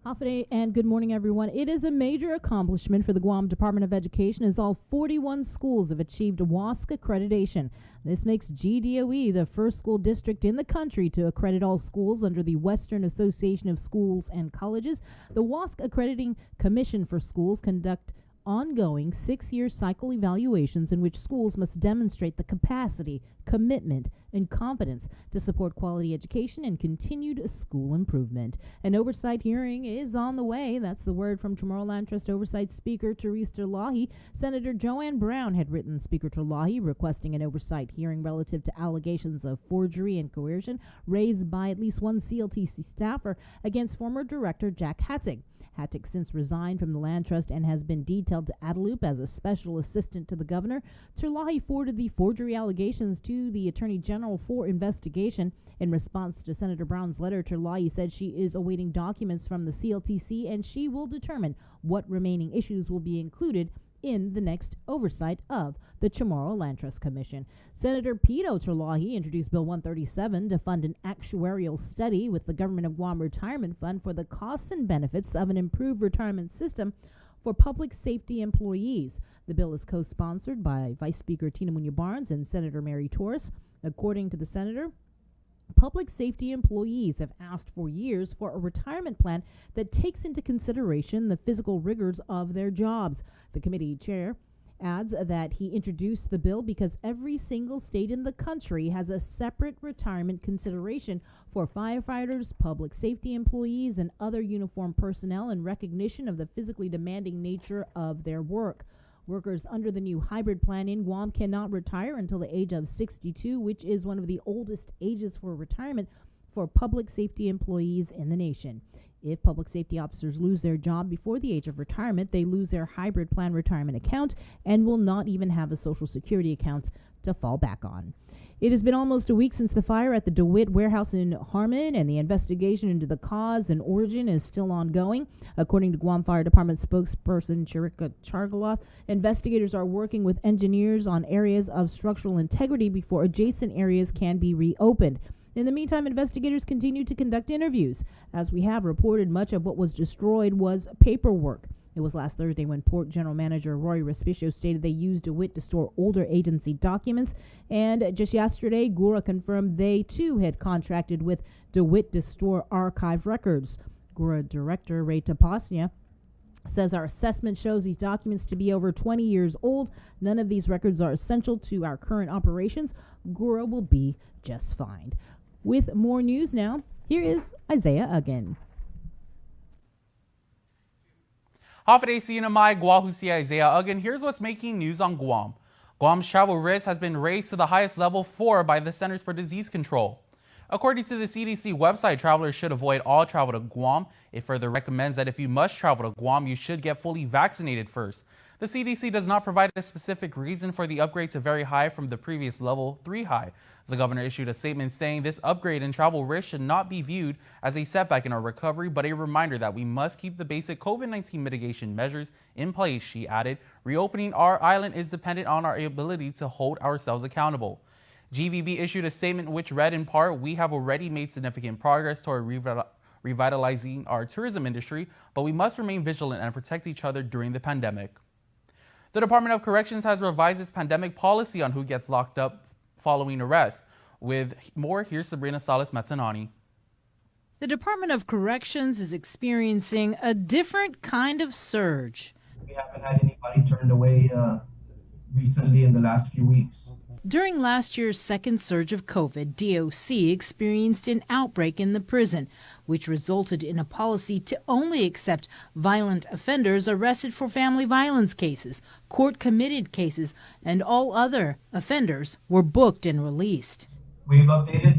Hafide, and good morning, everyone. It is a major accomplishment for the Guam Department of Education as all 41 schools have achieved WASC accreditation. This makes GDOE the first school district in the country to accredit all schools under the Western Association of Schools and Colleges. The WASC Accrediting Commission for Schools conduct ongoing 6-year cycle evaluations in which schools must demonstrate the capacity, commitment, and competence to support quality education and continued school improvement. An oversight hearing is on the way. That's the word from Chamorro Land Trust Oversight Speaker Therese Terlahi. Senator Joanne Brown had written Speaker Terlahi requesting an oversight hearing relative to allegations of forgery and coercion raised by at least one CLTC staffer against former Director Jack Hattig. Hattig since resigned from the Land Trust and has been detailed to Adelup as a special assistant to the governor. Terlahi forwarded the forgery allegations to the Attorney General for investigation. In response to Senator Brown's letter, Terlahi said she is awaiting documents from the CLTC and she will determine what remaining issues will be included in the next oversight of the Chamorro Land Trust Commission. Senator Pito Terlahi introduced Bill 137 to fund an actuarial study with the Government of Guam Retirement Fund for the costs and benefits of an improved retirement system for public safety employees. The bill is co-sponsored by Vice Speaker Tina Muñoz-Barnes and Senator Mary Torres. According to the senator, public safety employees have asked for years for a retirement plan that takes into consideration the physical rigors of their jobs. The committee chair adds that he introduced the bill because every single state in the country has a separate retirement consideration for firefighters, public safety employees, and other uniformed personnel in recognition of the physically demanding nature of their work. Workers under the new hybrid plan in Guam cannot retire until the age of 62, which is one of the oldest ages for retirement for public safety employees in the nation. If public safety officers lose their job before the age of retirement, they lose their hybrid plan retirement account and will not even have a Social Security account to fall back on. It has been almost a week since the fire at the DeWitt warehouse in Harmon, and the investigation into the cause and origin is still ongoing. According to Guam Fire Department spokesperson Chirika Chargaloff, investigators are working with engineers on areas of structural integrity before adjacent areas can be reopened. In the meantime, investigators continue to conduct interviews. As we have reported, much of what was destroyed was paperwork. It was last Thursday when Port General Manager Roy Respicio stated they used DeWitt to store older agency documents. And just yesterday, GURA confirmed they too had contracted with DeWitt to store archive records. GURA Director Ray Tapasnia says our assessment shows these documents to be over 20 years old. None of these records are essential to our current operations. GURA will be just fine. With more news now, here is Isaiah Uggan. Hafide Sinamai, Guahusi Isaiah Uggan. Here's what's making news on Guam. Guam's travel risk has been raised to the highest level 4 by the Centers for Disease Control. According to the CDC website, travelers should avoid all travel to Guam. It further recommends that if you must travel to Guam, you should get fully vaccinated first. The CDC does not provide a specific reason for the upgrade to very high from the previous level 3 high. The governor issued a statement saying this upgrade in travel risk should not be viewed as a setback in our recovery, but a reminder that we must keep the basic COVID-19 mitigation measures in place, she added. Reopening our island is dependent on our ability to hold ourselves accountable. GVB issued a statement which read in part, "We have already made significant progress toward revitalizing our tourism industry, but we must remain vigilant and protect each other during the pandemic." The Department of Corrections has revised its pandemic policy on who gets locked up following arrest. With more, here's Sabrina Salas-Mazzanani. The Department of Corrections is experiencing a different kind of surge. We haven't had anybody turned away recently in the last few weeks. During last year's second surge of COVID, DOC experienced an outbreak in the prison, which resulted in a policy to only accept violent offenders arrested for family violence cases, court-committed cases, and all other offenders were booked and released. We've updated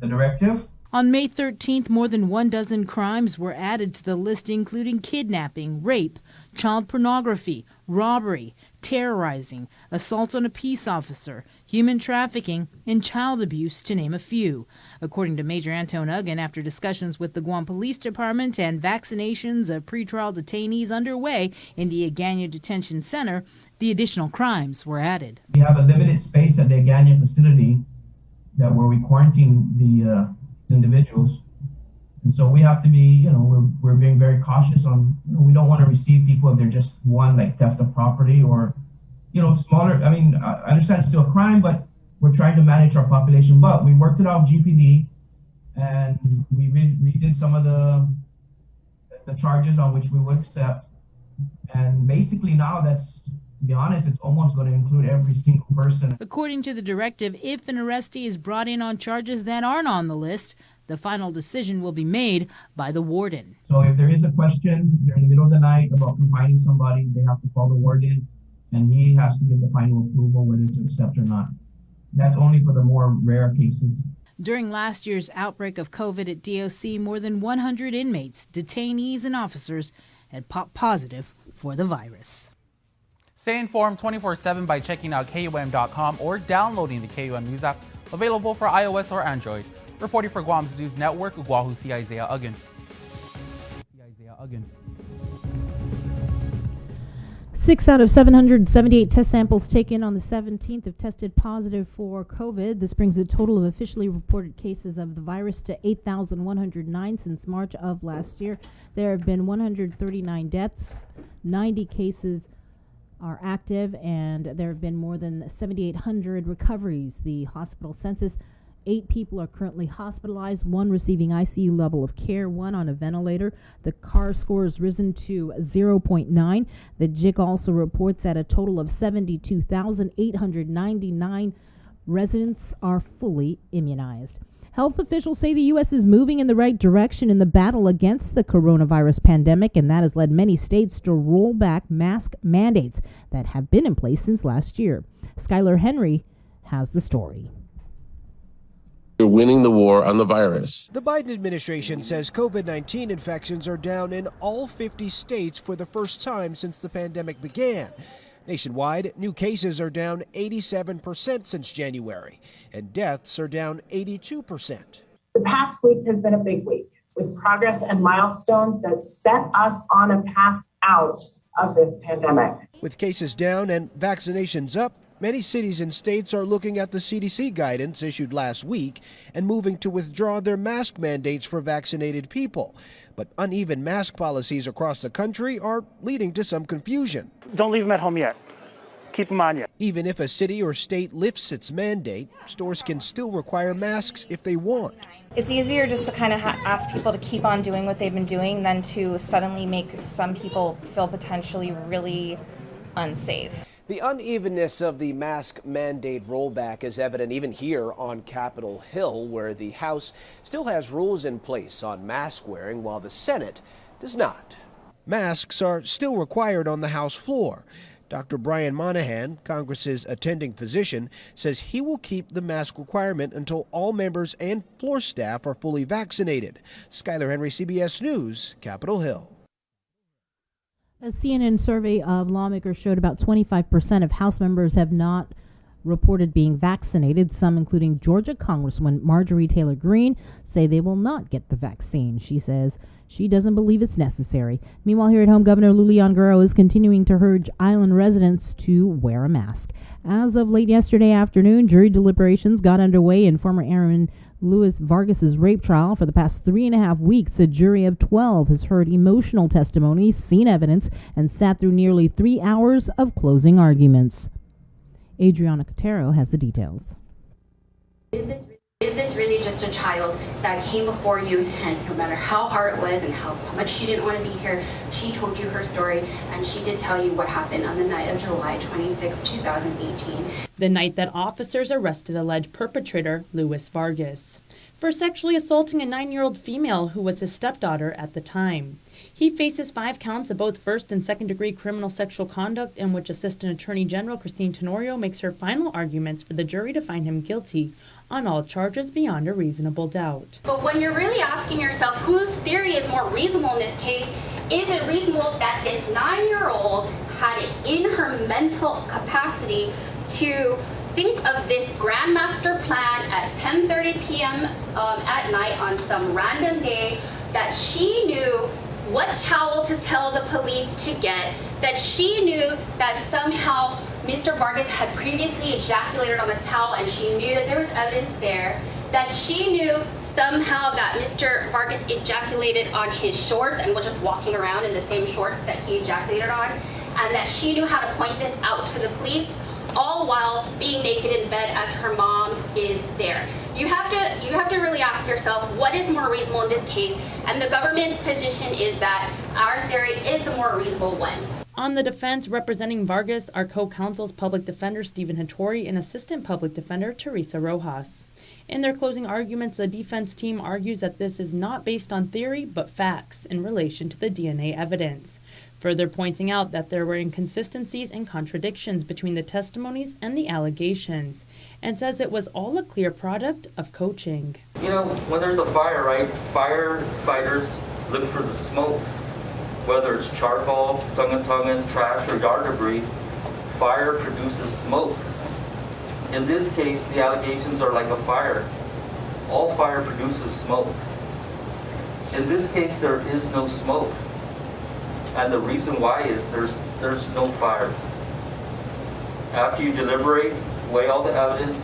the directive. On May 13th, more than 12 crimes were added to the list, including kidnapping, rape, child pornography, robbery, terrorizing, assault on a peace officer, human trafficking, and child abuse, to name a few. According to Major Antone Uggan, after discussions with the Guam Police Department and vaccinations of pretrial detainees underway in the Agana Detention Center, the additional crimes were added. We have a limited space at the Agana facility that where we quarantine the individuals. And so we have to be, we're being very cautious on, we don't want to receive people if they're just one, like theft of property or, smaller. I mean, I understand it's still a crime, but we're trying to manage our population. But we worked it off GPD and we redid some of the charges on which we would accept. And basically now that's, to be honest, it's almost going to include every single person. According to the directive, if an arrestee is brought in on charges that aren't on the list, the final decision will be made by the warden. So if there is a question during the middle of the night about confining somebody, they have to call the warden and he has to give the final approval whether to accept or not. That's only for the more rare cases. During last year's outbreak of COVID at DOC, more than 100 inmates, detainees, and officers had popped positive for the virus. Stay informed 24/7 by checking out KUM.com or downloading the KUM News app, available for iOS or Android. Reporting for Guam's News Network, Guahusi Isaiah Uggan. 6 out of 778 test samples taken on the 17th have tested positive for COVID. This brings the total of officially reported cases of the virus to 8,109 since March of last year. There have been 139 deaths, 90 cases are active, and there have been more than 7,800 recoveries. The hospital census, 8 people are currently hospitalized, 1 receiving ICU level of care, 1 on a ventilator. The CAR score has risen to 0.9. The JIC also reports that a total of 72,899 residents are fully immunized. Health officials say the U.S. is moving in the right direction in the battle against the coronavirus pandemic, and that has led many states to roll back mask mandates that have been in place since last year. Skylar Henry has the story. You're winning the war on the virus. The Biden administration says COVID-19 infections are down in all 50 states for the first time since the pandemic began. Nationwide, new cases are down 87% since January, and deaths are down 82%. The past week has been a big week with progress and milestones that set us on a path out of this pandemic. With cases down and vaccinations up, many cities and states are looking at the CDC guidance issued last week and moving to withdraw their mask mandates for vaccinated people. But uneven mask policies across the country are leading to some confusion. Don't leave them at home yet. Keep them on you. Even if a city or state lifts its mandate, stores can still require masks if they want. It's easier just to kind of ask people to keep on doing what they've been doing than to suddenly make some people feel potentially really unsafe. The unevenness of the mask mandate rollback is evident even here on Capitol Hill, where the House still has rules in place on mask wearing while the Senate does not. Masks are still required on the House floor. Dr. Brian Monahan, Congress's attending physician, says he will keep the mask requirement until all members and floor staff are fully vaccinated. Skylar Henry, CBS News, Capitol Hill. A CNN survey of lawmakers showed about 25% of House members have not reported being vaccinated. Some, including Georgia Congresswoman Marjorie Taylor Greene, say they will not get the vaccine. She says she doesn't believe it's necessary. Meanwhile, here at home, Governor Lulian Guerrero is continuing to urge island residents to wear a mask. As of late yesterday afternoon, jury deliberations got underway in former Airman Luis Vargas's rape trial. For the past 3.5 weeks, a jury of 12 has heard emotional testimony, seen evidence, and sat through nearly 3 hours of closing arguments. Adriana Cotero has the details. Is this really just a child that came before you, and no matter how hard it was and how much she didn't want to be here, she told you her story, and she did tell you what happened on the night of July 26, 2018. The night that officers arrested alleged perpetrator Luis Vargas for sexually assaulting a 9-year-old female who was his stepdaughter at the time. He faces 5 counts of both first and second-degree criminal sexual conduct, in which Assistant Attorney General Christine Tenorio makes her final arguments for the jury to find him guilty on all charges beyond a reasonable doubt. But when you're really asking yourself whose theory is more reasonable in this case, is it reasonable that this 9-year-old had it in her mental capacity to think of this grandmaster plan at 10:30 p.m. At night on some random day, that she knew what towel to tell the police to get, that she knew that somehow Mr. Vargas had previously ejaculated on the towel and she knew that there was evidence there, that she knew somehow that Mr. Vargas ejaculated on his shorts and was just walking around in the same shorts that he ejaculated on, and that she knew how to point this out to the police, all while being naked in bed as her mom is there. You have to really ask yourself, what is more reasonable in this case? And the government's position is that our theory is the more reasonable one. On the defense, representing Vargas are co-counsel's public defender Stephen Hattori and assistant public defender Teresa Rojas. In their closing arguments, the defense team argues that this is not based on theory but facts in relation to the DNA evidence, further pointing out that there were inconsistencies and contradictions between the testimonies and the allegations, and says it was all a clear product of coaching. You know, when there's a fire, right, firefighters look for the smoke. Whether it's charcoal, tongue-in-tongue, trash, or yard debris, fire produces smoke. In this case, the allegations are like a fire. All fire produces smoke. In this case, there is no smoke. And the reason why is there's no fire. After you deliberate, weigh all the evidence,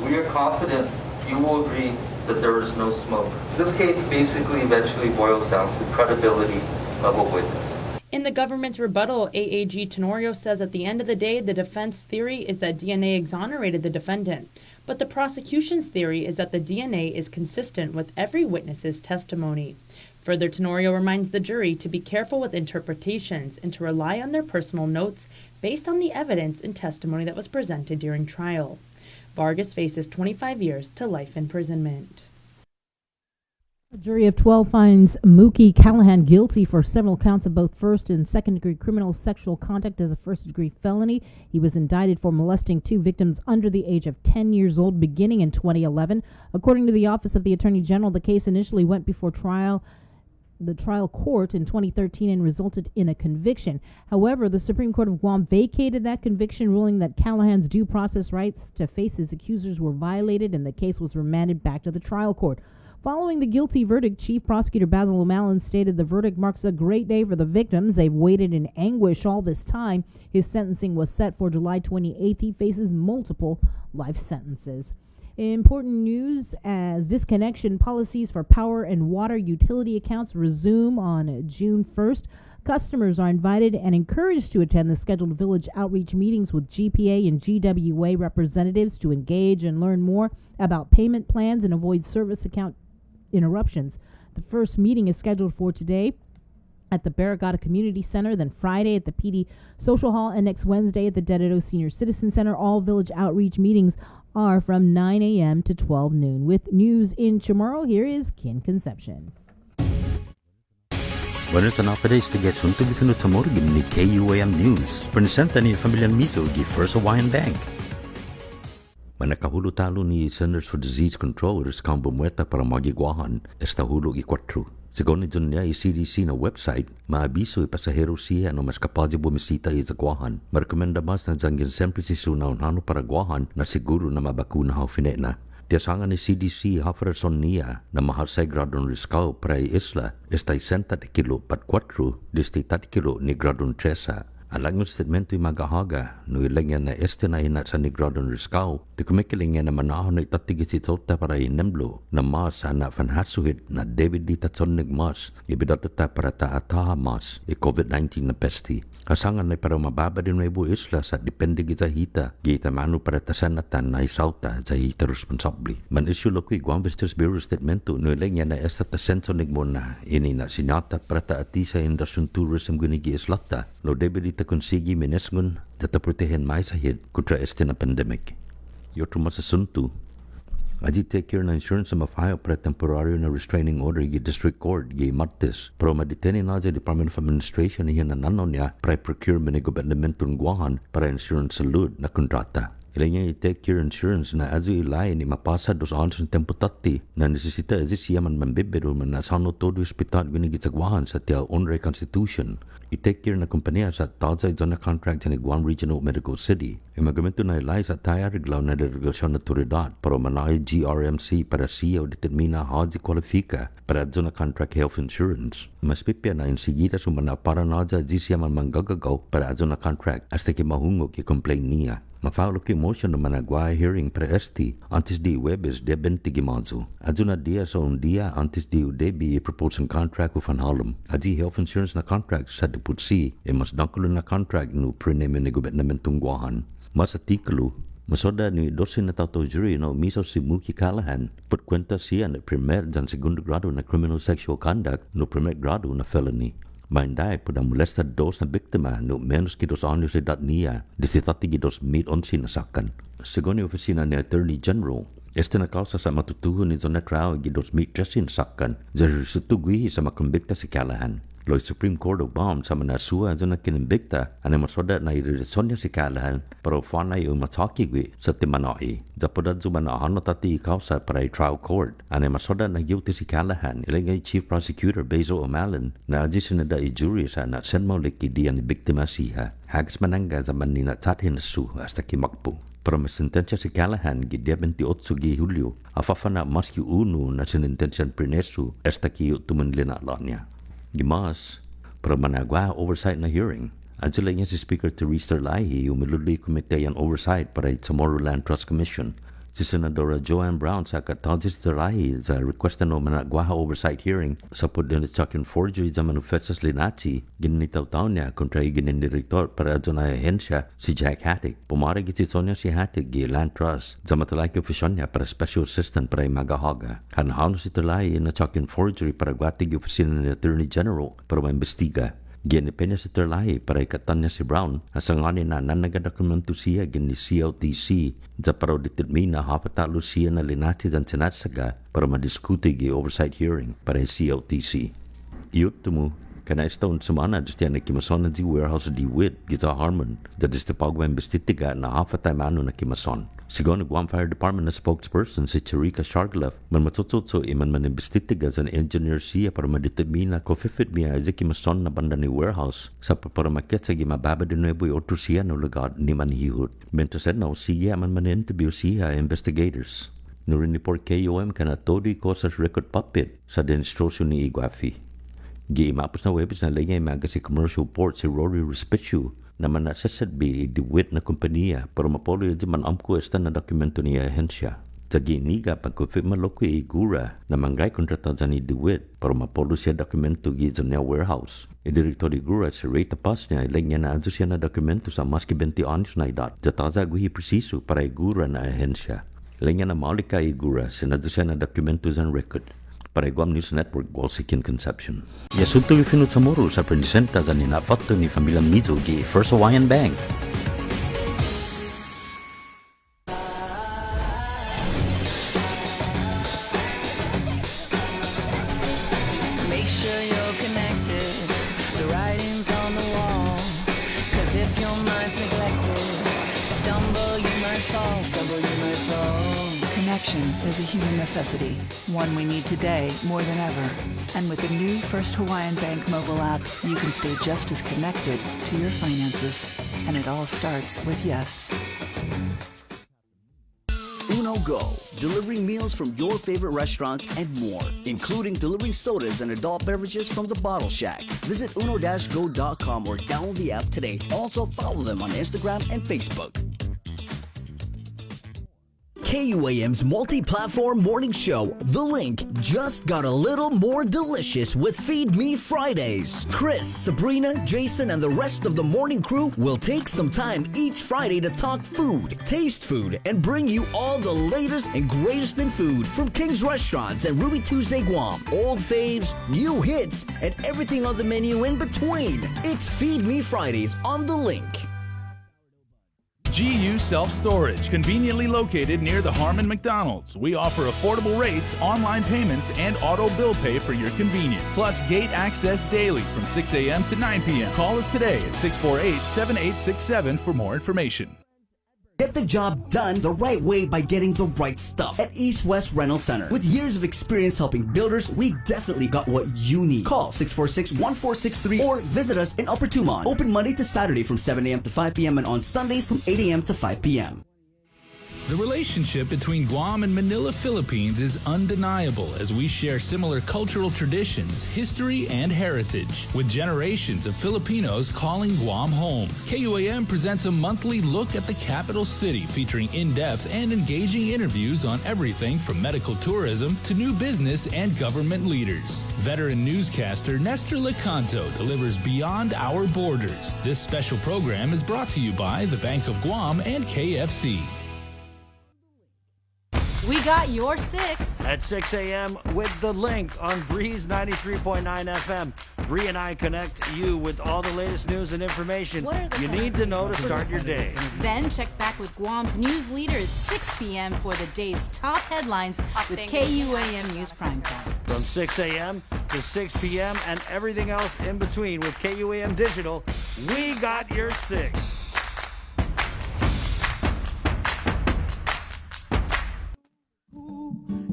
we are confident you will agree that there is no smoke. This case basically eventually boils down to credibility of a witness. In the government's rebuttal, AAG Tenorio says at the end of the day, the defense theory is that DNA exonerated the defendant, but the prosecution's theory is that the DNA is consistent with every witness's testimony. Further, Tenorio reminds the jury to be careful with interpretations and to rely on their personal notes based on the evidence and testimony that was presented during trial. Vargas faces 25 years to life imprisonment. A jury of 12 finds Mookie Callahan guilty for several counts of both first and second degree criminal sexual conduct as a first degree felony. He was indicted for molesting 2 victims under the age of 10 years old beginning in 2011. According to the Office of the Attorney General, the case initially went before the trial court in 2013 and resulted in a conviction. However, the Supreme Court of Guam vacated that conviction, ruling that Callahan's due process rights to face his accusers were violated, and the case was remanded back to the trial court. Following the guilty verdict, Chief Prosecutor Basil O'Malley stated the verdict marks a great day for the victims. They've waited in anguish all this time. His sentencing was set for July 28th. He faces multiple life sentences. Important news as disconnection policies for power and water utility accounts resume on June 1st. Customers are invited and encouraged to attend the scheduled village outreach meetings with GPA and GWA representatives to engage and learn more about payment plans and avoid service account interruptions. The first meeting is scheduled for today at the Barrigada Community Center, then Friday at the PD Social Hall, and next Wednesday at the Dededo Senior Citizen Center. All village outreach meetings are from 9 a.m. to 12 noon. With news in Chamorro, here is Kin Concepcion. Buenas tardes, tiga sunto gifinut sa morgan ni KUAM News. Presenta ni Familian Mizo gi First Hawaiian Bank. Manakahulo talo ni Centers for Disease Control Riscang Bumueta para magigwahan estahulo gi 4. Según ito niya CDC na website, maabiso pasahero siya no mas kapal di bumisita sa gwahan. Marekomenda mas na dyan siyempre si sunaw hano para gwahan na siguro na mabakuna haw finena. Tiyasangan ni CDC hafrason niya na mahasay gradon riskaw para isla estay 60 kilo pat 4 disti 30 kilo ni gradon 13. Alang yung statemento yung magahaga, no ilagyan na na hinat sa nigradon riskaw, di kumikiling na manahon na itatigit si Tota para inemblo na mas na fanhasuhit na David di tatsonig mas, ibidotata para taataha mas, COVID-19 na pesti. Kasangan na para mababa din may buo isla sa depende kita hita, gita mano para tasanatan na isauta sa hita responsabli. Man isyu lokoy Guam Visitors Bureau statemento, no ilagyan na tasensonig mo na, ini na sinata para taati sa industry tourism gunigi islata, no David di konsigi minesngun tataprotehin mai sahid kontra na pandemic. Yotro masasuntu, aji take care na insurance sa mafayo para temporaryo na restraining order gi District Court gi Martes, pero madeteni na sa Department of Administration hiyan na nanon niya para procurement ni gobernamentong guahan para insurance salud na kontrata. Ilan niya i-take care insurance na azo ilay ni mapasa 200 tempo tati na nesesita azi siya man mambibiro man nasano todo hospital ginigitsagwahan sa tiya onre constitution. I-take care na kumpanya sa tawad sa na contract sa Guam Regional Medical City. Yung magamito na ilay sa taya reglaw na derogasyon na turidad para manay GRMC para siya o determina haji kwalifika para na contract health insurance. Mas pipya na insigita sumana para na sa siya man manggagagaw para na contract hasta ki mahungog i-complain niya. Mafaulo ki motion na managwa hearing para ST antes di Webes de 20 gimazo. Adyo na dia sa dia antes di UDB proposing contract with Halom. Adji health insurance na contract sa Deputsi mas dangkulo na contract no preneme ni gobernamentong guahan. Mas artikulo, masoda ni 12 na tao jury na umisaw si Mookie Callahan put kwenta siya na primer dan segundo grado na criminal sexual conduct no primer grado na felony. Mainday po na molesta 2 na biktima no menos ki 2 anos edad niya, disitati ki 2 mid-11 na sakan. Según yung opisina ni Attorney General, na kausa sa matutuho ni Zona Trial ki 2 mid-13 sakan, dahil sutugwi sa makumbikta si Callahan. Loy Supreme Court of Guam sa manasua sa nakinumbikta ana masoda na ireson niya si Callahan pero fanay yung matakigwi sa timanoi. Zapodad zumanahan na tati kausa para trial court. Ana masoda na guilty si Callahan ilagay Chief Prosecutor Basil O'Malley na ajisin na da i-jury sa na senmaulik diyan ni biktima siya. Hags mananga sa manina tathin su hasta kimakpo. Pero masentensya si Callahan gi 28 gi Hulyo afafana maski uno na sinintensyan prinesu hasta ki tumunlina niya. Gimas, para managwa oversight na hearing. Adyo lang niya si Speaker Teresa Lahi yung miluluy komite yung oversight para sa Tomorrowland Trust Commission. Si Senadora Joanne Brown sa katawad si Lahi sa request na managwa oversight hearing sa pudinitsakin forgery sa manifestos linachi ginitaw-taw niya kontra yung gininirektor para adyo na ahensya si Jack Hattick. Pumarig si Sonia si Hattick gi Land Trust sa matalaki ofisyon niya para special assistant para yung magahaga. Hanahano si Lahi na tsakin forgery para gwatig yung opisina ni Attorney General para maimbestiga. Ginipenya si Terlahi para ikatan niya si Brown. Asanganin na nanagadocumento siya gini CLTC. Zaparo determina hapatalo siya na linati dan sinatsaga para madiskuti gi oversight hearing para CLTC. Iyot tumu, kana istaon sumana distia na kimason na di warehouse di wit giza Harmon da dista pagwa imbestitiga na hapatay mano na kimason. Sigon na Guam Fire Department na spokesperson si Cherika Sharglef man matututso iman man imbestitiga sa engineer siya para madetermina ko fifit miya ay kimason na banda ni warehouse sa para makit sa gimababa de nuevo otro siya no lugar ni manhihut. Bento said na siya man interview siya investigators. Nurin report KOM kana todi ko sa record puppet sa demonstration ni Iguafi. Giimapos na webis na lingay maga si commercial port si Rory Respicio na manasasadbi diwit na kompanya pero mapolo yun man amko esta na dokumento ni ahensya. Sa giniga pagkufit maloko igura na manggay kontrata sa ni diwit pero mapolo siya dokumento gizo niya warehouse. Direktor igura si Rita Paz niya ilang niya na adso siya na dokumento sa maski 20 anos na idat. Jataza guhi presiso para igura na ahensya. Ilang niya na maulika igura sinadso siya na dokumento sa record. Para Guam News Network, Walsikin Conception. Yasunto yung finut sa muro sa presenta sa ninafoto ni Familia Mizo gi First Hawaiian Bank. Make sure you're connected. The writing's on the wall. 'Cause if your mind's neglected, stumble you might fall. Connection is a human necessity, one we need today more than ever. And with the new First Hawaiian Bank mobile app, you can stay just as connected to your finances. And it all starts with yes. Uno Go, delivering meals from your favorite restaurants and more, including delivering sodas and adult beverages from the Bottle Shack. Visit uno-go.com or download the app today. Also follow them on Instagram and Facebook. KUAM's multi-platform morning show, The Link, just got a little more delicious with Feed Me Fridays. Chris, Sabrina, Jason, and the rest of the morning crew will take some time each Friday to talk food, taste food, and bring you all the latest and greatest in food from King's Restaurants and Ruby Tuesday Guam, old faves, new hits, and everything on the menu in between. It's Feed Me Fridays on The Link. GU Self-Storage, conveniently located near the Harmon McDonald's. We offer affordable rates, online payments, and auto bill pay for your convenience. Plus gate access daily from 6 a.m. to 9 p.m. Call us today at 648-7867 for more information. Get the job done the right way by getting the right stuff at East West Rental Center. With years of experience helping builders, we definitely got what you need. Call 646-1463 or visit us in Upper Tumon. Open Monday to Saturday from 7 a.m. to 5 p.m. and on Sundays from 8 a.m. to 5 p.m. The relationship between Guam and Manila, Philippines is undeniable as we share similar cultural traditions, history, and heritage, with generations of Filipinos calling Guam home. KUAM presents a monthly look at the capital city featuring in-depth and engaging interviews on everything from medical tourism to new business and government leaders. Veteran newscaster Nestor Lecanto delivers Beyond Our Borders. This special program is brought to you by the Bank of Guam and KFC. We got your 6. At 6 a.m. with The Link on Breeze 93.9 FM. Bree and I connect you with all the latest news and information you need to know to start your day. Then check back with Guam's news leader at 6 p.m. for the day's top headlines with KUAM News Primetime. From 6 a.m. to 6 p.m. and everything else in between with KUAM Digital, we got your 6.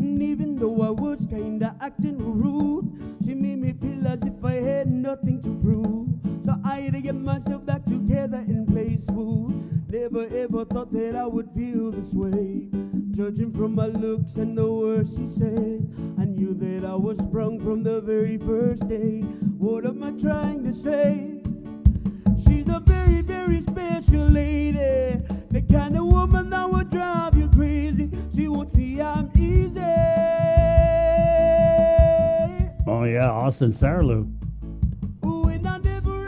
And even though I was kinda acting rude, she made me feel as if I had nothing to prove. So I had to get myself back together and play smooth. Never ever thought that I would feel this way. Judging from my looks and the words she said, I knew that I was sprung from the very first day. What am I trying to say? She's a very, very special lady, the kind of woman that would drive you crazy. She won't be I'm easy. Oh yeah, Austin Saralou.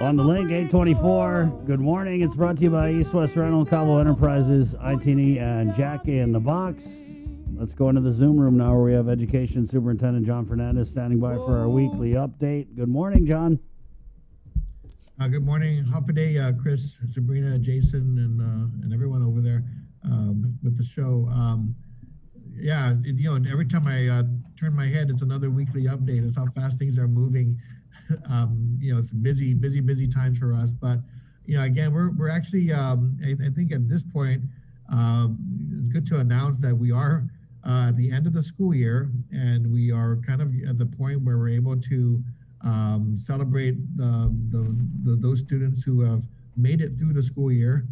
On the Link, 824. Good morning. It's brought to you by East West Rental, Cabo Enterprises, ITNE, and Jackie in the Box. Let's go into the Zoom room now where we have Education Superintendent John Fernandez standing by for our weekly update. Good morning, John. Good morning, Happy Day, Chris, Sabrina, Jason, and everyone over there with the show. And every time I turn my head, it's another weekly update. It's how fast things are moving. It's busy times for us. But again, we're actually, I think at this point, it's good to announce that we are at the end of the school year, and we are kind of at the point where we're able to celebrate those students who have made it through the school year,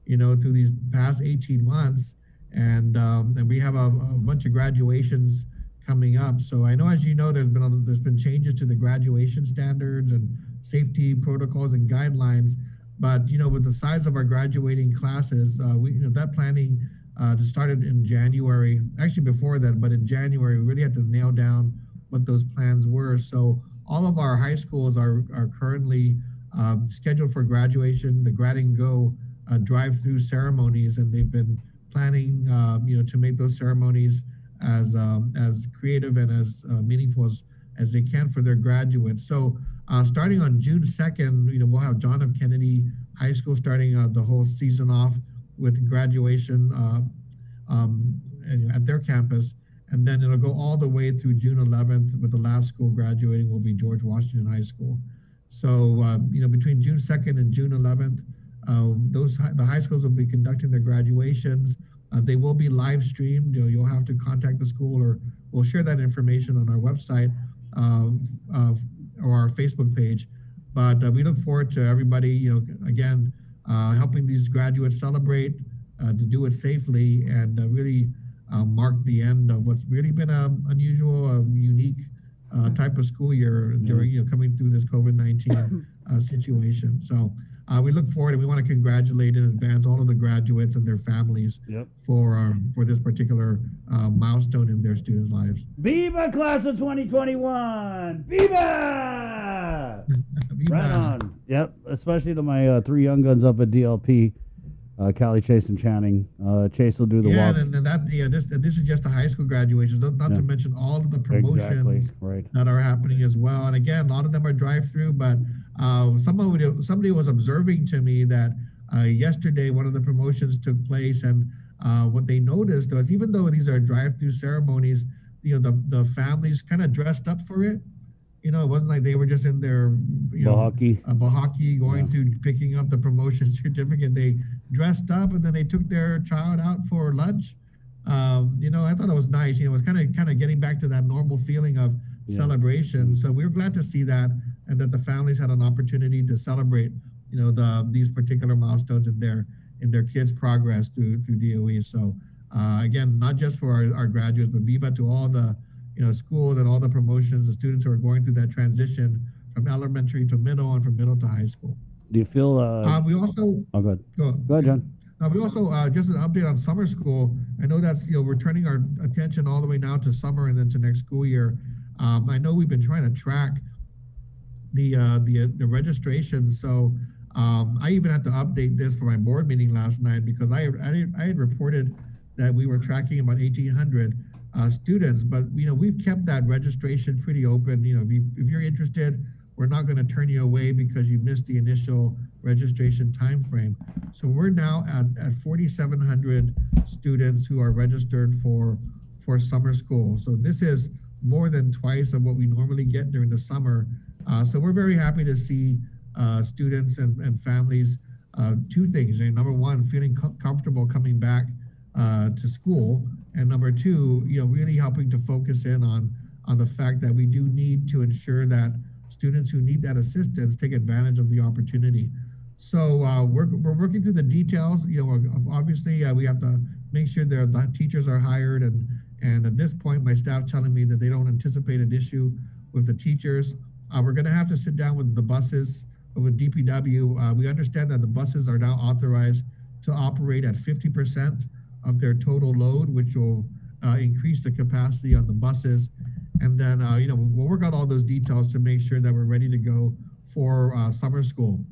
through these past 18 months. And we have a bunch of graduations coming up. So I know, as you know, there's been changes to the graduation standards and safety protocols and guidelines. But with the size of our graduating classes, that planning just started in January. Actually, before that, but in January, we really had to nail down what those plans were. So all of our high schools are currently scheduled for graduation, the Grad and Go drive-through ceremonies, and they've been planning, to make those ceremonies as creative and as meaningful as they can for their graduates. So starting on June 2nd, we'll have John F. Kennedy High School starting the whole season off with graduation at their campus. And then it'll go all the way through June 11th, with the last school graduating will be George Washington High School. So, between June 2nd and June 11th, the high schools will be conducting their graduations. They will be live streamed. You'll have to contact the school, or we'll share that information on our website or our Facebook page. But we look forward to everybody, again, helping these graduates celebrate, to do it safely, and really mark the end of what's really been an unusual, unique type of school year during, coming through this COVID-19 situation. So we look forward, and we want to congratulate in advance all of the graduates and their families for this particular milestone in their students' lives. Viva class of 2021! Viva! Right on. Yep, especially to my three young guns up at DLP. Callie, Chase, and Channing. Chase will do the walk. This is just the high school graduations, not to mention all of the promotions that are happening as well. And again, a lot of them are drive-through, but somebody was observing to me that yesterday one of the promotions took place, and what they noticed was, even though these are drive-through ceremonies, the families kind of dressed up for it. It wasn't like they were just in their bahaki going to picking up the promotion certificate. They dressed up, and then they took their child out for lunch. I thought it was nice. It was kind of getting back to that normal feeling of celebration. So we were glad to see that, and that the families had an opportunity to celebrate, these particular milestones in their kids' progress through DOE. So again, not just for our graduates, but viva to all the schools and all the promotions, the students who are going through that transition from elementary to middle and from middle to high school. Do you feel? We also. Oh, go ahead. Go ahead, John. We also just an update on summer school. I know that's we're turning our attention all the way now to summer and then to next school year. I know we've been trying to track the registration. So I even had to update this for my board meeting last night, because I had reported that we were tracking about 1,800. Students, but we've kept that registration pretty open. If you're interested, we're not going to turn you away because you missed the initial registration time frame. So we're now at 4,700 students who are registered for summer school. So this is more than twice of what we normally get during the summer. So we're very happy to see students and families. Two things. Number one, feeling comfortable coming back to school. And number two, really helping to focus in on the fact that we do need to ensure that students who need that assistance take advantage of the opportunity. So we're working through the details. Obviously we have to make sure the teachers are hired, and at this point, my staff telling me that they don't anticipate an issue with the teachers. We're going to have to sit down with the buses, with DPW. We understand that the buses are now authorized to operate at 50% of their total load, which will increase the capacity on the buses. And then, we'll work out all those details to make sure that we're ready to go for summer school.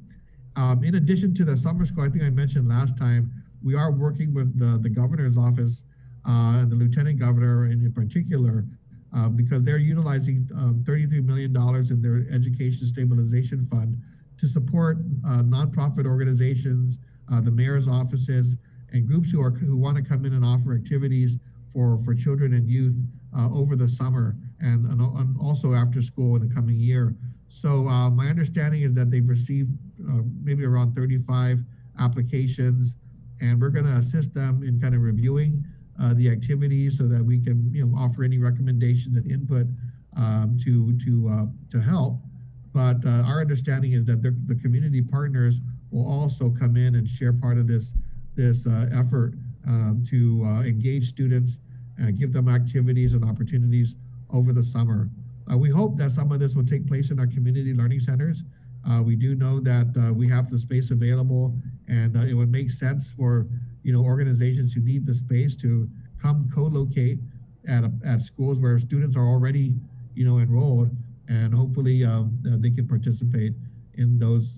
In addition to the summer school, I think I mentioned last time, we are working with the governor's office and the lieutenant governor in particular, because they're utilizing $33 million in their education stabilization fund to support nonprofit organizations, the mayor's offices, and groups who want to come in and offer activities for children and youth over the summer and also after school in the coming year. So my understanding is that they've received maybe around 35 applications, and we're going to assist them in kind of reviewing the activities so that we can offer any recommendations and input to help. But our understanding is that the community partners will also come in and share part of this effort to engage students, give them activities and opportunities over the summer. We hope that some of this will take place in our community learning centers. We do know that we have the space available, and it would make sense for organizations who need the space to come co-locate at schools where students are already enrolled, and hopefully they can participate in those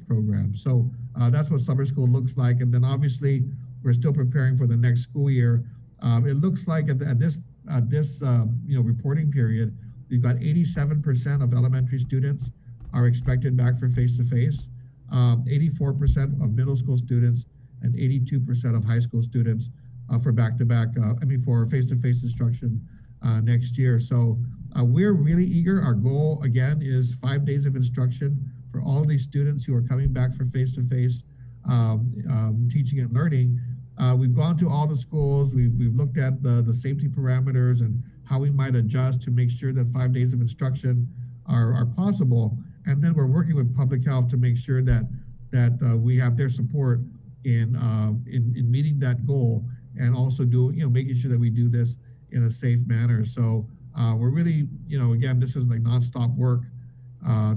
programs. So that's what summer school looks like. And then obviously we're still preparing for the next school year. It looks like at this reporting period, we've got 87% of elementary students are expected back for face-to-face, 84% of middle school students, and 82% of high school students for for face-to-face instruction next year. So we're really eager. Our goal, again, is 5 days of instruction for all of these students who are coming back for face-to-face teaching and learning. We've gone to all the schools. We've looked at the safety parameters and how we might adjust to make sure that 5 days of instruction are possible. And then we're working with public health to make sure that we have their support in meeting that goal, and also making sure that we do this in a safe manner. So we're really, again, this is like nonstop work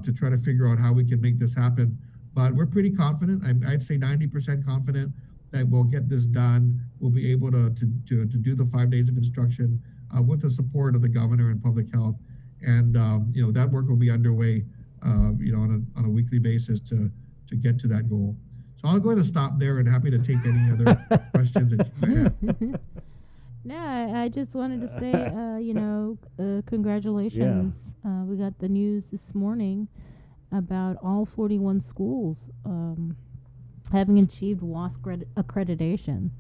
to try to figure out how we can make this happen. But we're pretty confident. I'd say 90% confident that we'll get this done. We'll be able to do the 5 days of instruction with the support of the governor and public health. And that work will be underway on a weekly basis to get to that goal. So I'm going to stop there and happy to take any other questions that you may have. No, I just wanted to say, congratulations. Yeah. We got the news this morning about all 41 schools having achieved WASC accreditation.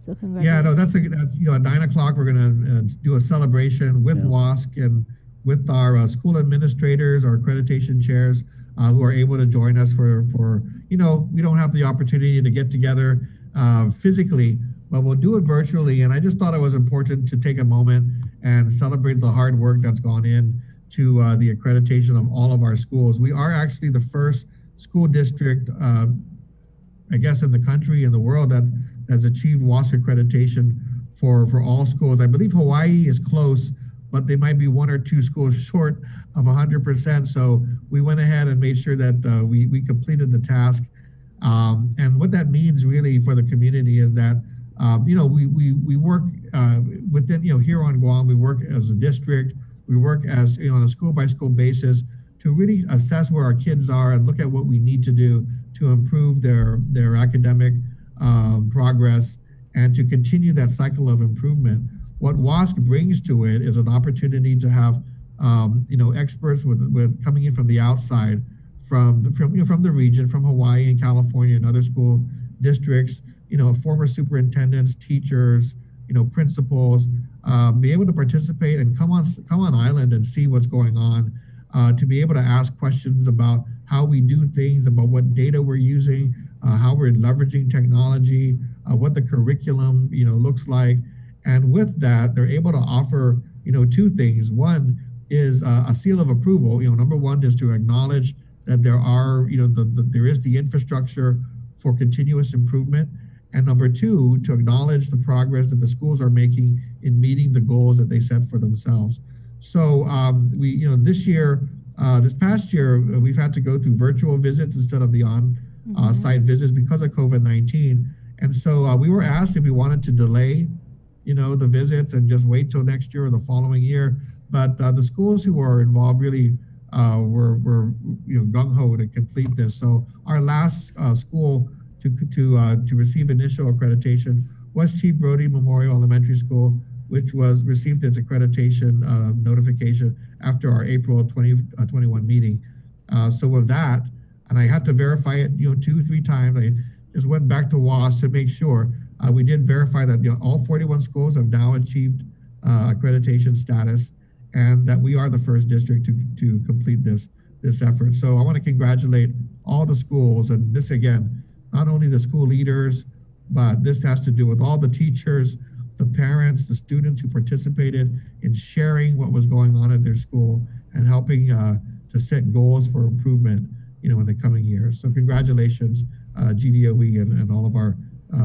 So congratulations. Yeah, no, that's at 9 o'clock we're going to do a celebration with WASC and with our school administrators, our accreditation chairs, who are able to join us for we don't have the opportunity to get together physically, but we'll do it virtually. And I just thought it was important to take a moment and celebrate the hard work that's gone in to the accreditation of all of our schools. We are actually the first school district, I guess, in the country, in the world, that has achieved WASC accreditation for all schools. I believe Hawaii is close, but they might be 1 or 2 schools short of 100%. So we went ahead and made sure that we completed the task. And what that means really for the community is that we work within here on Guam. We work as a district. We work as on a school by school basis to really assess where our kids are and look at what we need to do to improve their academic progress and to continue that cycle of improvement. What WASC brings to it is an opportunity to have experts with coming in from the outside, from the region, from Hawaii and California and other school districts, former superintendents, teachers, principals, be able to participate and come on island and see what's going on, to be able to ask questions about how we do things, about what data we're using, how we're leveraging technology, what the curriculum looks like. And with that, they're able to offer 2 things. One is a seal of approval. Number one is to acknowledge that there are there is the infrastructure for continuous improvement. And number 2, to acknowledge the progress that the schools are making in meeting the goals that they set for themselves. So we, this past year, we've had to go through virtual visits instead of the on-site visits because of COVID-19. And so we were asked if we wanted to delay, the visits and just wait till next year or the following year. But the schools who are involved really were gung-ho to complete this. So our last school to receive initial accreditation was Chief Brody Memorial Elementary School, which received its accreditation notification after our April 2021 meeting. So with that, and I had to verify it, 2-3 times. I just went back to WAS to make sure. We did verify that all 41 schools have now achieved accreditation status, and that we are the first district to complete this effort. So I want to congratulate all the schools, and this again, not only the school leaders, but this has to do with all the teachers, the parents, the students who participated in sharing what was going on at their school and helping to set goals for improvement, in the coming years. So congratulations, GDOE and all of our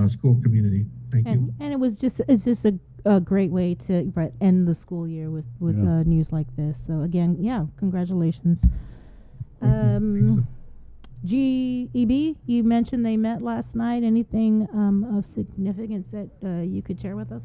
school community. Thank you. And it's just a great way to end the school year with news like this. So again, congratulations. GEB, you mentioned they met last night. Anything of significance that you could share with us?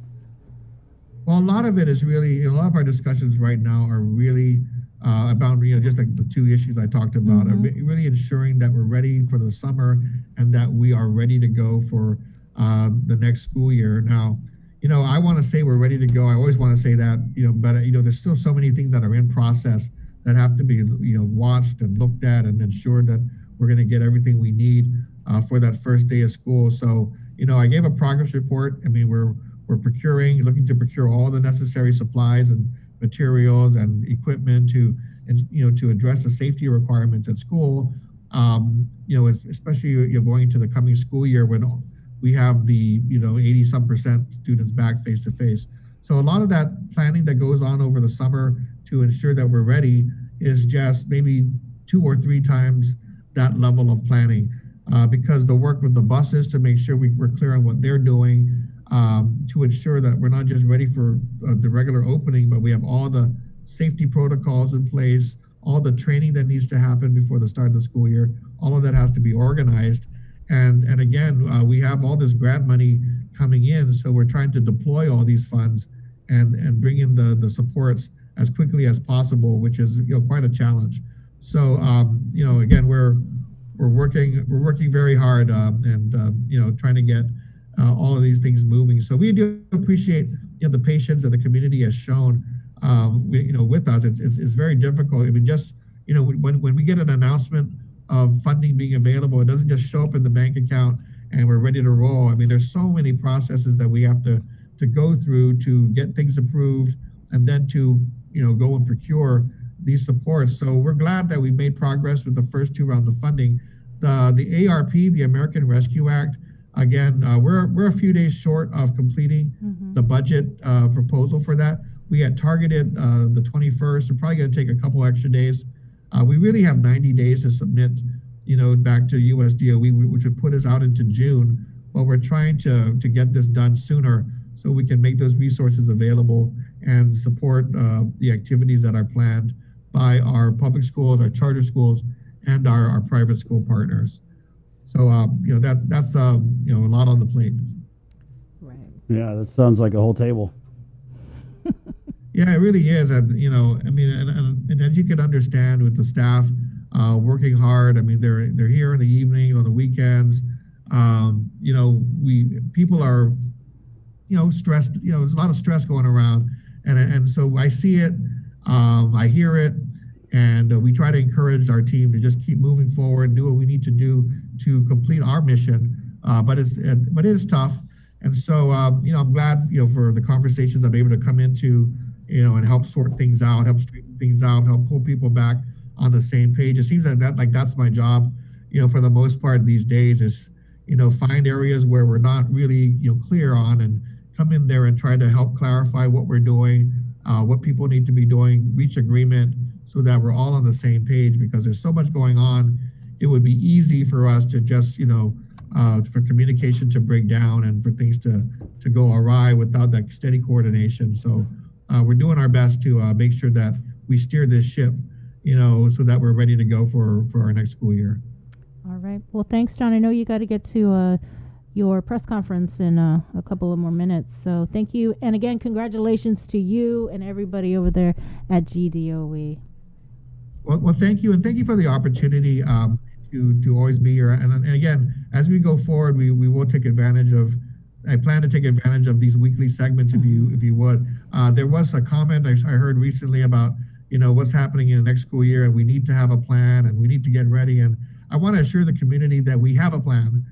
Well, a lot of it is really, a lot of our discussions right now are really about, just like the two issues I talked about, really ensuring that we're ready for the summer and that we are ready to go for the next school year. Now, I want to say we're ready to go. I always want to say that, but, there's still so many things that are in process that have to be, watched and looked at and ensured that we're going to get everything we need for that first day of school. So, I gave a progress report. I mean, we're looking to procure all the necessary supplies and materials and equipment to address the safety requirements at school. Especially going into the coming school year when we have the 80% students back face to face. So a lot of that planning that goes on over the summer to ensure that we're ready is just maybe 2 or 3 times that level of planning, because the work with the buses to make sure we're clear on what they're doing, to ensure that we're not just ready for the regular opening, but we have all the safety protocols in place, all the training that needs to happen before the start of the school year. All of that has to be organized. And again, we have all this grant money coming in, so we're trying to deploy all these funds and bring in the supports as quickly as possible, which is quite a challenge. So again, we're working very hard and trying to get all of these things moving. So we do appreciate the patience that the community has shown with us. It's very difficult. I mean, just when we get an announcement of funding being available, it doesn't just show up in the bank account and we're ready to roll. I mean, there's so many processes that we have to go through to get things approved and then to go and procure these supports. So we're glad that we made progress with the first 2 rounds of funding. The ARP, the American Rescue Act, again, we're a few days short of completing the budget proposal for that. We had targeted the 21st. We're probably going to take a couple extra days. We really have 90 days to submit, back to USDOE, which would put us out into June. But we're trying to get this done sooner so we can make those resources available and support the activities that are planned by our public schools, our charter schools, and our private school partners. So, that's a lot on the plate. Right. Yeah, that sounds like a whole table. Yeah, it really is. And, and as you can understand with the staff working hard, I mean, they're here in the evenings, on the weekends. People are, stressed, there's a lot of stress going around. And so I see it, I hear it, and we try to encourage our team to just keep moving forward, do what we need to do to complete our mission. But it is tough. And so, I'm glad, for the conversations I'm able to come into, and help sort things out, help straighten things out, help pull people back on the same page. It seems like that's my job, for the most part these days is, find areas where we're not really, clear on and come in there and try to help clarify what we're doing, what people need to be doing, reach agreement so that we're all on the same page, because there's so much going on. It would be easy for us to just, for communication to break down and for things to go awry without that steady coordination. So we're doing our best to make sure that we steer this ship, so that we're ready to go for our next school year. All right. Well, thanks, John. I know you got to get to your press conference in a couple of more minutes. So thank you. And again, congratulations to you and everybody over there at GDOE. Well, thank you. And thank you for the opportunity to always be here. And again, as we go forward, we will take advantage of, I plan to take advantage of these weekly segments if you would. There was a comment I heard recently about, what's happening in the next school year, and we need to have a plan and we need to get ready. And I want to assure the community that we have a plan.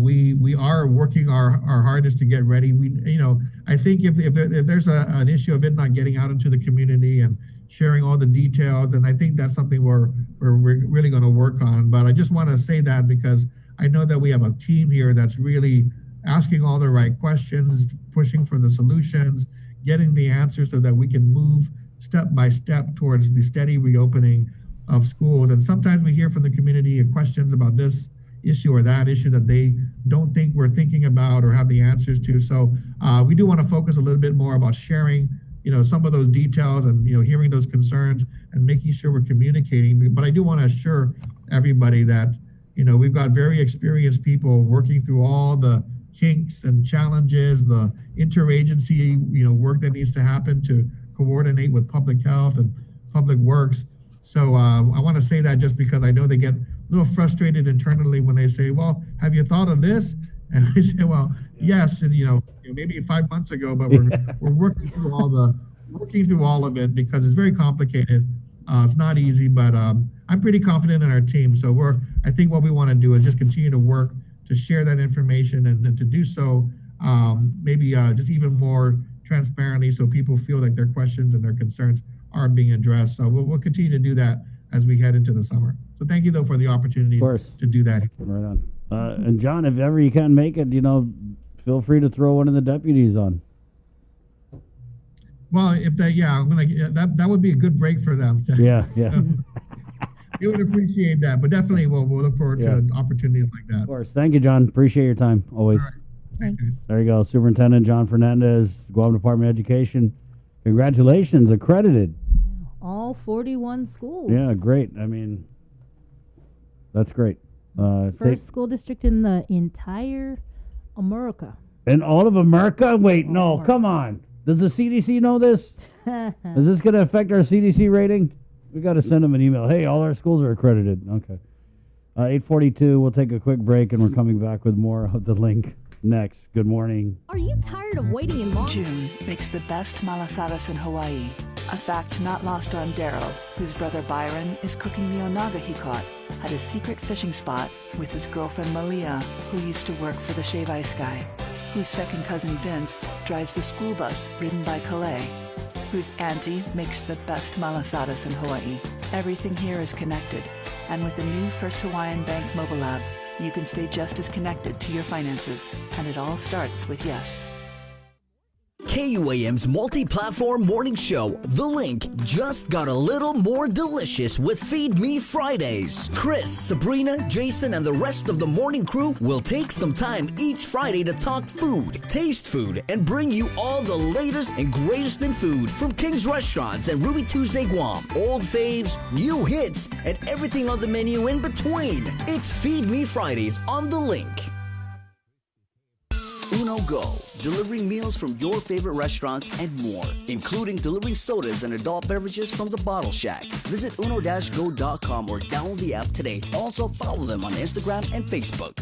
We are working our hardest to get ready. I think if there's an issue of it not getting out into the community and sharing all the details, and I think that's something we're really going to work on. But I just want to say that because I know that we have a team here that's really asking all the right questions, pushing for the solutions, getting the answers so that we can move step by step towards the steady reopening of schools. And sometimes we hear from the community questions about this issue or that issue that they don't think we're thinking about or have the answers to. So we do want to focus a little bit more about sharing, some of those details and, hearing those concerns and making sure we're communicating. But I do want to assure everybody that, we've got very experienced people working through all the kinks and challenges, the interagency, work that needs to happen to coordinate with public health and public works. So I want to say that just because I know they get a little frustrated internally when they say, well, have you thought of this? And I say, well, yes, and, maybe 5 months ago, but we're working through all of it because it's very complicated. It's not easy, but I'm pretty confident in our team. So I think what we want to do is just continue to work to share that information and to do so maybe just even more transparently so people feel like their questions and their concerns are being addressed. So we'll continue to do that as we head into the summer. So thank you, though, for the opportunity to do that. Right on. And John, if ever you can make it, feel free to throw one of the deputies on. Well, if that would be a good break for them. So, yeah. We would appreciate that, but definitely we'll look forward to opportunities like that. Of course. Thank you, John. Appreciate your time always. All right. Thank you. There you go. Superintendent John Fernandez, Guam Department of Education. Congratulations, accredited. All 41 schools. Yeah, great. I mean, that's great. First school district in the entire America. In all of America? Wait, no, come on. Does the CDC know this? Is this going to affect our CDC rating? We got to send them an email. Hey, all our schools are accredited. Okay. 8:42. We'll take a quick break, and we're coming back with more of the link next. Good morning. Are you tired of waiting in long? June makes the best malasadas in Hawaii. A fact not lost on Daryl, whose brother Byron is cooking the onaga he caught at his secret fishing spot with his girlfriend Malia, who used to work for the Shave Ice Guy, whose second cousin Vince drives the school bus ridden by Calais, whose auntie makes the best malasadas in Hawaii. Everything here is connected, and with the new First Hawaiian Bank mobile app, you can stay just as connected to your finances, and it all starts with yes. KUAM's multi-platform morning show, The Link, just got a little more delicious with Feed Me Fridays. Chris, Sabrina, Jason, and the rest of the morning crew will take some time each Friday to talk food, taste food, and bring you all the latest and greatest in food from King's Restaurants and Ruby Tuesday Guam, old faves, new hits, and everything on the menu in between. It's Feed Me Fridays on The Link. Uno Go, delivering meals from your favorite restaurants and more, including delivering sodas and adult beverages from the Bottle Shack. Visit uno-go.com or download the app today. Also follow them on Instagram and Facebook.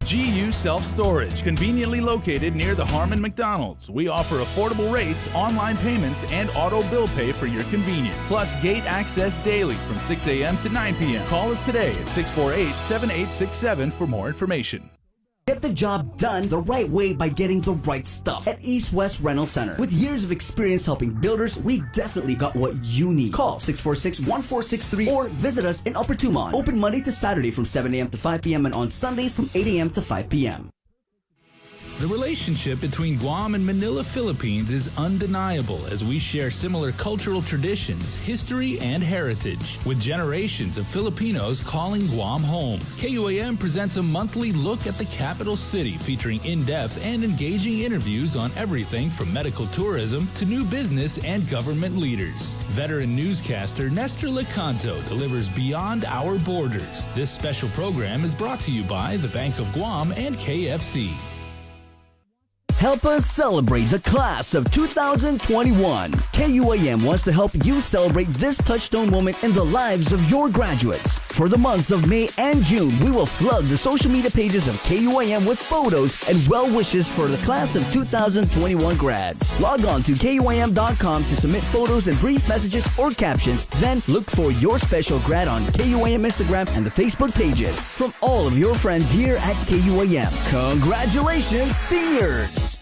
GU Self-Storage, conveniently located near the Harmon McDonald's. We offer affordable rates, online payments, and auto bill pay for your convenience. Plus gate access daily from 6 a.m. to 9 p.m. Call us today at 648-7867 for more information. Get the job done the right way by getting the right stuff at East West Rental Center. With years of experience helping builders, we definitely got what you need. Call 646-1463 or visit us in Upper Tumon. Open Monday to Saturday from 7 a.m. to 5 p.m. and on Sundays from 8 a.m. to 5 p.m. The relationship between Guam and Manila, Philippines is undeniable as we share similar cultural traditions, history, and heritage, with generations of Filipinos calling Guam home. KUAM presents a monthly look at the capital city featuring in-depth and engaging interviews on everything from medical tourism to new business and government leaders. Veteran newscaster Nestor Lecanto delivers Beyond Our Borders. This special program is brought to you by the Bank of Guam and KFC. Help us celebrate the class of 2021. KUAM wants to help you celebrate this touchstone moment in the lives of your graduates. For the months of May and June, we will flood the social media pages of KUAM with photos and well wishes for the class of 2021 grads. Log on to KUAM.com to submit photos and brief messages or captions. Then look for your special grad on KUAM Instagram and the Facebook pages from all of your friends here at KUAM. Congratulations, seniors!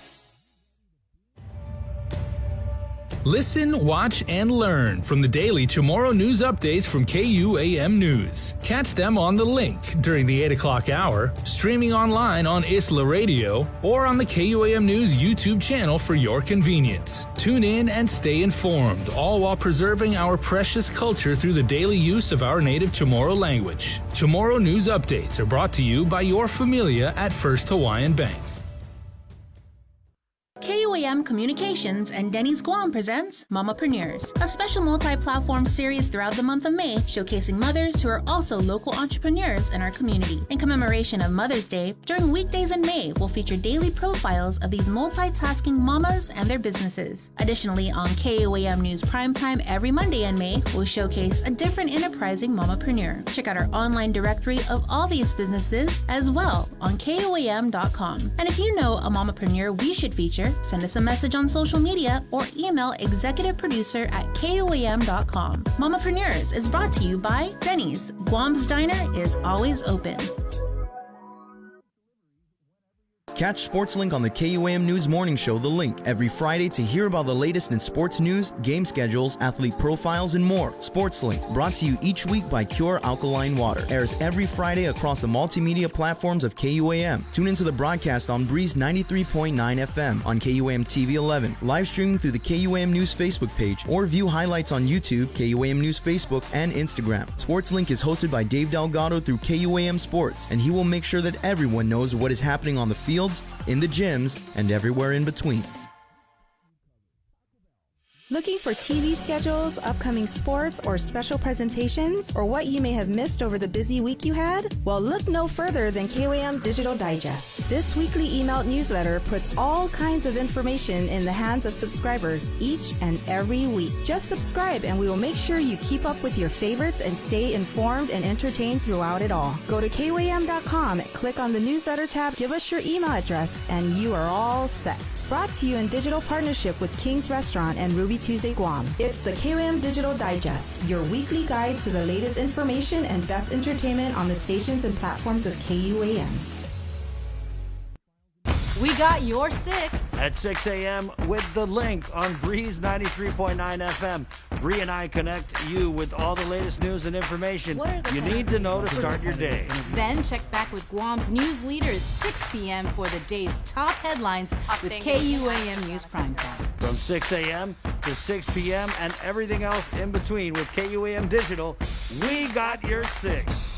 Listen, watch, and learn from the daily Chamorro News updates from KUAM News. Catch them on The Link during the 8 o'clock hour, streaming online on Isla Radio, or on the KUAM News YouTube channel for your convenience. Tune in and stay informed, all while preserving our precious culture through the daily use of our native Chamorro language. Chamorro News updates are brought to you by your familia at First Hawaiian Bank. KUAM Communications and Denny's Guam presents Mamapreneurs, a special multi-platform series throughout the month of May showcasing mothers who are also local entrepreneurs in our community. In commemoration of Mother's Day, during weekdays in May, we'll feature daily profiles of these multitasking mamas and their businesses. Additionally, on KUAM News Primetime every Monday in May, we'll showcase a different enterprising mamapreneur. Check out our online directory of all these businesses as well on KUAM.com. And if you know a mamapreneur we should feature, send us a message on social media or email executiveproducer@KUAM.com. Mamapreneurs is brought to you by Denny's. Guam's Diner is always open. Catch SportsLink on the KUAM News Morning Show, The Link, every Friday to hear about the latest in sports news, game schedules, athlete profiles, and more. SportsLink, brought to you each week by Cure Alkaline Water, airs every Friday across the multimedia platforms of KUAM. Tune into the broadcast on Breeze 93.9 FM, on KUAM TV 11, live streaming through the KUAM News Facebook page, or view highlights on YouTube, KUAM News Facebook, and Instagram. SportsLink is hosted by Dave Delgado through KUAM Sports, and he will make sure that everyone knows what is happening on the field, in the gyms, and everywhere in between. Looking for TV schedules, upcoming sports, or special presentations, or what you may have missed over the busy week you had? Well, look no further than KUAM Digital Digest. This weekly emailed newsletter puts all kinds of information in the hands of subscribers each and every week. Just subscribe and we will make sure you keep up with your favorites and stay informed and entertained throughout it all. Go to KUAM.com, click on the newsletter tab, give us your email address, and you are all set. Brought to you in digital partnership with King's Restaurant and Ruby Tuesday Guam. It's the KUAM Digital Digest, your weekly guide to the latest information and best entertainment on the stations and platforms of KUAM. We got your 6 at 6 a.m. with The Link on Breeze 93.9 FM. Bree and I connect you with all the latest news and information you need to know to start your day. Then check back with Guam's news leader at 6 p.m. for the day's top headlines with KUAM News Primetime. From 6 a.m. to 6 p.m. and everything else in between with KUAM Digital, we got your 6.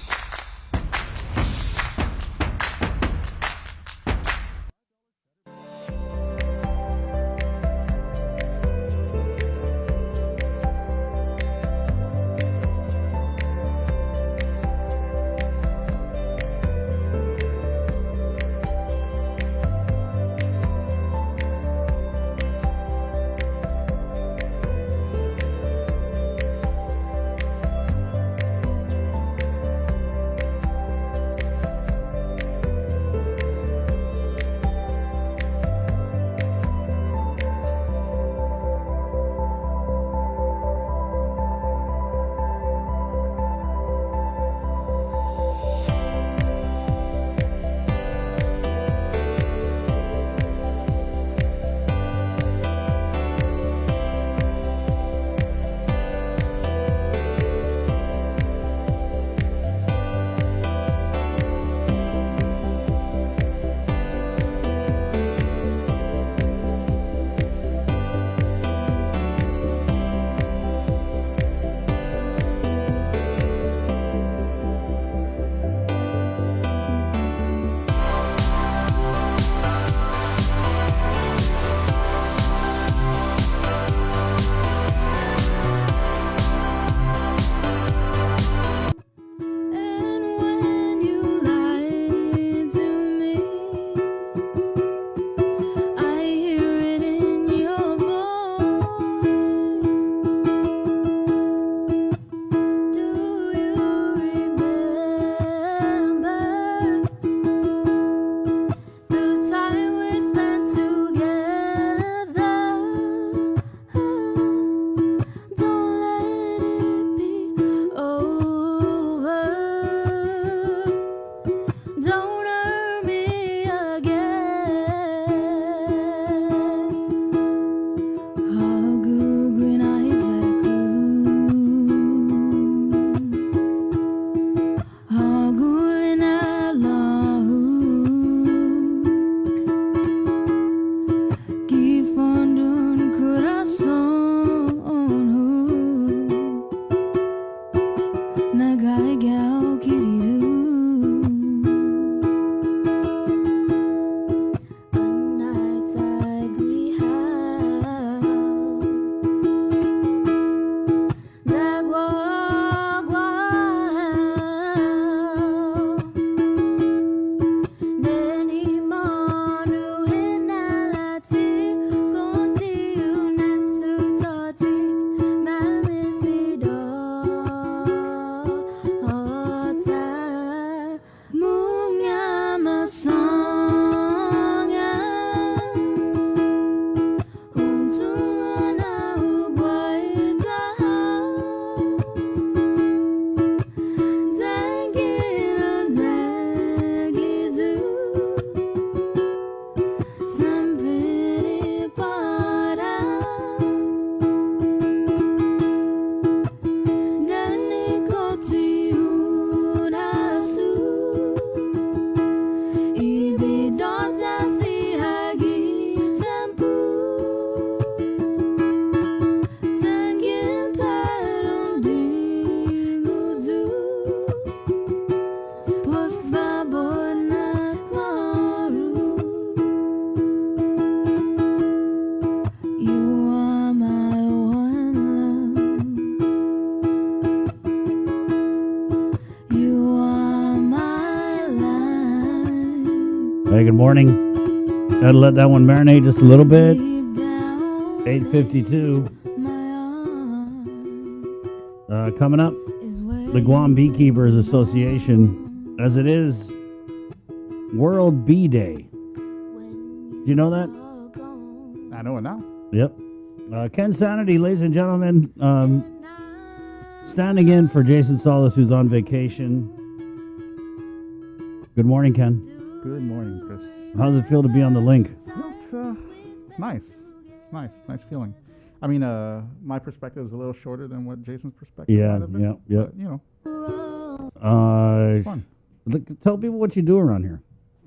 Hey, good morning. Gotta let that one marinate just a little bit. 8:52. Coming up, the Guam Beekeepers Association, as it is World Bee Day. Do you know that? I know it now. Yep. Ken Sanity, ladies and gentlemen, standing in for Jason Solis, who's on vacation. Good morning, Ken. Good morning, Chris. How does it feel to be on the link? Well, it's nice. It's nice feeling. I mean, my perspective is a little shorter than what Jason's perspective might have been. Yeah. But, you know, it's fun. Tell people what you do around here,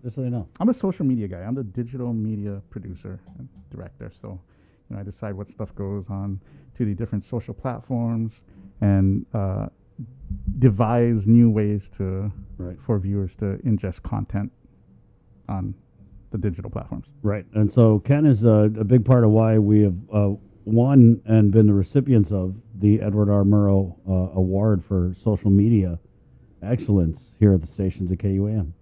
just so they know. I'm a social media guy. I'm the digital media producer and director. So, you know, I decide what stuff goes on to the different social platforms and devise new ways for viewers to ingest content on the digital platforms. Right. And so Ken is a big part of why we have won and been the recipients of the Edward R. Murrow Award for Social Media Excellence here at the stations at KUAM.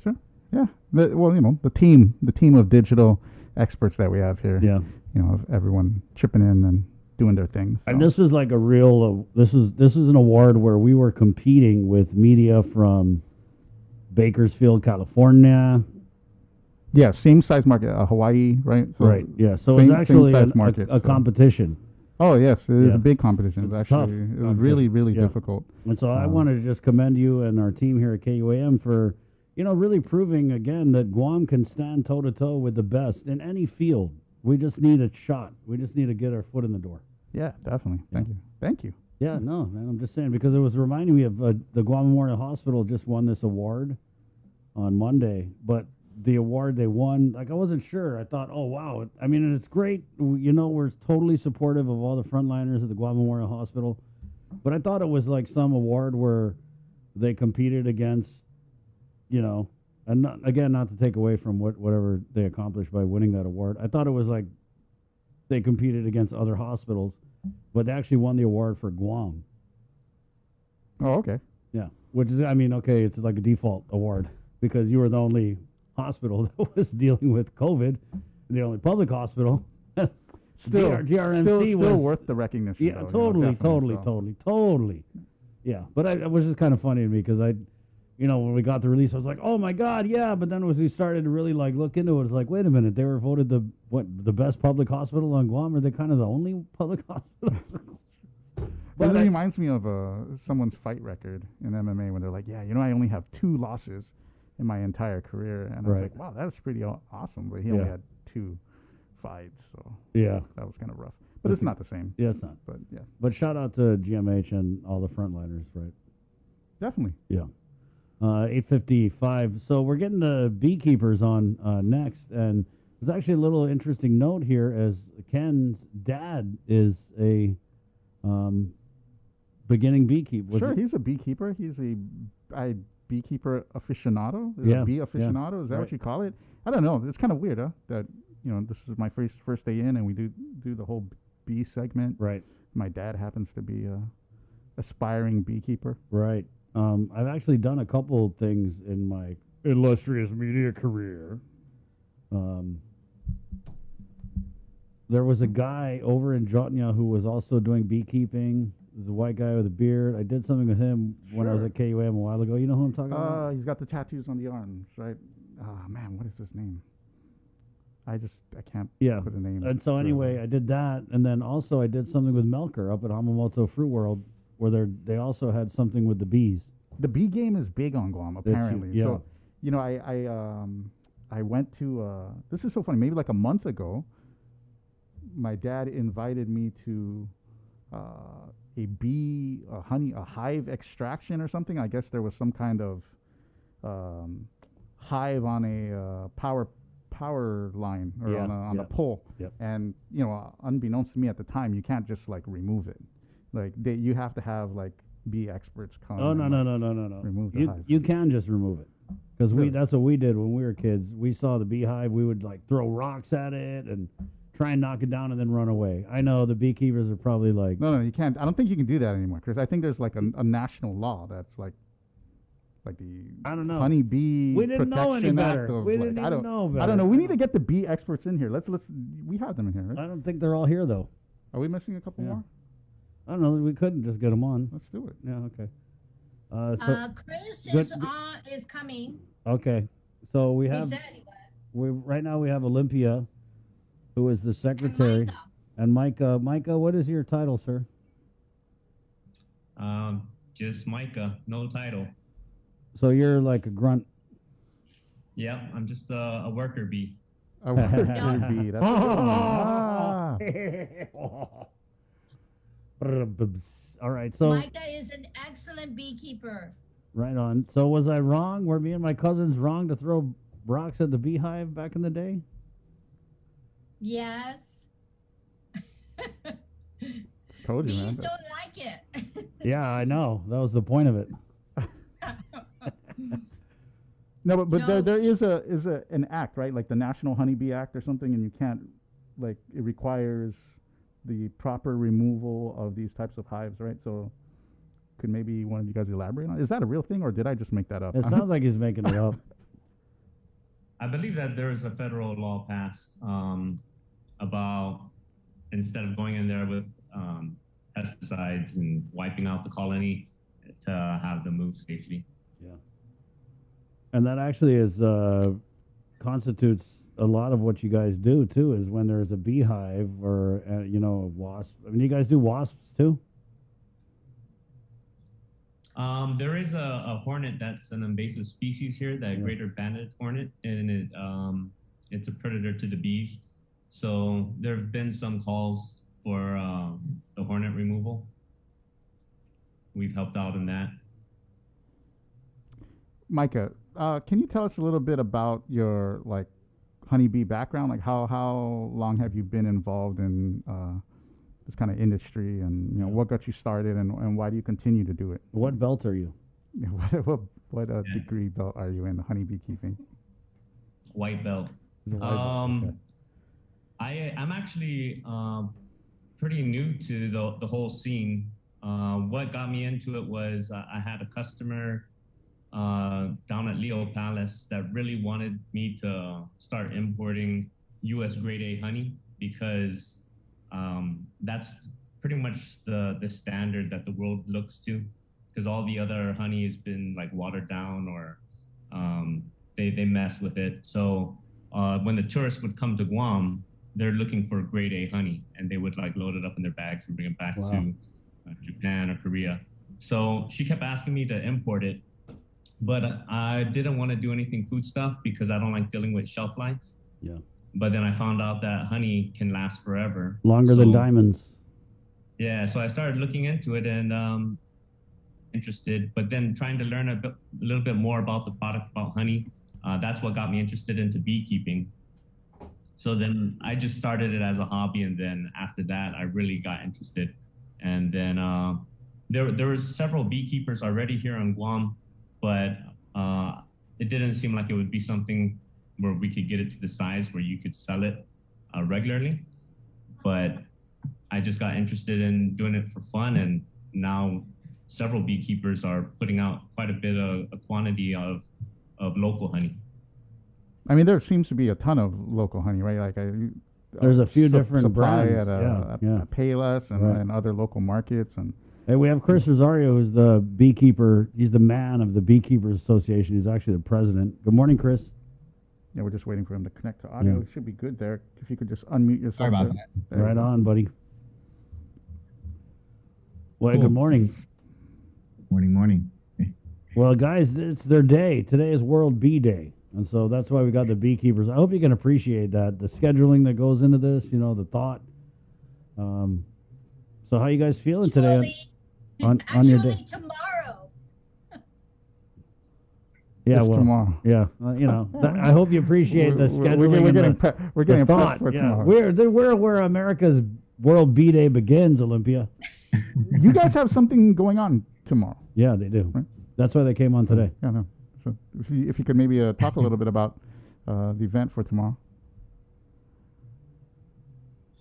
Sure. Yeah. Well, you know, the team of digital experts that we have here. Yeah. You know, of everyone chipping in and doing their thing. So. And this is like a real, this is an award where we were competing with media from Bakersfield, California. Yeah, same size market, Hawaii, right? So right, yeah. So it's actually a competition. Oh, yes, it is a big competition. It's tough. It was really difficult. And so I wanted to just commend you and our team here at KUAM for, you know, really proving again that Guam can stand toe-to-toe with the best in any field. We just need a shot. We just need to get our foot in the door. Yeah, definitely. Thank you. Yeah, no, man, I'm just saying, because it was reminding me of the Guam Memorial Hospital just won this award on Monday, but the award they won, like, I wasn't sure. I thought, oh, wow. I mean, and it's great. You know, we're totally supportive of all the frontliners at the Guam Memorial Hospital, but I thought it was like some award where they competed against, you know, and not to take away from whatever they accomplished by winning that award. I thought it was like they competed against other hospitals, but they actually won the award for Guam. Oh, okay. Yeah, which is, I mean, okay, it's like a default award because you were the only hospital that was dealing with COVID, the only public hospital. Still, GRMC still was worth the recognition. Yeah, though, totally. Yeah, but it was just kind of funny to me because you know, when we got the release, I was like, oh my God, yeah. But then as we started to really like look into it, it's like, wait a minute, they were voted the best public hospital on Guam? Are they kind of the only public hospital? But it reminds me of someone's fight record in MMA when they're like, yeah, you know, I only have 2 losses in my entire career. And I was like, wow, that's pretty awesome. But he only had 2 fights. So yeah, that was kind of rough. But it's not the same. Yeah, it's not. But yeah. But shout out to GMH and all the frontliners, right? Definitely. Yeah. 8:55. So we're getting the beekeepers on next. And there's actually a little interesting note here as Ken's dad is a beginning beekeeper. Sure, he's a beekeeper. He's a beekeeper aficionado. Yeah, a bee aficionado. Is that what you call it? I don't know. It's kind of weird, huh? That, you know, this is my first day in, and we do the whole bee segment. Right. My dad happens to be a aspiring beekeeper. Right. I've actually done a couple things in my illustrious media career. There was a guy over in Jotnya who was also doing beekeeping, There's a white guy with a beard. I did something with him when I was at KUAM a while ago. You know who I'm talking about? He's got the tattoos on the arms, right? Man, what is his name? I can't put a name. And so anyway, I did that, and then also I did something with Melker up at Hamamoto Fruit World, where they also had something with the bees. The bee game is big on Guam, apparently. Yeah. So, you know, I went to this is so funny. Maybe like a month ago, my dad invited me to a hive extraction or something. I guess there was some kind of hive on a power line or on a pole. Yep. And you know, unbeknownst to me at the time, you can't just like remove it. Like you have to have like bee experts come. Oh no. Remove the hive. You can just remove it, because that's what we did when we were kids. We saw the beehive, we would like throw rocks at it and try and knock it down and then run away. I know the beekeepers are probably like, no, you can't. I don't think you can do that anymore, Chris. I think there's like a national law that's like the honeybee. We didn't know any Protection better. Act of, We like, didn't I don't even know better. I don't know. We need to get the bee experts in here. Let's. We have them in here, right? I don't think they're all here though. Are we missing a couple more? I don't know. We couldn't just get them on. Let's do it. Yeah. Okay. Chris good- is coming. Okay. So we He have. said he Right now we have Olympia, who is the secretary, and Micah. Micah, what is your title, sir? Just Micah, no title. So you're like a grunt. Yep, I'm just a worker bee. A worker bee. That's All right. So Micah is an excellent beekeeper. right on. So was I wrong? Were me and my cousins wrong to throw rocks at the beehive back in the day? Yes. Told you, Bees man. don't like it. Yeah, I know. That was the point of it. No, but No. there is an act, right? Like the National Honeybee Act or something, and you can't, like, it requires the proper removal of these types of hives, right? So could maybe one of you guys elaborate on it? Is that a real thing, or did I just make that up? It sounds like he's making it up. I believe that there is a federal law passed about instead of going in there with pesticides and wiping out the colony, to have them move safely. Yeah. And that actually is constitutes a lot of what you guys do too. Is when there's a beehive or a wasp. I mean, you guys do wasps too. There is a hornet that's an invasive species here, the greater banded hornet, and it's a predator to the bees. So there have been some calls for the hornet removal. We've helped out in that. Micah, can you tell us a little bit about your like honeybee background? Like how long have you been involved in this kind of industry, and what got you started, and why do you continue to do it? What belt are you? What degree belt are you in honeybee keeping? White belt. I'm actually pretty new to the whole scene. What got me into it was I had a customer down at Leo Palace that really wanted me to start importing U.S. grade A honey, because that's pretty much the standard that the world looks to, because all the other honey has been like watered down or they mess with it. So when the tourists would come to Guam, they're looking for grade A honey, and they would like load it up in their bags and bring it back to Japan or Korea. So she kept asking me to import it, but I didn't want to do anything food stuff because I don't like dealing with shelf life. Yeah. But then I found out that honey can last forever. Longer than diamonds. Yeah, so I started looking into it and interested, but then trying to learn a little bit more about the product, about honey. That's what got me interested into beekeeping. So then I just started it as a hobby, and then after that, I really got interested. And then there was several beekeepers already here on Guam, but it didn't seem like it would be something where we could get it to the size where you could sell it regularly. But I just got interested in doing it for fun, and now several beekeepers are putting out quite a bit of a quantity of local honey. I mean, there seems to be a ton of local honey, right? Like There's a few different supply brands. at Payless and other local markets, and Hey, we have Chris Rosario, who's the beekeeper. He's the man of the Beekeepers Association. He's actually the president. Good morning, Chris. Yeah, we're just waiting for him to connect to audio. Yeah. It should be good there. If you could just unmute yourself. Sorry about there. that. There Right you go. on, buddy. Well, Cool. good morning. Morning. Well, guys, it's their day. Today is World Bee Day. And so that's why we got the beekeepers. I hope you can appreciate that, the scheduling that goes into this, the thought. So how you guys feeling today on your day? Actually, tomorrow. Yeah, It's well, tomorrow. yeah, I hope you appreciate the scheduling. We're and getting the, we're getting the prepped thought. for Yeah, tomorrow. we're where America's World Bee Day begins, Olympia. You guys have something going on tomorrow. Yeah, they do. Right. That's why they came on today. Yeah, no. So if you could maybe talk a little bit about the event for tomorrow.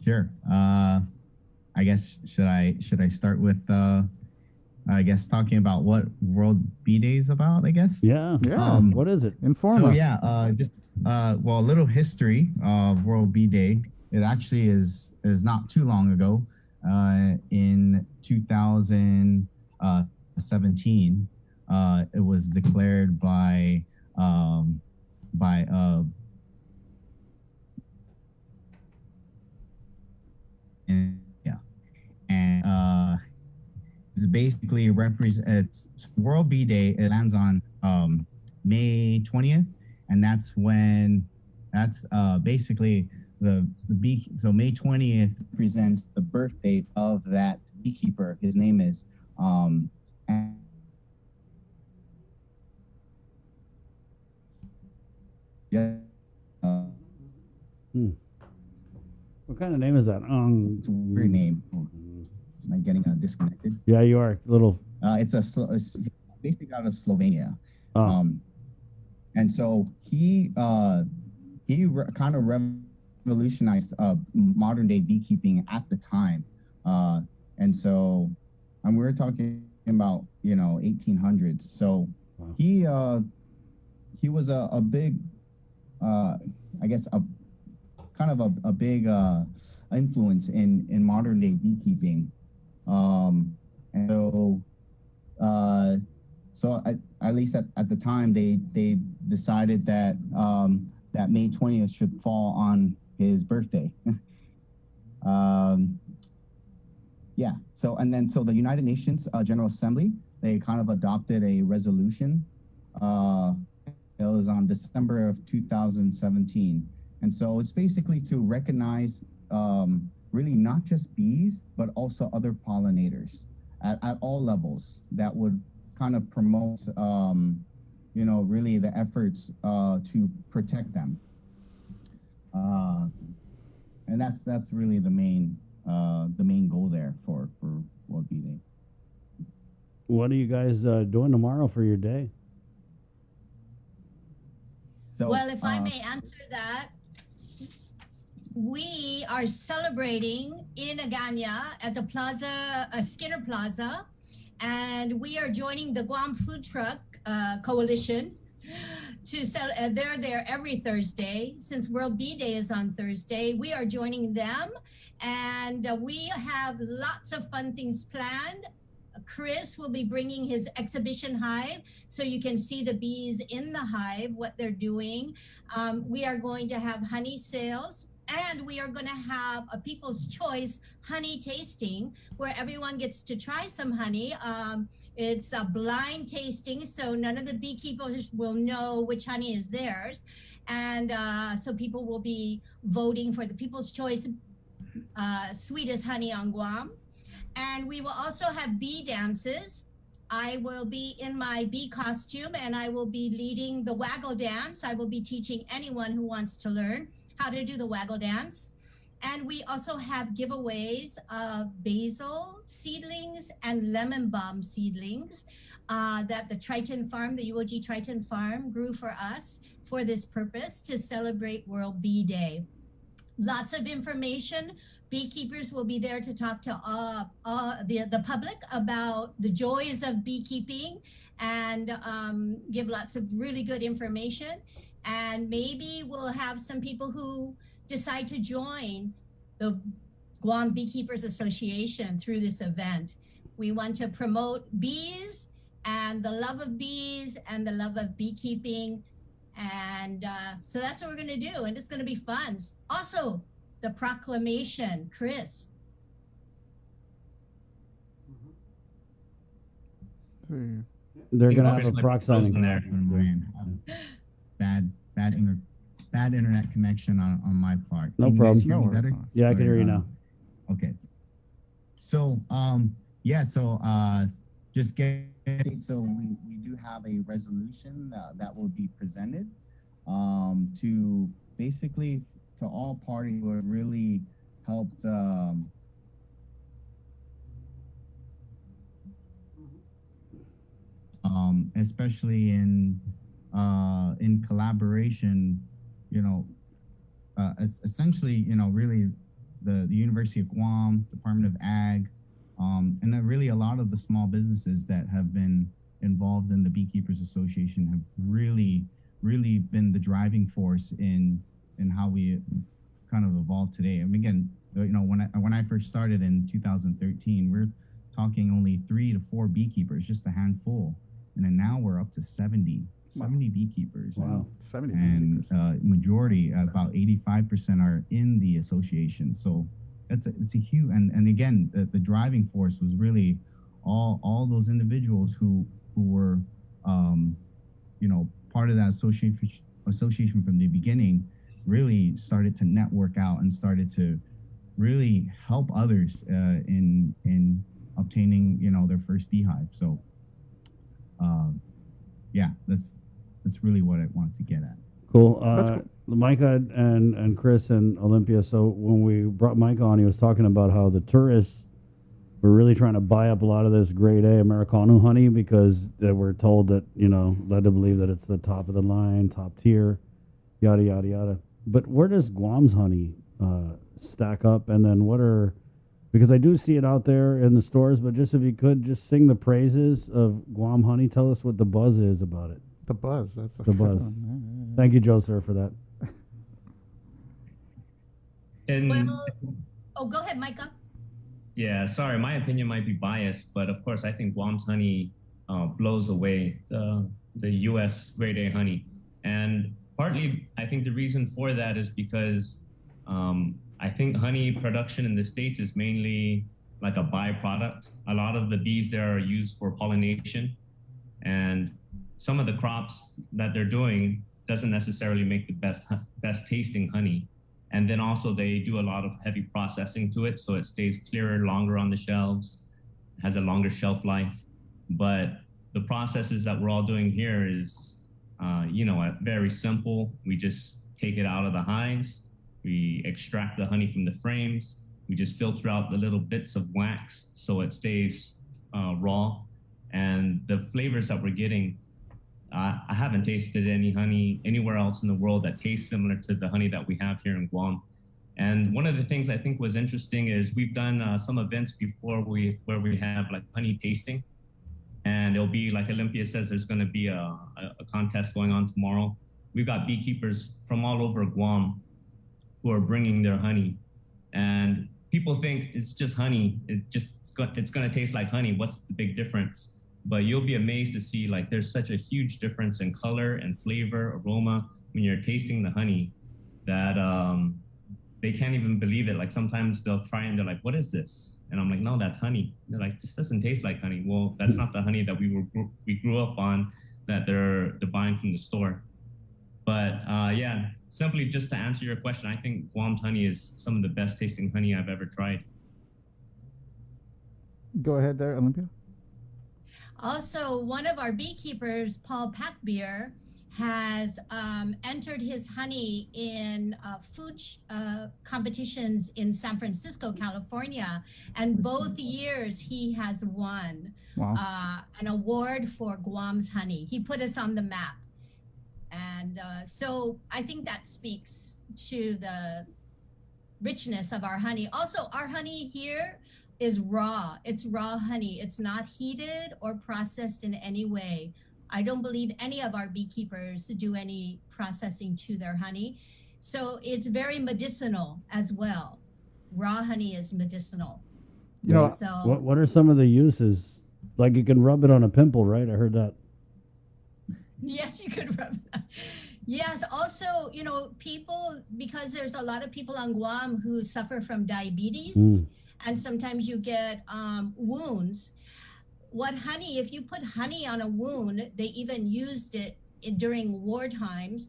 Sure. I guess should I start with talking about what World Bee Day is about, I guess? Yeah. What is it? Inform So us. yeah, a little history of World Bee Day. It actually is not too long ago. In 2017, it was declared by it's basically represents World Bee Day. It lands on May 20th, and that's basically the bee. So May 20th represents the birthday of that beekeeper. His name is What kind of name is that? It's a weird name. Am I getting disconnected? Yeah, you are. Little. It's basically out of Slovenia. Oh. And so he kind of revolutionized modern day beekeeping at the time. And so we're talking about 1800s. So he was a big I guess a big influence in modern day beekeeping. And so at least at the time they decided that that May 20th should fall on his birthday. Yeah. So the United Nations General Assembly, they kind of adopted a resolution. It was on December of 2017. And so it's basically to recognize really not just bees, but also other pollinators at all levels that would kind of promote, really the efforts to protect them. And that's really the main goal there for World Bee Day. What are you guys doing tomorrow for your day? So, well, if I may answer that, we are celebrating in Agana at the Plaza, Skinner Plaza, and we are joining the Guam Food Truck Coalition to sell. They're there every Thursday. Since World Bee Day is on Thursday, we are joining them, and we have lots of fun things planned. Chris will be bringing his exhibition hive so you can see the bees in the hive, what they're doing. We are going to have honey sales, and we are going to have a People's Choice honey tasting where everyone gets to try some honey. It's a blind tasting, so none of the beekeepers will know which honey is theirs. And so people will be voting for the People's Choice sweetest honey on Guam. And we will also have bee dances. I will be in my bee costume and I will be leading the waggle dance. I will be teaching anyone who wants to learn how to do the waggle dance. And we also have giveaways of basil seedlings and lemon balm seedlings that the Triton Farm, the UOG Triton Farm, grew for us for this purpose to celebrate World Bee Day. Lots of information. Beekeepers will be there to talk to the public about the joys of beekeeping and give lots of really good information. And maybe we'll have some people who decide to join the Guam Beekeepers Association through this event. We want to promote bees and the love of bees and the love of beekeeping. And so that's what we're going to do. And it's going to be fun. Also, the proclamation, Chris. They're going to have a proc signing. Bad internet connection on my part. No Can you guys hear me problem. better? Yeah, I can hear you now. Okay. So, just get, so we do have a resolution that will be presented to basically to all parties who have really helped especially in collaboration, essentially, really the University of Guam, Department of Ag, and then really a lot of the small businesses that have been involved in the Beekeepers Association have really been the driving force in how we kind of evolved today. And again, when I first started in 2013, we're talking only 3 to 4 beekeepers, just a handful. And then now we're up to 70 beekeepers. Wow, 70 and majority, about 85% are in the association. So it's a huge, and again, the driving force was really all those individuals who were, part of that association from the beginning, really started to network out and started to really help others in obtaining, their first beehive. So, yeah, that's really what I wanted to get at. Cool. That's cool. Micah and Chris and Olympia. So when we brought Micah on, he was talking about how the tourists were really trying to buy up a lot of this grade A Americano honey because they were told that, led to believe that it's the top of the line, top tier, yada, yada, yada. But where does Guam's honey stack up? And then because I do see it out there in the stores, but just if you could just sing the praises of Guam honey, tell us what the buzz is about it. The buzz. That's The buzz. Thank you, Joe, sir, for that. Go ahead, Micah. Yeah, sorry, my opinion might be biased, but of course, I think Guam's honey blows away the U.S. grade A honey. And partly, I think the reason for that is because I think honey production in the States is mainly like a byproduct. A lot of the bees there are used for pollination, and some of the crops that they're doing doesn't necessarily make the best tasting honey. And then also they do a lot of heavy processing to it, so it stays clearer longer on the shelves, has a longer shelf life. But the processes that we're all doing here is, very simple. We just take it out of the hives, we extract the honey from the frames, we just filter out the little bits of wax so it stays raw. And the flavors that we're getting, I haven't tasted any honey anywhere else in the world that tastes similar to the honey that we have here in Guam. And one of the things I think was interesting is we've done some events before where we have like honey tasting. And it'll be like Olympia says, there's going to be a contest going on tomorrow. We've got beekeepers from all over Guam who are bringing their honey. And people think it's just honey. It's going to taste like honey. What's the big difference? But you'll be amazed to see like there's such a huge difference in color and flavor, aroma when you're tasting the honey that they can't even believe it. Like sometimes they'll try and they're like, "What is this?" And I'm like, "No, that's honey." They're like, "This doesn't taste like honey." Well, that's not the honey that we grew up on that they're buying from the store. But yeah, simply just to answer your question, I think Guam's honey is some of the best tasting honey I've ever tried. Go ahead there, Olympia. Also, one of our beekeepers, Paul Packbeer, has entered his honey in food competitions in San Francisco, California. And both years he has won an award for Guam's honey. He put us on the map. And so I think that speaks to the richness of our honey. Also, our honey here is raw. It's raw honey. It's not heated or processed in any way. I don't believe any of our beekeepers do any processing to their honey. So it's very medicinal as well. Raw honey is medicinal. You know, So What are some of the uses? Like you can rub it on a pimple, right? I heard that. yes, you could rub that. Yes, also, people, because there's a lot of people on Guam who suffer from diabetes, and sometimes you get wounds. If you put honey on a wound, they even used it during war times.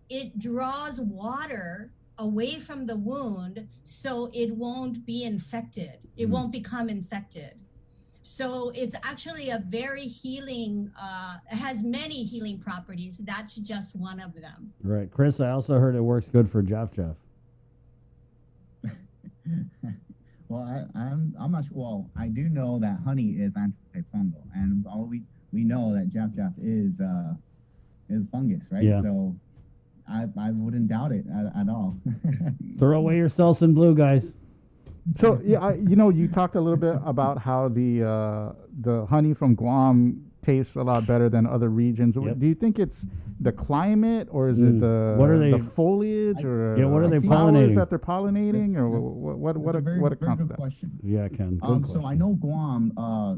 It draws water away from the wound so it won't be infected. It won't become infected. So it's actually a very healing, it has many healing properties. That's just one of them. Right. Chris, I also heard it works good for Jaff Jaff. Well, I'm not sure. Well, I do know that honey is antifungal, and all we know that Jaff Jaff is fungus, right? Yeah. So I wouldn't doubt it at all. Throw away your Selsun Blue, guys. So yeah, you talked a little bit about how the honey from Guam tastes a lot better than other regions. Yep. Do you think it's the climate, or is it the What are they- the foliage, or what are they flowers pollinating? that they're pollinating, or what That's a very accounts for good that? question. Yeah, Ken. So I know Guam,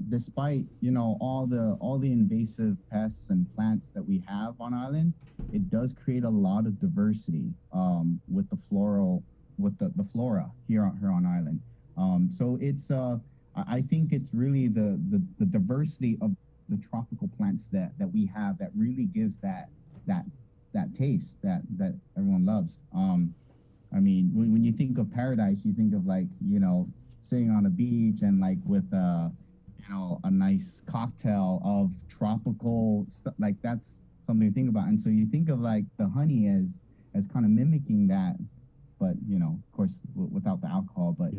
despite all the invasive pests and plants that we have on island, it does create a lot of diversity with the flora here on island. So it's I think it's really the diversity of the tropical plants that we have that really gives that taste that everyone loves. I mean, when you think of paradise, you think of sitting on a beach and with a nice cocktail of tropical stuff. Like that's something to think about. And so you think of the honey as kind of mimicking that, but of course without the alcohol. But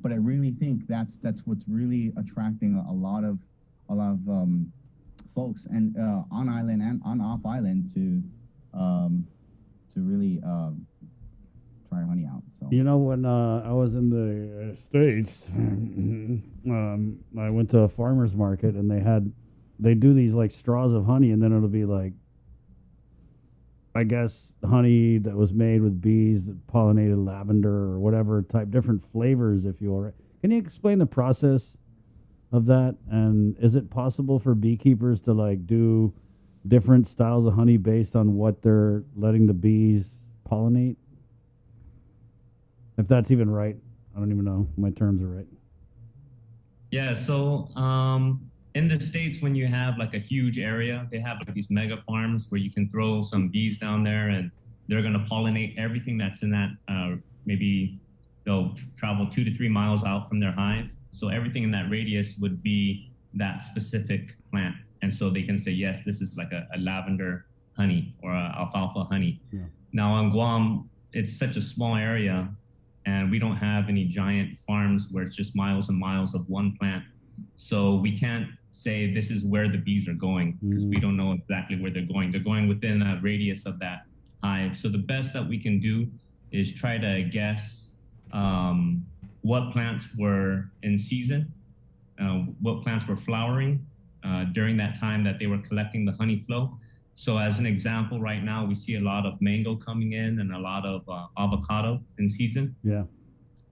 but I really think that's what's really attracting a lot of folks and on island and on off island to really try honey out. So When I was in the States, I went to a farmer's market and they do these straws of honey, and then it'll be I guess honey that was made with bees that pollinated lavender or whatever type, different flavors, if you will. Can you explain the process of that? And is it possible for beekeepers to do different styles of honey based on what they're letting the bees pollinate? If that's even right, I don't even know if my terms are right. Yeah, so in the States, when you have a huge area, they have these mega farms where you can throw some bees down there and they're going to pollinate everything that's in that. Maybe they'll travel 2 to 3 miles out from their hive. So everything in that radius would be that specific plant. And so they can say, yes, this is a lavender honey or a alfalfa honey. Yeah. Now on Guam, it's such a small area and we don't have any giant farms where it's just miles and miles of one plant. So we can't say this is where the bees are going because we don't know exactly where they're going. They're going within a radius of that hive. So the best that we can do is try to guess what plants were in season, what plants were flowering during that time that they were collecting the honey flow. So as an example, right now we see a lot of mango coming in and a lot of avocado in season. Yeah.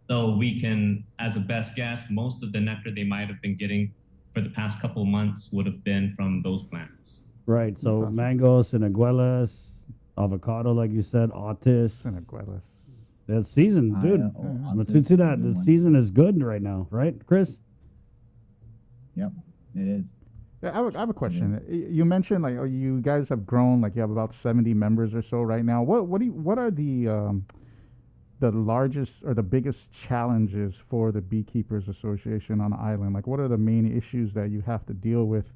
So we can, as a best guess, most of the nectar they might have been getting for the past couple of months would have been from those plants. Right. So awesome. mango, siniguelas, avocado, like you said, otis. Siniguelas. The season, dude. But to that, the season is good right now, right, Chris? Yep, it is. Yeah, I have a question. You mentioned you guys have grown, you have about 70 members or so right now. What are the largest or the biggest challenges for the Beekeepers Association on the island? What are the main issues that you have to deal with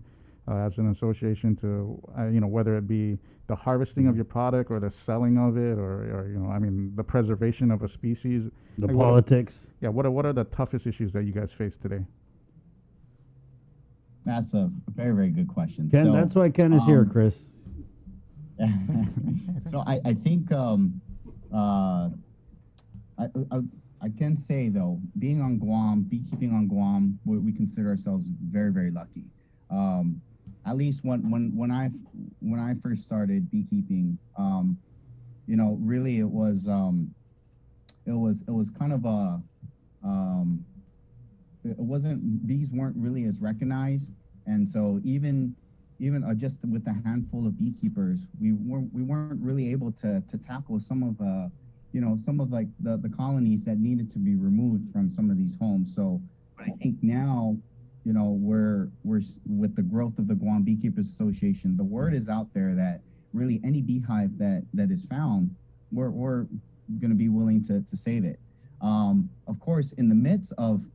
as an association to whether it be the harvesting of your product or the selling of it or the preservation of a species, the politics? What are the toughest issues that you guys face today? That's a very, very good question. Ken, that's why Ken is here, Chris. So I think I can say though, being on Guam, beekeeping on Guam, we consider ourselves very, very lucky. At least when I first started beekeeping, really it was kind of it wasn't, bees weren't really as recognized. And so even just with a handful of beekeepers, we weren't really able to tackle some of like the colonies that needed to be removed from some of these homes. So I think now, we're with the growth of the Guam Beekeepers Association, the word is out there that really any beehive that is found, we're going to be willing to save it. Of course, in the midst of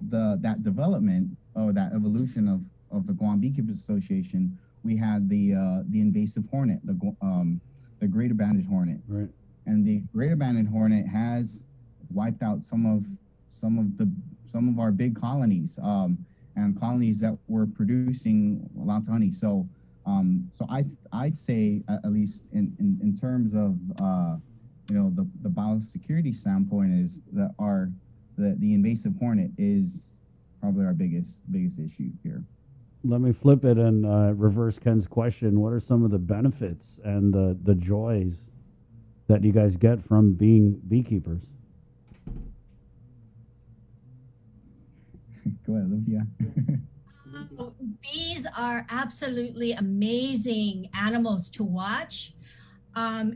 that development or that evolution of the Guam Beekeepers Association, we had the invasive hornet, the greater banded hornet. Right. And the greater banded hornet has wiped out some of our big colonies, and colonies that were producing lots of honey. So I'd say, at least in terms of the biosecurity standpoint, is that the invasive hornet is probably our biggest issue here. Let me flip it and reverse Ken's question. What are some of the benefits and the joys that you guys get from being beekeepers? Go ahead, Olympia. Bees are absolutely amazing animals to watch.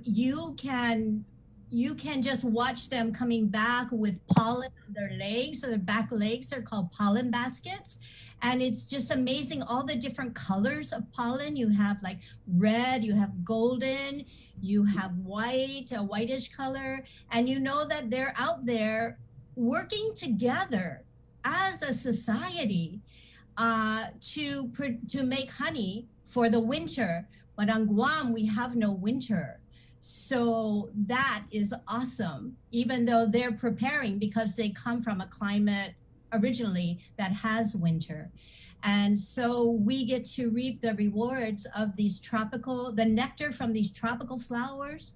You can just watch them coming back with pollen on their legs, or their back legs are called pollen baskets. And it's just amazing, all the different colors of pollen. You have like red, you have golden, you have white, a whitish color. And you know that they're out there working together as a society to make honey for the winter. But on Guam, we have no winter. So that is awesome, even though they're preparing, because they come from a climate originally that has winter. And so we get to reap the rewards of these the nectar from these tropical flowers,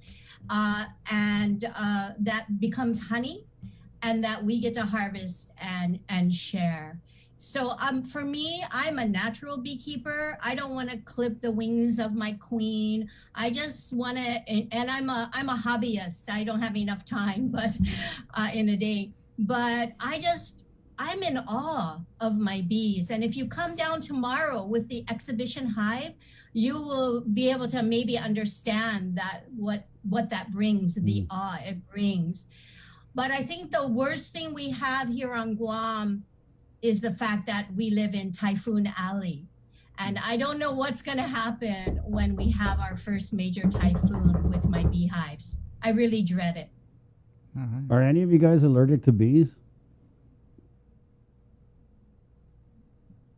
and that becomes honey, and that we get to harvest and share. So for me, I'm a natural beekeeper. I don't want to clip the wings of my queen. I just want to, and I'm a hobbyist. I don't have enough time, but in a day. But I'm in awe of my bees. And if you come down tomorrow with the exhibition hive, you will be able to maybe understand that what that brings, the awe it brings. But I think the worst thing we have here on Guam is the fact that we live in Typhoon Alley. And I don't know what's going to happen when we have our first major typhoon with my beehives. I really dread it. Are any of you guys allergic to bees?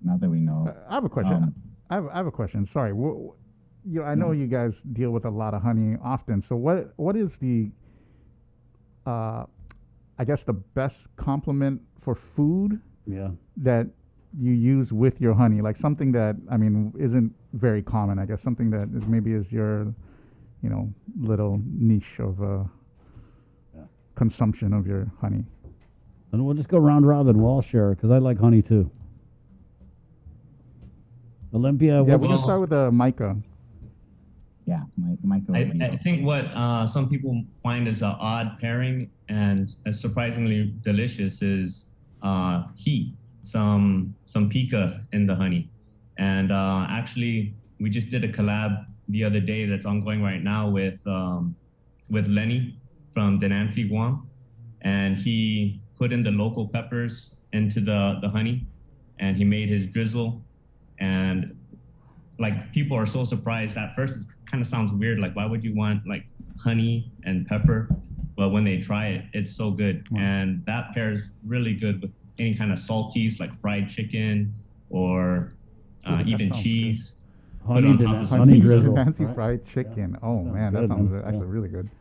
Not that we know. I have a question. I have a question. Sorry. I know you guys deal with a lot of honey often. So what is the, I guess, the best complement for food that you use with your honey? Like something that, isn't very common, I guess. Something that is your, little niche of consumption of your honey. And we'll just go round robin. We'll all share, because I like honey too. Olympia, we're going to start with Micah. Yeah, Micah. I think what some people find is an odd pairing and surprisingly delicious is heat, some pica in the honey. And actually, we just did a collab the other day that's ongoing right now with Lenny from Denancy, Guam. And he put in the local peppers into the honey, and he made his drizzle. And like, people are so surprised. At first, it kind of sounds weird. Like, why would you want like honey and pepper? But when they try it, it's so good. And that pairs really good with any kind of salties, like fried chicken or even cheese. Honey drizzle. Fancy fried chicken. Oh man, that sounds actually really good.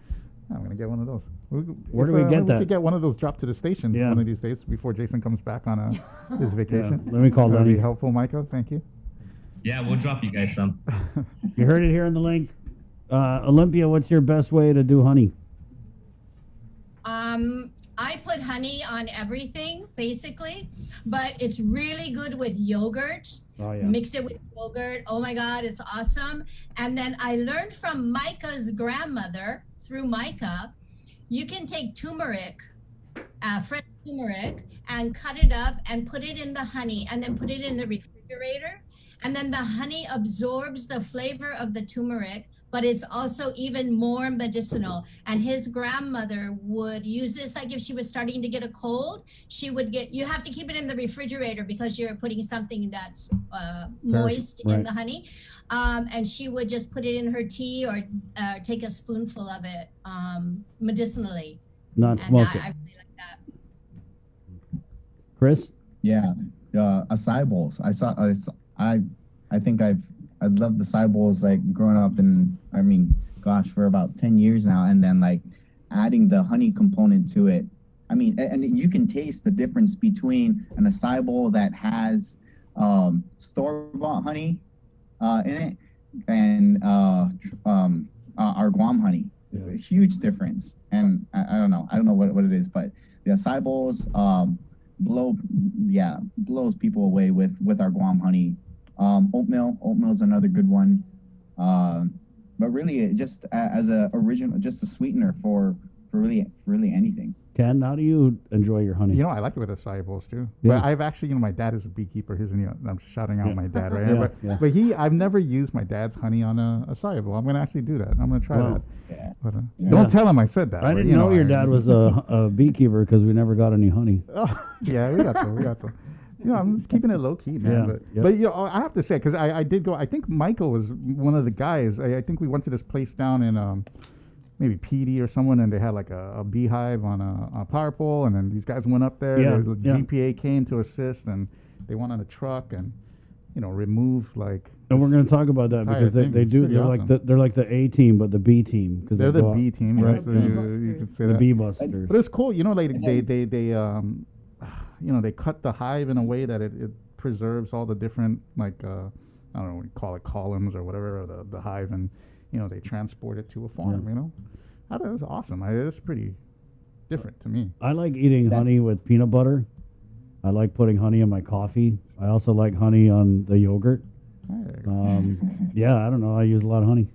I'm gonna get one of those. Where do we get that? We could get one of those dropped to the stations one of these days before Jason comes back on his vacation. Let me call That'd Lenny. be helpful, Michael. Thank you. Yeah, we'll drop you guys some. You heard it here in the link. Olympia, what's your best way to do honey? I put honey on everything, basically, but it's really good with yogurt. Oh, yeah. Mix it with yogurt. Oh my God, it's awesome. And then I learned from Micah's grandmother, through Micah, you can take turmeric, fresh turmeric and cut it up and put it in the honey and then put it in the refrigerator. And then the honey absorbs the flavor of the turmeric, but it's also even more medicinal. And his grandmother would use this, like if she was starting to get a cold, you have to keep it in the refrigerator because you're putting something that's moist in the honey. And she would just put it in her tea or take a spoonful of it medicinally. Not And smoke it. I really like that. Chris? Yeah, acai bowls. I think I've loved the acai bowls like growing up, and I mean, gosh, for about 10 years now. And then like adding the honey component to it. I mean, and you can taste the difference between an acai bowl that has store-bought honey in it and our Guam honey. A huge difference. And I don't know what it is, but the acai bowls blows people away with our Guam honey. Oatmeal is another good one. But really it just as a original, just a sweetener for really anything. Ken, how do you enjoy your honey? You know, I like it with acai bowls too. Yeah. But I've actually, my dad is a beekeeper. I'm shouting out my dad right Yeah, here. yeah. But I've never used my dad's honey on a acai bowl. I'm going to actually do that. I'm going to try Wow. that. Yeah. But, Yeah. Don't tell him I said that. I but, didn't you know your I- dad was a beekeeper because we never got any honey. Oh, yeah, we got some. You know, I'm just keeping it low key, man. Yeah, But, yep. but you know, I have to say, because I did go. I think Michael was one of the guys. I think we went to this place down in maybe PD or someone, and they had like a beehive on a power pole, and then these guys went up there. Yeah, The yeah. GPA came to assist, and they went on a truck and remove like. And we're going to talk about that entire because they thing. do. It's They're pretty like awesome. they're like the A team, but the B team because They're the B team, right? yes, you could say The that. bee busters. But it's cool, like they cut the hive in a way that it preserves all the different I don't know what you call it, columns or whatever, or the hive, and they transport it to a farm. Yeah. I thought it was awesome. It's pretty different to me. I like eating honey with peanut butter. I like putting honey in my coffee. I also like honey on the yogurt. Yeah, I don't know. I use a lot of honey.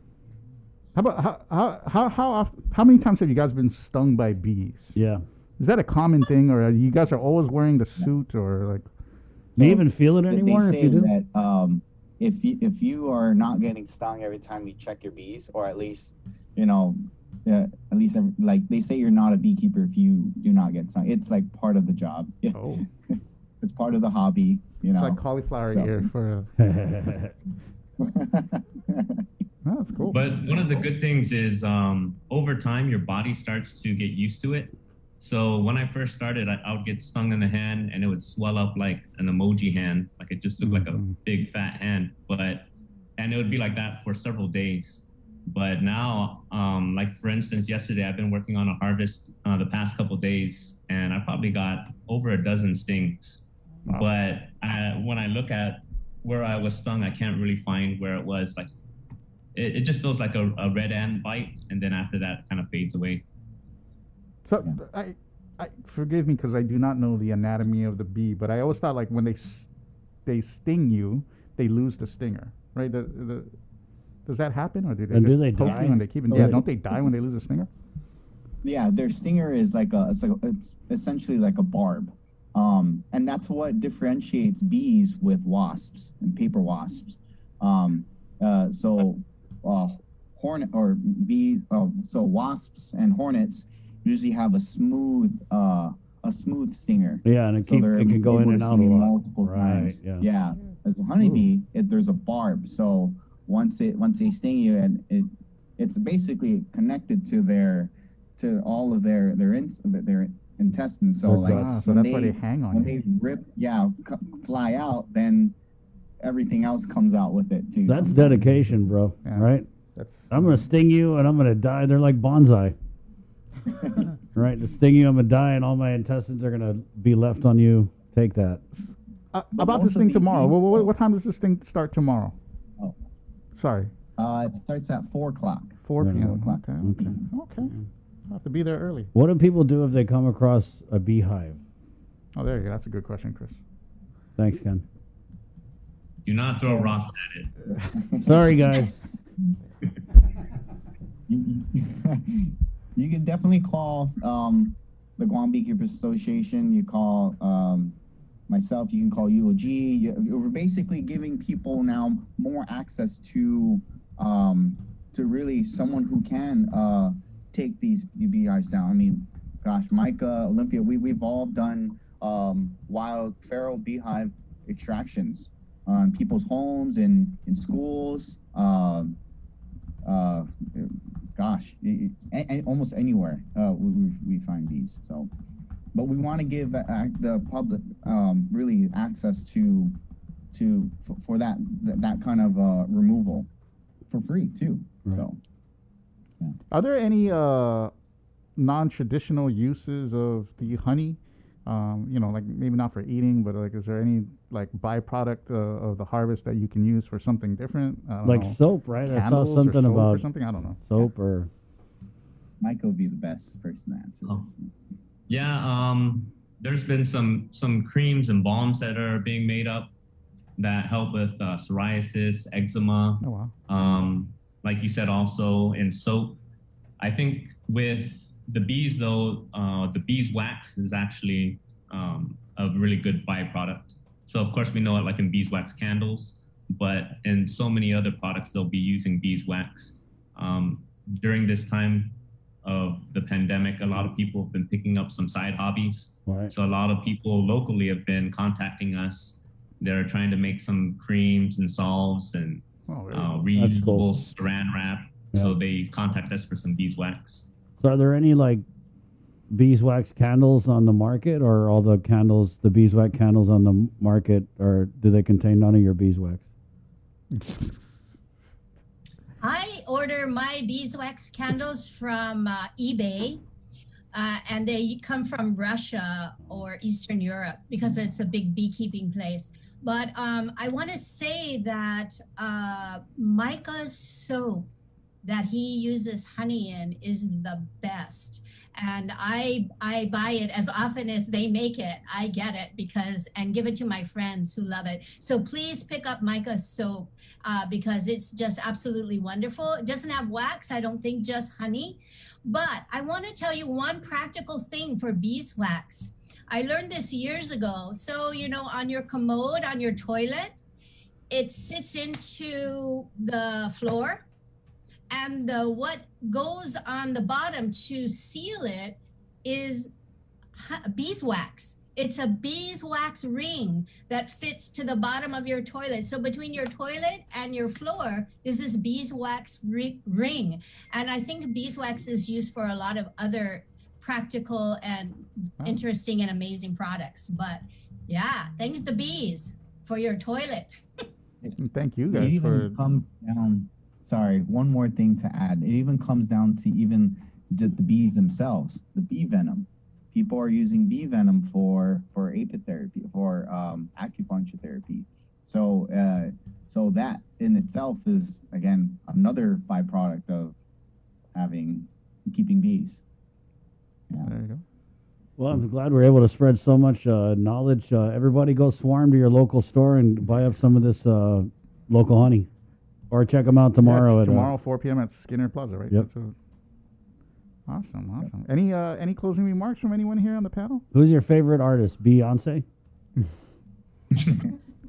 How about how many times have you guys been stung by bees? Yeah. Is that a common thing, or you guys are always wearing the suit, or like? Do you even feel it anymore? They If say you do, that if you are not getting stung every time you check your bees, or at least like they say you're not a beekeeper if you do not get stung. It's like part of the job. Oh. It's part of the hobby. It's like cauliflower ear for. No, that's cool. But one of the good things is over time, your body starts to get used to it. So when I first started, I would get stung in the hand and it would swell up like an emoji hand. Like it just looked like a big fat hand. And it would be like that for several days. But now, like for instance, yesterday I've been working on a harvest the past couple days, and I probably got over a dozen stings. Wow. But when I look at where I was stung, I can't really find where it was. Like it just feels like a red end bite, and then after that, kind of fades away. So I forgive me because I do not know the anatomy of the bee, but I always thought like when they sting you, they lose the stinger, right? Does that happen, or do they And just do they poke die? you and they keep it? Oh, Yeah, yeah. don't they die when they lose a stinger? Yeah, their stinger is it's essentially like a barb. And that's what differentiates bees with wasps and paper wasps. Hornet or bees, so wasps and hornets usually have a smooth stinger. yeah, and it they're can go in able and to out a sting lot. multiple times. Yeah. As a honeybee, there's a barb. So once they sting you, and it's basically connected to all of their intestines. So Their like guts. So when that's why they hang on when you. they rip, fly out, then everything else comes out with it too. That's sometimes. dedication, bro. Yeah. Right? That's I'm gonna sting you and I'm gonna die. They're like bonsai. Right? To sting you, I'm gonna die, and all my intestines are gonna be left on you. Take that. about this most of thing the tomorrow. bees- What time does this thing start tomorrow? Oh. Sorry. It starts at 4:00. 4 Right. p.m. 4 o'clock. Okay. I'll have to be there early. What do people do if they come across a beehive? Oh, there you go. That's a good question, Chris. Thanks, Ken. Do not throw rocks at it. Sorry, guys. You can definitely call the Guam Beekeepers Association. You call myself. You can call UOG. We're basically giving people now more access to really someone who can take these beehives down. I mean, gosh, Micah, Olympia, we've all done wild feral beehive extractions in people's homes and in schools. Almost anywhere we find bees. So, but we want to give the public really access for that kind of removal for free too. Right. So, yeah. Are there any non-traditional uses of the honey? Like maybe not for eating, but like, is there any like byproduct of the harvest that you can use for something different? Like soap, right? I saw something about something. I don't know. Soap or. Mike would be the best person to answer this. Yeah, there's been some creams and balms that are being made up that help with psoriasis, eczema. Oh wow. Like you said, also in soap. I think with the bees, though, the beeswax is actually a really good byproduct. So of course we know it like in beeswax candles, but in so many other products they'll be using beeswax. During this time of the pandemic, a lot of people have been picking up some side hobbies. Right. So a lot of people locally have been contacting us. They're trying to make some creams and salves and reusable saran wrap. Yeah. So they contact us for some beeswax. So are there any like beeswax candles on the market, or all the candles, the beeswax candles on the market, or do they contain none of your beeswax? I order my beeswax candles from eBay, and they come from Russia or Eastern Europe because it's a big beekeeping place. But I want to say that Micah's soap that he uses honey in is the best. And I buy it as often as they make it. I get it and give it to my friends who love it. So please pick up Micah's soap because it's just absolutely wonderful. It doesn't have wax, I don't think, just honey. But I want to tell you one practical thing for beeswax. I learned this years ago. So, on your commode, on your toilet, it sits into the floor. And what goes on the bottom to seal it is beeswax. It's a beeswax ring that fits to the bottom of your toilet. So between your toilet and your floor is this beeswax ring. And I think beeswax is used for a lot of other practical and interesting and amazing products. But yeah, thanks the bees for your toilet. Thank you guys for. Sorry, one more thing to add. It even comes down to even the bees themselves, the bee venom. People are using bee venom for apitherapy, for acupuncture therapy. So that in itself is, again, another byproduct of keeping bees. Yeah. There you go. Well, I'm glad we're able to spread so much knowledge. Everybody go swarm to your local store and buy up some of this local honey. Or check them out tomorrow. Yeah, tomorrow, 4 p.m. at Skinner Plaza, right? Yep. Awesome. Any closing remarks from anyone here on the panel? Who's your favorite artist? Beyonce?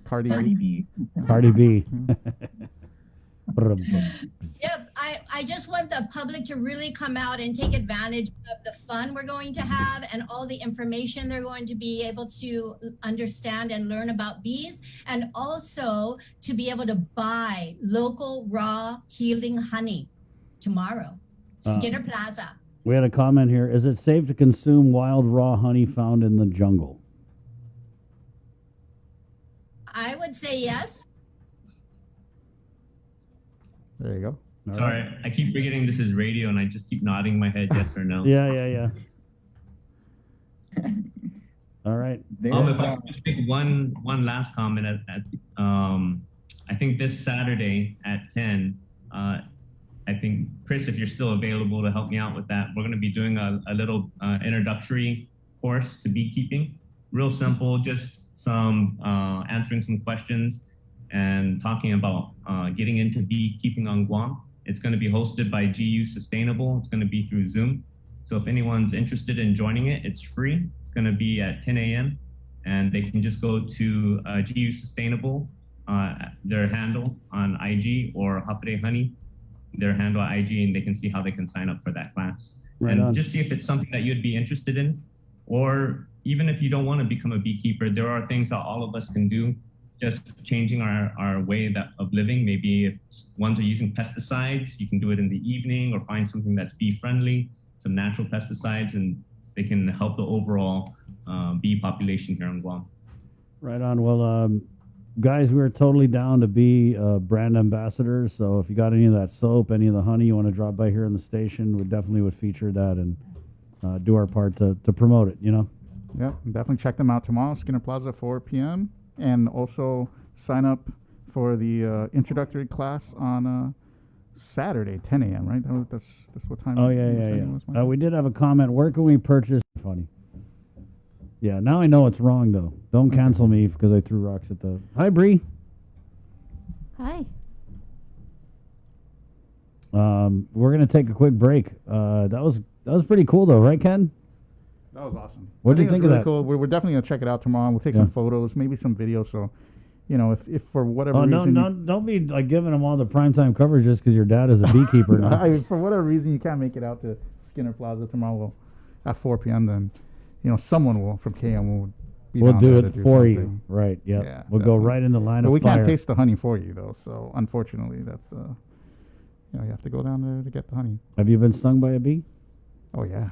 Cardi B. Cardi B. Yep, I just want the public to really come out and take advantage of the fun we're going to have and all the information they're going to be able to understand and learn about bees, and also to be able to buy local raw healing honey tomorrow. Skinner Plaza. We had a comment here. Is it safe to consume wild raw honey found in the jungle? I would say yes. There you go. Sorry, I keep forgetting this is radio, and I just keep nodding my head yes or no. Yeah. All right. If I could just make one last comment I think this Saturday at 10, I think, Chris, if you're still available to help me out with that, we're going to be doing a little introductory course to beekeeping. Real simple, just some answering some questions and talking about getting into beekeeping on Guam. It's going to be hosted by GU Sustainable. It's going to be through Zoom. So if anyone's interested in joining it, it's free. It's going to be at 10 a.m. and they can just go to GU Sustainable, their handle on IG, or Hapere Honey, their handle on IG, and they can see how they can sign up for that class. Right and on. just see if it's something that you'd be interested in. Or even if you don't want to become a beekeeper, there are things that all of us can do, just changing our way of living. Maybe if ones are using pesticides, you can do it in the evening, or find something that's bee friendly, some natural pesticides, and they can help the overall bee population here on Guam. Right on. Well, guys, we're totally down to be brand ambassadors. So if you got any of that soap, any of the honey you want to drop by here in the station, we definitely would feature that and do our part to promote it, you know? Yep, definitely check them out tomorrow, Skinner Plaza, 4 p.m. And also sign up for the introductory class on Saturday, 10 a.m., right? That's what time? Oh, you were yeah. saying it was, Michael? We did have a comment. Where can we purchase? Funny. Yeah, now I know it's wrong, though. Don't cancel me because I threw rocks at the... Hi, Bree. Hi. We're going to take a quick break. That was pretty cool, though, right, Ken? That was awesome. What did you think of that? Cool. We're definitely going to check it out tomorrow. We'll take some photos, maybe some videos. So, you know, if for whatever reason... Don't be like giving them all the primetime coverage just because your dad is a beekeeper now. For whatever reason you can't make it out to Skinner Plaza tomorrow at 4 p.m., then, you know, someone will from KM will be We'll down do there it to for something. you. Right, yep. Yeah, We'll go right in the line of we fire. can't taste the honey for you, though. So, unfortunately, that's, you know, you have to go down there to get the honey. Have you been stung by a bee? Oh, yeah.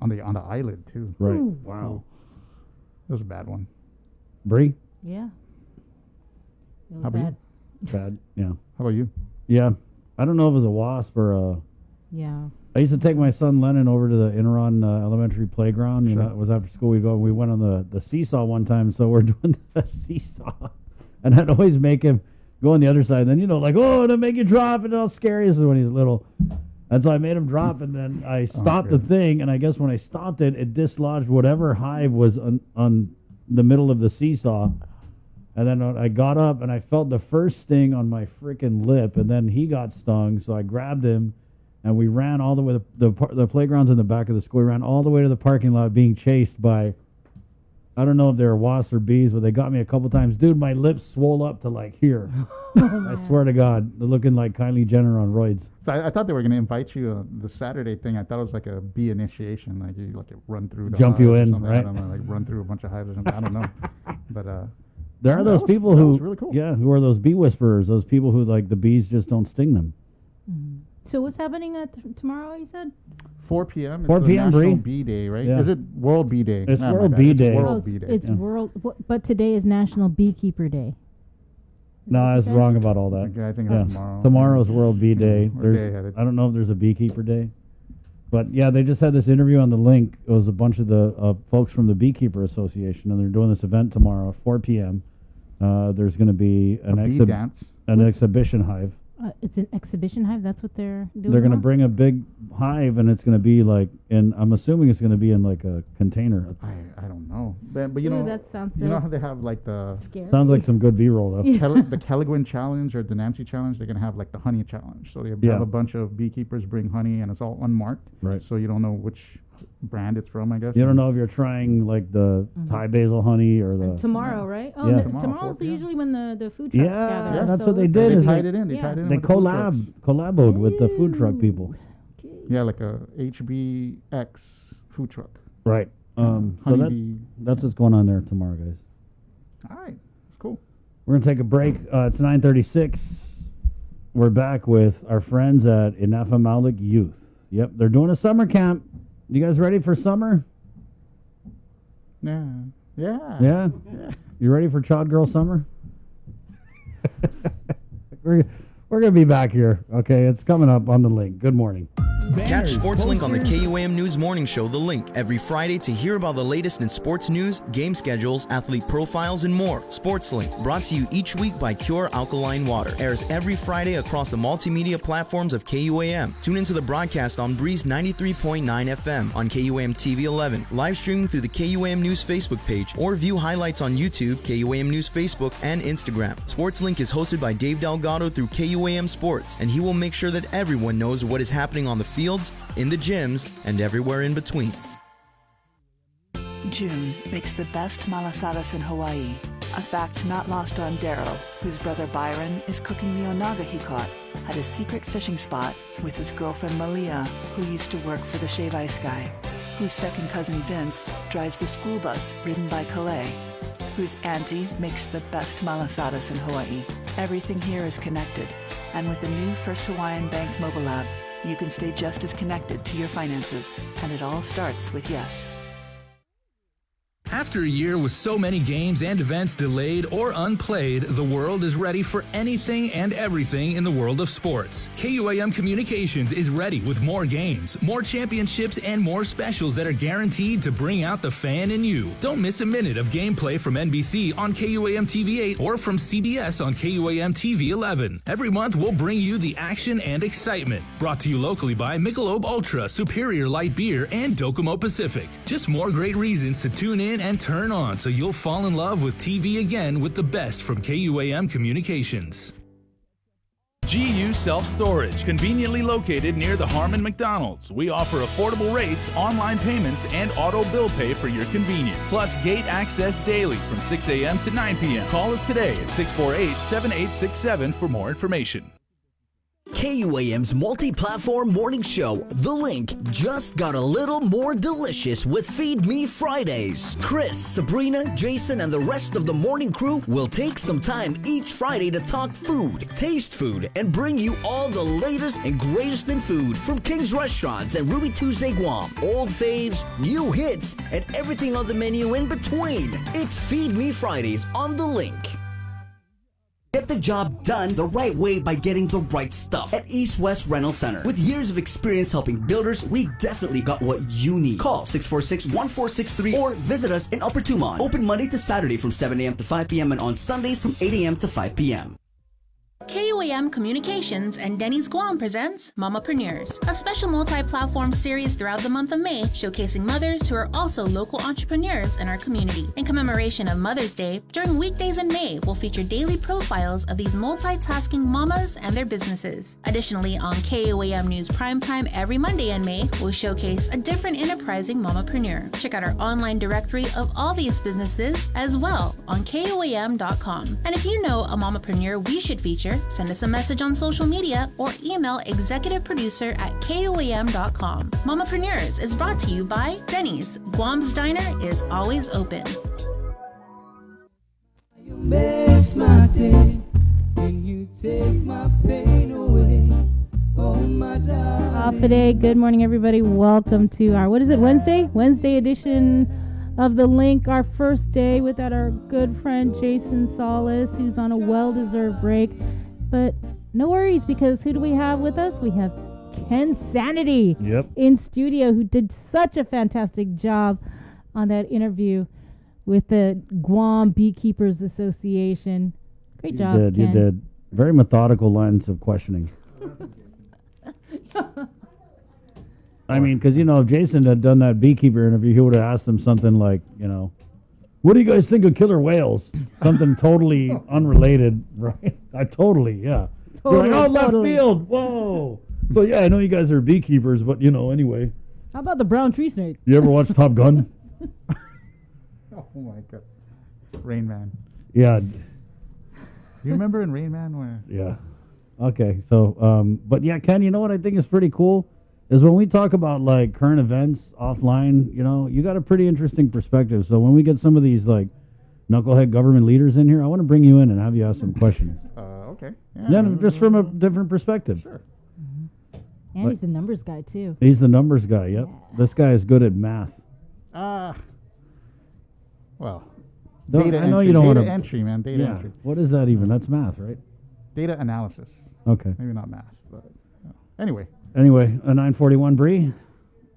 On the eyelid, too. Right. Ooh. Wow. It was a bad one. Bree? Yeah. It was How about bad. Bad, yeah. How about you? Yeah. I don't know if it was a wasp or a... Yeah. I used to take my son Lennon over to the Inaron Elementary playground. You know, it was after school. We went on the seesaw one time, so we're doing the seesaw. And I'd always make him go on the other side. And then, you know, like, oh, it'll make you drop, and it'll scare you. So when he's little... And so I made him drop, and then I stopped the thing, and I guess when I stopped it, it dislodged whatever hive was on the middle of the seesaw. And then I got up, and I felt the first sting on my freaking lip, and then he got stung, so I grabbed him, and we ran all the way, the playground's in the back of the school, we ran all the way to the parking lot being chased by, I don't know if they were wasps or bees, but they got me a couple times. Dude, my lips swole up to like here. I swear to God, they're looking like Kylie Jenner on roids. So I thought they were going to invite you the Saturday thing. I thought it was like a bee initiation, like you run through the Jump you hives or in, something. right? I don't know, like run through a bunch of hives or something. I don't know, but There are that those was- people that who, was really cool. yeah, who are those bee whisperers, those people who like the bees just don't sting them. So what's happening tomorrow, you said? 4 p.m. 4 It's p.m., National Bree. Bee Day, right? Yeah. Is it World Bee Day? It's Nah, my World bad. Bee It's Day. World Oh, Bee Day. it's but today is National Beekeeper Day. No, I was said? wrong about all that. Okay, I think it's tomorrow. Tomorrow's World Bee Day. Or day There's, ahead. I don't know if there's a Beekeeper Day. But yeah, they just had this interview on the link. It was a bunch of the folks from the Beekeeper Association, and they're doing this event tomorrow, 4 p.m. There's going to be an bee dance. exhibition hive. It's an exhibition hive. That's what they're doing. They're going to now? bring a big hive, and it's going to be like, and I'm assuming it's going to be in like a container. I don't know, but you Ooh, know, that sounds you know so how they have like the scary. Sounds like some good B-roll though. the Kelligwin Challenge or the Nancy Challenge. They're gonna have like the honey challenge. So they have Yeah. a bunch of beekeepers bring honey, and it's all unmarked. Right. So you don't know which brand it's from, I guess. You don't know if you're trying like the Thai basil honey or the... Tomorrow, right? Oh, Yeah. Tomorrow, 4 p.m. usually when the food trucks gather. Yeah, that's so what they it's did. They is tied it in. They yeah. tied it in. They with the food trucks. collaboed with the food truck people. Yeah, like a HBX food truck. Right. So Honeybee. that's what's going on there tomorrow, guys. All right, it's cool. We're gonna take a break. It's 9:36. We're back with our friends at Inafa Malik Youth. Yep, they're doing a summer camp. You guys ready for summer? Yeah. Yeah. You ready for Child Girl Summer? we're gonna be back here. Okay, it's coming up on the link. Good morning. Catch Sports Link on the KUAM News Morning Show, The Link, every Friday to hear about the latest in sports news, game schedules, athlete profiles, and more. Sports Link, brought to you each week by Cure Alkaline Water, airs every Friday across the multimedia platforms of KUAM. Tune into the broadcast on Breeze 93.9 FM, on KUAM TV 11, live streaming through the KUAM News Facebook page, or view highlights on YouTube, KUAM News Facebook, and Instagram. Sports Link is hosted by Dave Delgado through KUAM KUAM Sports, and he will make sure that everyone knows what is happening on the fields, in the gyms, and everywhere in between. June makes the best malasadas in Hawaii, a fact not lost on Daryl, whose brother Byron is cooking the onaga he caught at his secret fishing spot with his girlfriend Malia, who used to work for the Shave Ice Guy, whose second cousin Vince drives the school bus ridden by Calais, whose auntie makes the best malasadas in Hawaii. Everything here is connected, and with the new First Hawaiian Bank mobile app, you can stay just as connected to your finances, and it all starts with yes. After a year with so many games and events delayed or unplayed, the world is ready for anything and everything in the world of sports. KUAM Communications is ready with more games, more championships, and more specials that are guaranteed to bring out the fan in you. Don't miss a minute of gameplay from NBC on KUAM TV 8 or from CBS on KUAM TV 11. Every month, we'll bring you the action and excitement. Brought to you locally by Michelob Ultra, Superior Light Beer, and Docomo Pacific. Just more great reasons to tune in and turn on, so you'll fall in love with TV again with the best from KUAM Communications. GU Self-Storage, conveniently located near the Harmon McDonald's. We offer affordable rates, online payments, and auto bill pay for your convenience. Plus gate access daily from 6 a.m. to 9 p.m. Call us today at 648-7867 for more information. KUAM's multi-platform morning show, The Link, just got a little more delicious with Feed Me Fridays. Chris, Sabrina, Jason, and the rest of the morning crew will take some time each Friday to talk food, taste food, and bring you all the latest and greatest in food from King's Restaurants and Ruby Tuesday Guam, old faves, new hits, and everything on the menu in between. It's Feed Me Fridays on The Link. Get the job done the right way by getting the right stuff at East West Rental Center. With years of experience helping builders, we definitely got what you need. Call 646-1463 or visit us in Upper Tumon. Open Monday to Saturday from 7 a.m. to 5 p.m. and on Sundays from 8 a.m. to 5 p.m. KUAM Communications and Denny's Guam presents Mamapreneurs, a special multi-platform series throughout the month of May showcasing mothers who are also local entrepreneurs in our community. In commemoration of Mother's Day, during weekdays in May, we'll feature daily profiles of these multitasking mamas and their businesses. Additionally, on KUAM News Primetime every Monday in May, we'll showcase a different enterprising mamapreneur. Check out our online directory of all these businesses as well on KUAM.com. And if you know a mamapreneur we should feature, send us a message on social media or email executiveproducer@KUAM.com. Mamapreneurs is brought to you by Denny's. Guam's Diner is always open. You makes my day when you take my pain away. Oh my darling. Off today. Good morning, everybody. Welcome to our, what is it, Wednesday edition of The Link. Our first day without our good friend Jason Solis, who's on a well-deserved break. But no worries, because who do we have with us? We have Ken Sanity in studio, who did such a fantastic job on that interview with the Guam Beekeepers Association. Great job, Ken. You did. Very methodical lines of questioning. I mean, because, if Jason had done that beekeeper interview, he would have asked him something like, what do you guys think of killer whales? Something totally unrelated, right? Totally. You're like, left field. Whoa. So, yeah, I know you guys are beekeepers, but, anyway. How about the brown tree snake? You ever watch Top Gun? Oh, my God. Rain Man. Yeah. You remember in Rain Man where? Yeah. Okay. So, but yeah, Ken, you know what I think is pretty cool? Is when we talk about like current events offline, you got a pretty interesting perspective. So when we get some of these like knucklehead government leaders in here, I want to bring you in and have you ask some questions. Okay. Yeah, just from a different perspective. Sure. And he's the numbers guy, too. He's the numbers guy, yep. Yeah. This guy is good at math. Well, I know you don't want to... Data entry, man. Data entry. What is that even? That's math, right? Data analysis. Okay. Maybe not math, but anyway. Anyway, a 941 Bree.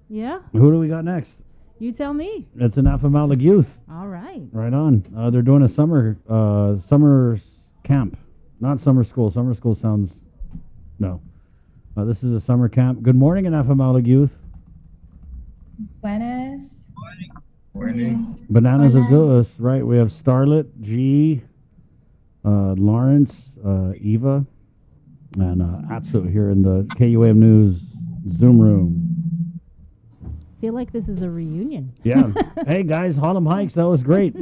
Yeah. Who do we got next? You tell me. It's an Afamalik Youth. All right. Right on. They're doing a summer camp. Not summer school. Summer school sounds... No. This is a summer camp. Good morning, an Afamalik Youth. Buenas. Morning. Bananas of Duas, right? We have Starlet, G, Lawrence, Eva. And Atsu here in the KUAM News Zoom room. Feel like this is a reunion. Yeah. Hey guys, Harlem Hikes, that was great.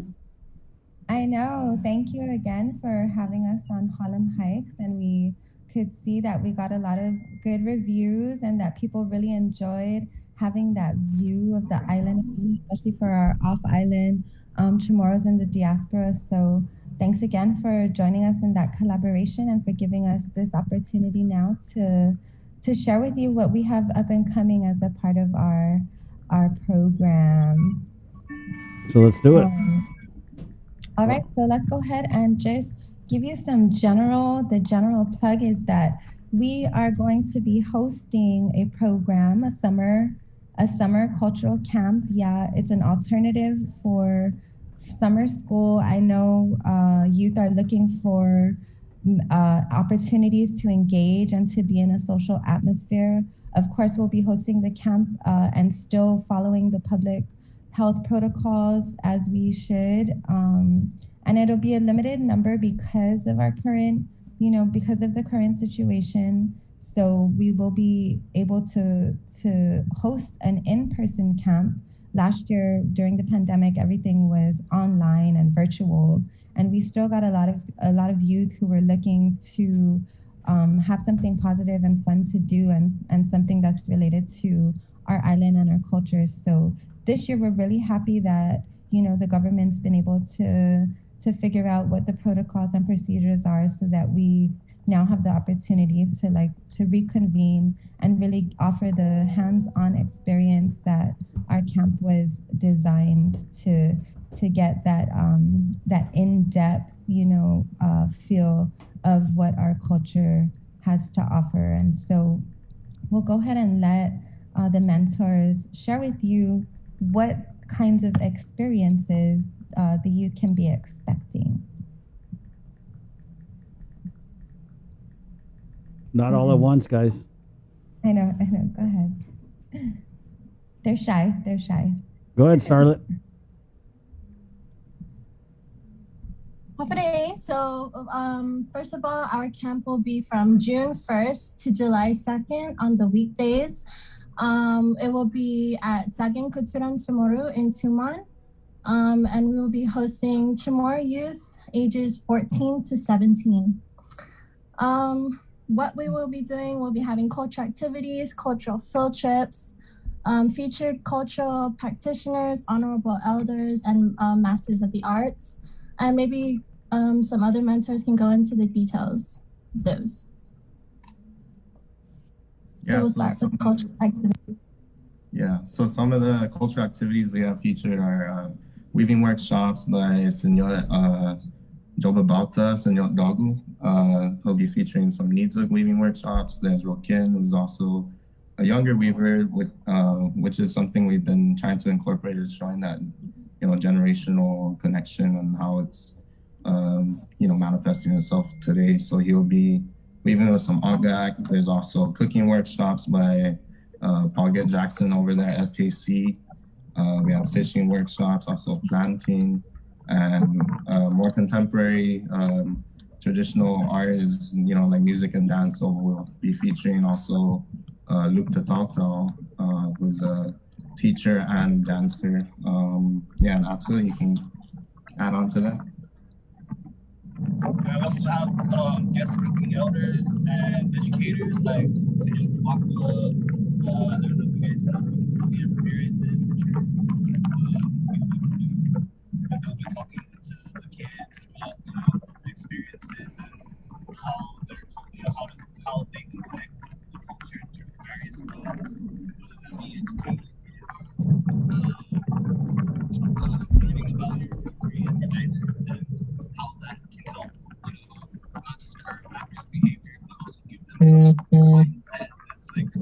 I know. Thank you again for having us on Harlem Hikes. And we could see that we got a lot of good reviews and that people really enjoyed having that view of the island, especially for our off-island Chamorros in the diaspora. So thanks again for joining us in that collaboration and for giving us this opportunity now to share with you what we have up and coming as a part of our program. So let's do it. All right, so let's go ahead and just give you some general plug is that we are going to be hosting a program, a summer cultural camp. Yeah, it's an alternative for summer school. I know youth are looking for opportunities to engage and to be in a social atmosphere. Of course, we'll be hosting the camp and still following the public health protocols as we should. And it'll be a limited number because of our current, because of the current situation. So we will be able to host an in-person camp. Last year during the pandemic, everything was online and virtual, and we still got a lot of youth who were looking to have something positive and fun to do, and something that's related to our island and our cultures. So this year we're really happy that the government's been able to figure out what the protocols and procedures are, so that we now have the opportunity to reconvene and really offer the hands-on experience that our camp was designed to get that in-depth feel of what our culture has to offer. And so we'll go ahead and let the mentors share with you what kinds of experiences the youth can be expecting. Not all at once, guys. I know. Go ahead. They're shy. Go ahead, Starlet. Day. So, first of all, our camp will be from June 1st to July 2nd on the weekdays. It will be at Sagen Kuturan Chamorro in Tumon. And we will be hosting Chamorro youth ages 14 to 17. What we will be doing, we'll be having cultural activities, cultural field trips, featured cultural practitioners, honorable elders, and masters of the arts. And maybe some other mentors can go into the details of those. Yeah, so we'll start with cultural activities. Yeah, so some of the cultural activities we have featured are weaving workshops by Senor Joba Bauta, Senor Dogu. He'll be featuring some Nizug weaving workshops. There's Rokin, who's also a younger weaver, which is something we've been trying to incorporate, is showing that generational connection and how it's manifesting itself today. So he'll be weaving with some Agak. There's also cooking workshops by Paul Get Jackson over there at SKC. We have fishing workshops, also planting, and more contemporary traditional art is, like music and dance. So we'll be featuring also Luke Tataltal, who's a teacher and dancer. And absolutely, you can add on to that. I also have guest speaking elders and educators like Sejong Wakwa. I don't know if you guys know who Ian Ramirez is, but they'll be talking to the kids about the experiences and how they can connect with the culture through various means, whether that be education, learning about your history and your island, and how that can help, not just curb at-risk behavior, but also give them a mindset that's like a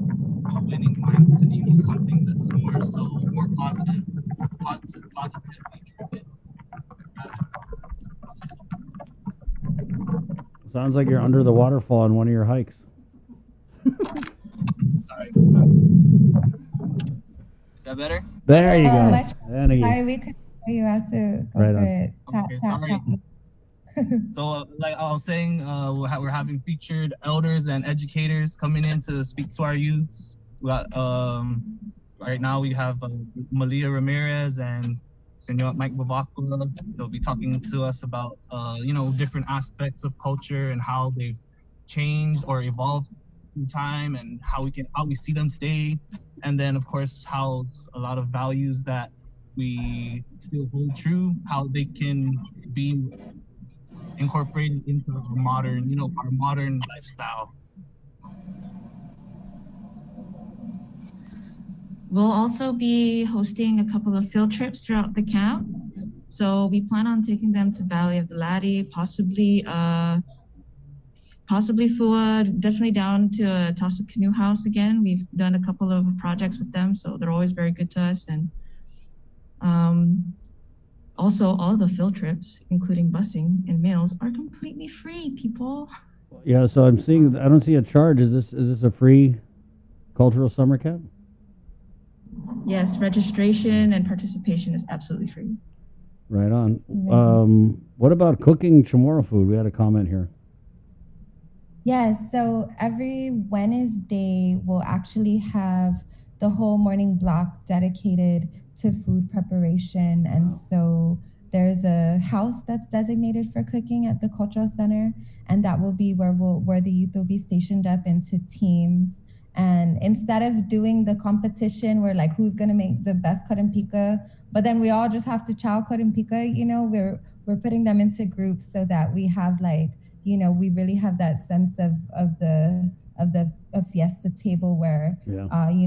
winning mindset, something that's more positively driven. Sounds like you're under the waterfall on one of your hikes. Sorry. Is that better? There you go. Sorry, we couldn't hear you. Have to go Right for on. it. Okay, sorry. So, like I was saying, we're having featured elders and educators coming in to speak to our youths. We got, right now we have Malia Ramirez and Senor Mike Bavacqua. They'll be talking to us about, different aspects of culture and how they've changed or evolved through time, and how we see them today. And then, of course, how a lot of values that we still hold true, how they can be incorporated into our modern lifestyle. We'll also be hosting a couple of field trips throughout the camp. So we plan on taking them to Valley of the Latte, possibly Fua, definitely down to Tossa Canoe House again. We've done a couple of projects with them, so they're always very good to us. And also, all the field trips, including busing and meals, are completely free, people. Yeah, so I don't see a charge. Is this a free cultural summer camp? Yes, registration and participation is absolutely free. Right on. What about cooking Chamorro food? We had a comment here. Yes, so every Wednesday we'll actually have the whole morning block dedicated to food preparation. And so there's a house that's designated for cooking at the Cultural Center, and that will be where the youth will be stationed up into teams. And instead of doing the competition where like who's gonna make the best corimpica, but then we all just have to chow corimpica, we're putting them into groups so that we have we really have that sense of a fiesta table where Auntie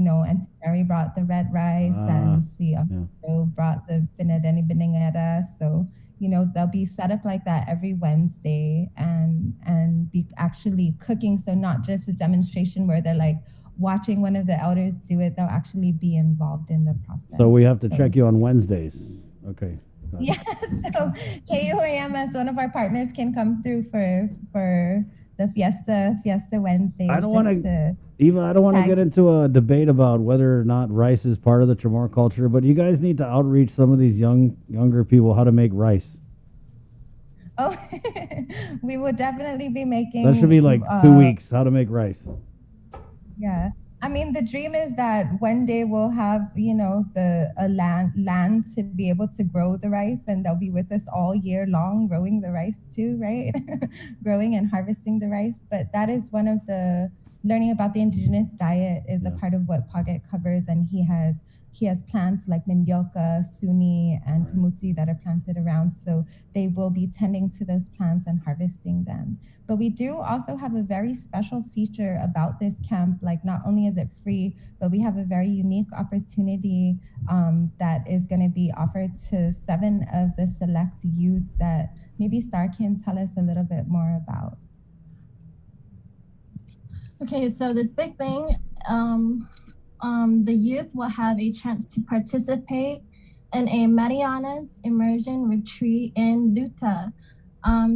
Mary brought the red rice and Uncle brought the finadeni beningera. So they'll be set up like that every Wednesday and be actually cooking. So not just a demonstration where they're like watching one of the elders do it, they'll actually be involved in the process. So we have to check you on Wednesdays. Okay. Yes, so KUAM as one of our partners can come through for the Fiesta Wednesdays. I don't want to, Eva, I don't want to get into a debate about whether or not rice is part of the Chamorro culture, but you guys need to outreach some of these younger people how to make rice. Oh, we will definitely be making. That should be like 2 weeks, how to make rice. Yeah. I mean, the dream is that one day we'll have, a land to be able to grow the rice, and they'll be with us all year long growing the rice too, right? Growing and harvesting the rice. But that is one of the learning about the indigenous diet is a part of what Paget covers, and he has plants like mandioca, suni, and kamuti that are planted around. So they will be tending to those plants and harvesting them. But we do also have a very special feature about this camp. Like not only is it free, but we have a very unique opportunity that is going to be offered to 7 of the select youth that maybe Star can tell us a little bit more about. Okay, so this big thing, the youth will have a chance to participate in a Marianas immersion retreat in Luta.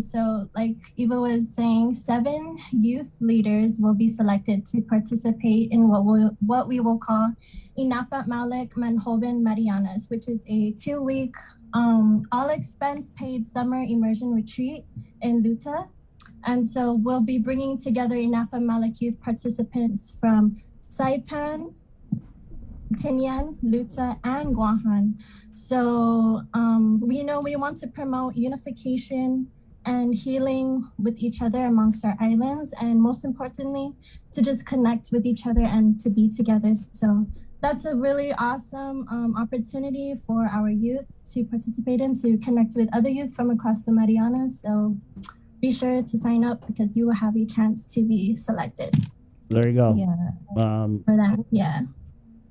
So like Eva was saying, 7 youth leaders will be selected to participate in what we will call Inafat Malik Manhoban Marianas, which is a 2-week all expense paid summer immersion retreat in Luta. And so we'll be bringing together Inafat Malik youth participants from Saipan, Tinian, Luta, and Guahan. So we want to promote unification and healing with each other amongst our islands, and most importantly, to just connect with each other and to be together. So that's a really awesome opportunity for our youth to participate in, to connect with other youth from across the Marianas. So be sure to sign up because you will have a chance to be selected. There you go. Yeah. For that, yeah.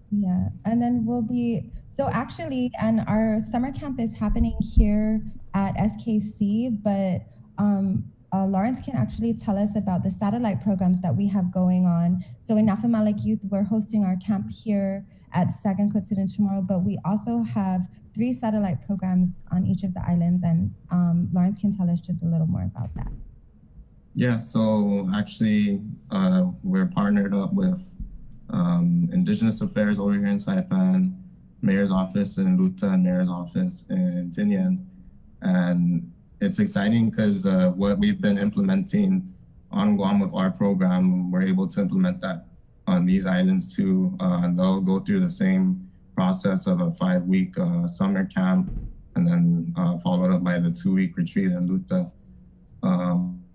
Yeah, and then and our summer camp is happening here at SKC, but Lawrence can actually tell us about the satellite programs that we have going on. So in Inafat Malik Youth, we're hosting our camp here at Sagan Kutsudan tomorrow, but we also have 3 satellite programs on each of the islands, and Lawrence can tell us just a little more about that. Yeah, so actually we're partnered up with Indigenous Affairs over here in Saipan, Mayor's Office in Luta, and Mayor's Office in Tinian. And it's exciting because what we've been implementing on Guam with our program, we're able to implement that on these islands too. They'll go through the same process of a 5-week summer camp, and then followed up by the 2-week retreat in Luta.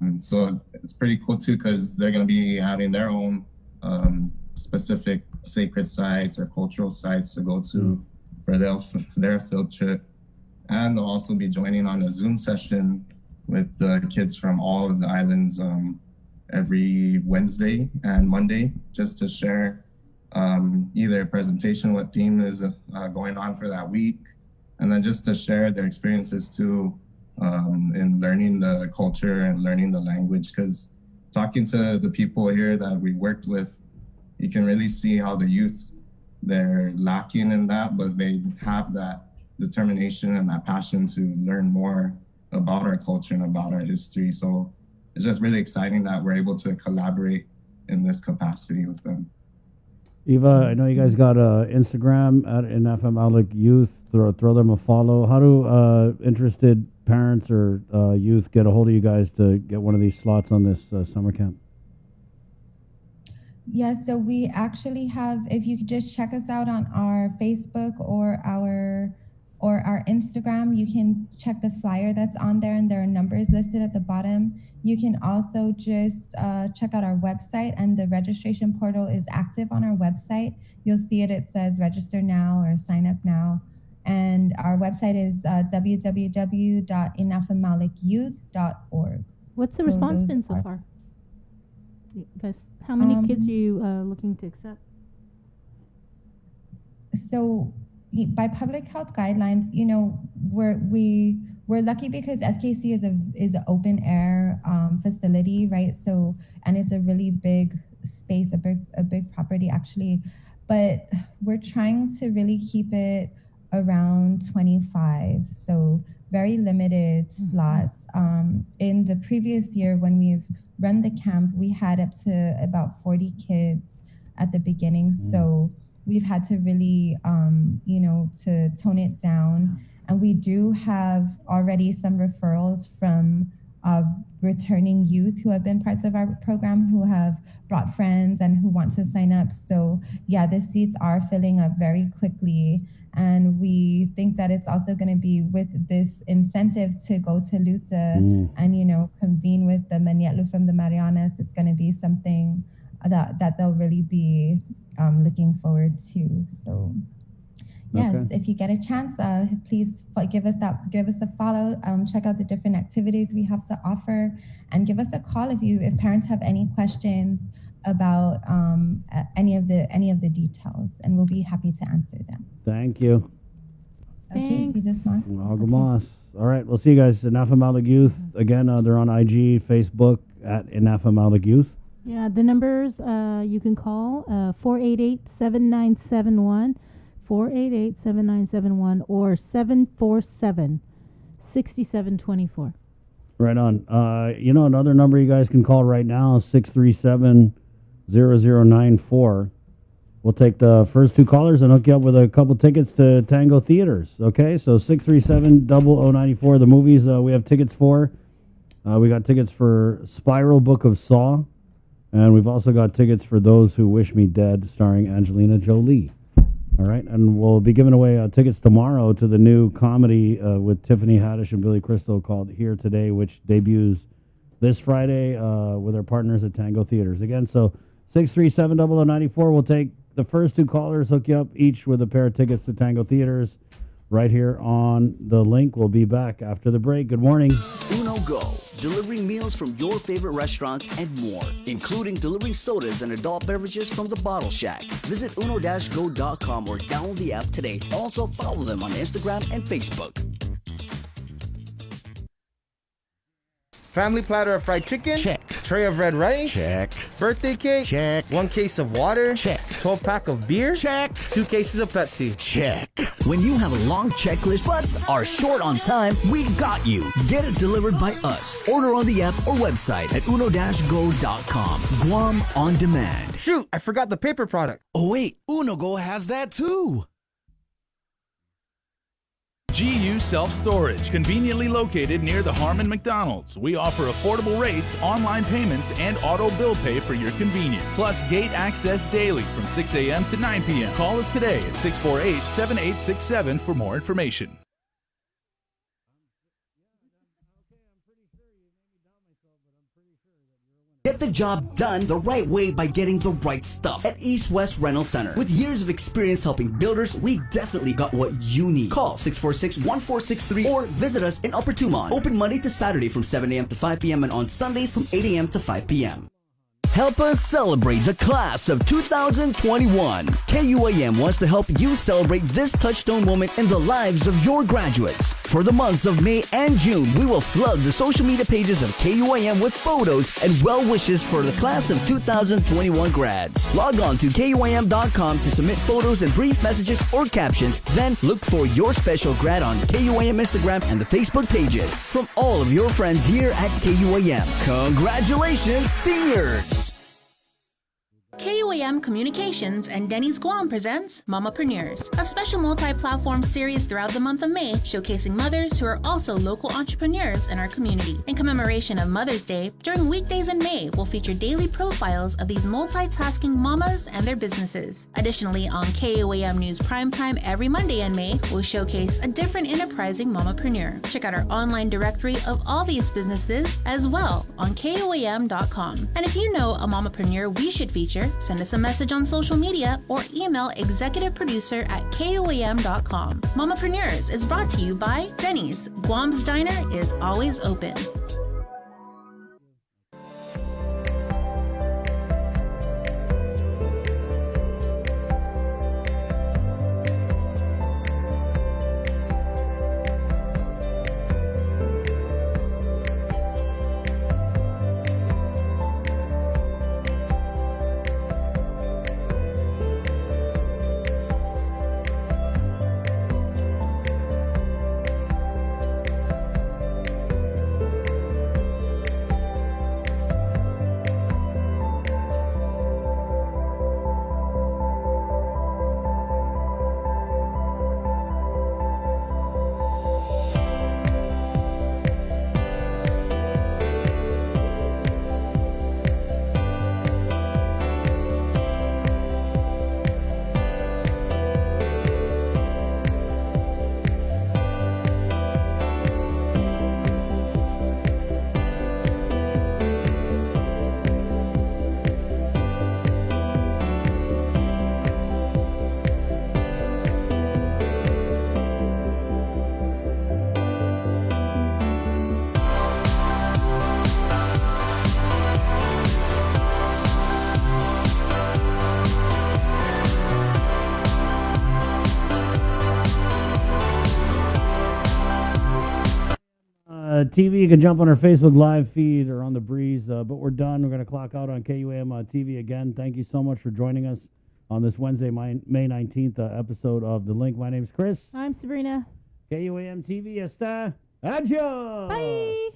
And so it's pretty cool too, because they're going to be having their own specific sacred sites or cultural sites to go to for their field trip. And they'll also be joining on a Zoom session with the kids from all of the islands every Wednesday and Monday, just to share either a presentation, what theme is going on for that week, and then just to share their experiences too in learning the culture and learning the language. Because talking to the people here that we worked with, you can really see how the youth, they're lacking in that, but they have that determination and that passion to learn more about our culture and about our history. So it's just really exciting that we're able to collaborate in this capacity with them. Eva, I know you guys got Instagram at NFM Outlook Youth. Throw them a follow. How do interested parents or youth get a hold of you guys to get one of these slots on this summer camp? Yeah, so we actually have, if you could just check us out on our Facebook or our Instagram, you can check the flyer that's on there, and there are numbers listed at the bottom. You can also just check out our website, and the registration portal is active on our website. You'll see it. It says register now or sign up now. And our website is www.inafamalikyouth.org. What's the response been so far? Guys, how many kids are you looking to accept? So by public health guidelines, you know, we're lucky because SKC is an open air facility, right? So, and it's a really big space, a big property actually, but we're trying to really keep it around 25. So very limited slots. In the previous year, when we've run the camp, we had up to about 40 kids at the beginning. So we've had to really, you know, to tone it down. And we do have already some referrals from returning youth who have been parts of our program, who have brought friends and who want to sign up. So yeah, the seats are filling up very quickly. And we think that it's also going to be with this incentive to go to Luta and, you know, convene with the Manietlu from the Marianas. It's going to be something that they'll really be looking forward to. So yes, if you get a chance, please give us a follow. Check out the different activities we have to offer, and give us a call if parents have any questions about any of the details, and we'll be happy to answer them. Thank you. Okay, Algamos. All right, we'll see you guys. Inafam Outlook Youth. Again, they're on IG, Facebook at Inafam Outlook Youth. Yeah, the numbers you can call 488-7971, 488-7971, or 747-6724. Right on. You know, another number you guys can call right now is 637-0094. We'll take the first two callers and hook you up with a couple tickets to Tango Theaters. Okay, so 637-0094. The movies we have tickets for. We got tickets for Spiral Book of Saw. And we've also got tickets for Those Who Wish Me Dead, starring Angelina Jolie. All right, and we'll be giving away tickets tomorrow to the new comedy with Tiffany Haddish and Billy Crystal called Here Today, which debuts this Friday with our partners at Tango Theaters. Again, so 637-0094. We'll take the first two callers, hook you up each with a pair of tickets to Tango Theaters right here on the link. We'll be back after the break. Good morning. Uno Go, delivering meals from your favorite restaurants and more, including delivering sodas and adult beverages from the Bottle Shack. Visit uno-go.com or download the app today. Also follow them on Instagram and Facebook. Family platter of fried chicken? Check. Tray of red rice? Check. Birthday cake? Check. 1 case of water? Check. 12-pack of beer? Check. 2 cases of Pepsi? Check. When you have a long checklist but are short on time, we got you. Get it delivered by us. Order on the app or website at uno-go.com. Guam on demand. Shoot, I forgot the paper product. Oh wait, Uno Go has that too. GU Self Storage, conveniently located near the Harmon McDonald's. We offer affordable rates, online payments, and auto bill pay for your convenience. Plus gate access daily from 6 a.m. to 9 p.m. Call us today at 648-7867 for more information. Get the job done the right way by getting the right stuff at East West Rental Center. With years of experience helping builders, we definitely got what you need. Call 646-1463 or visit us in Upper Tumon. Open Monday to Saturday from 7 a.m. to 5 p.m. and on Sundays from 8 a.m. to 5 p.m. Help us celebrate the class of 2021. KUAM wants to help you celebrate this touchstone moment in the lives of your graduates. For the months of May and June, we will flood the social media pages of KUAM with photos and well wishes for the class of 2021 grads. Log on to KUAM.com to submit photos and brief messages or captions. Then look for your special grad on KUAM Instagram and the Facebook pages. From all of your friends here at KUAM, congratulations, seniors! KUAM Communications and Denny's Guam presents Mamapreneurs, a special multi-platform series throughout the month of May showcasing mothers who are also local entrepreneurs in our community. In commemoration of Mother's Day, during weekdays in May, we'll feature daily profiles of these multitasking mamas and their businesses. Additionally, on KUAM News Primetime every Monday in May, we'll showcase a different enterprising mamapreneur. Check out our online directory of all these businesses as well on KUAM.com. And if you know a mamapreneur we should feature, send us a message on social media or email executiveproducer@KUAM.com. Mamapreneurs is brought to you by Denny's. Guam's Diner is always open. TV, you can jump on our Facebook live feed or on the breeze, but we're done. We're going to clock out on KUAM TV again. Thank you so much for joining us on this Wednesday, May 19th episode of The Link. My name's Chris. I'm Sabrina. KUAM TV está. Adios! Bye!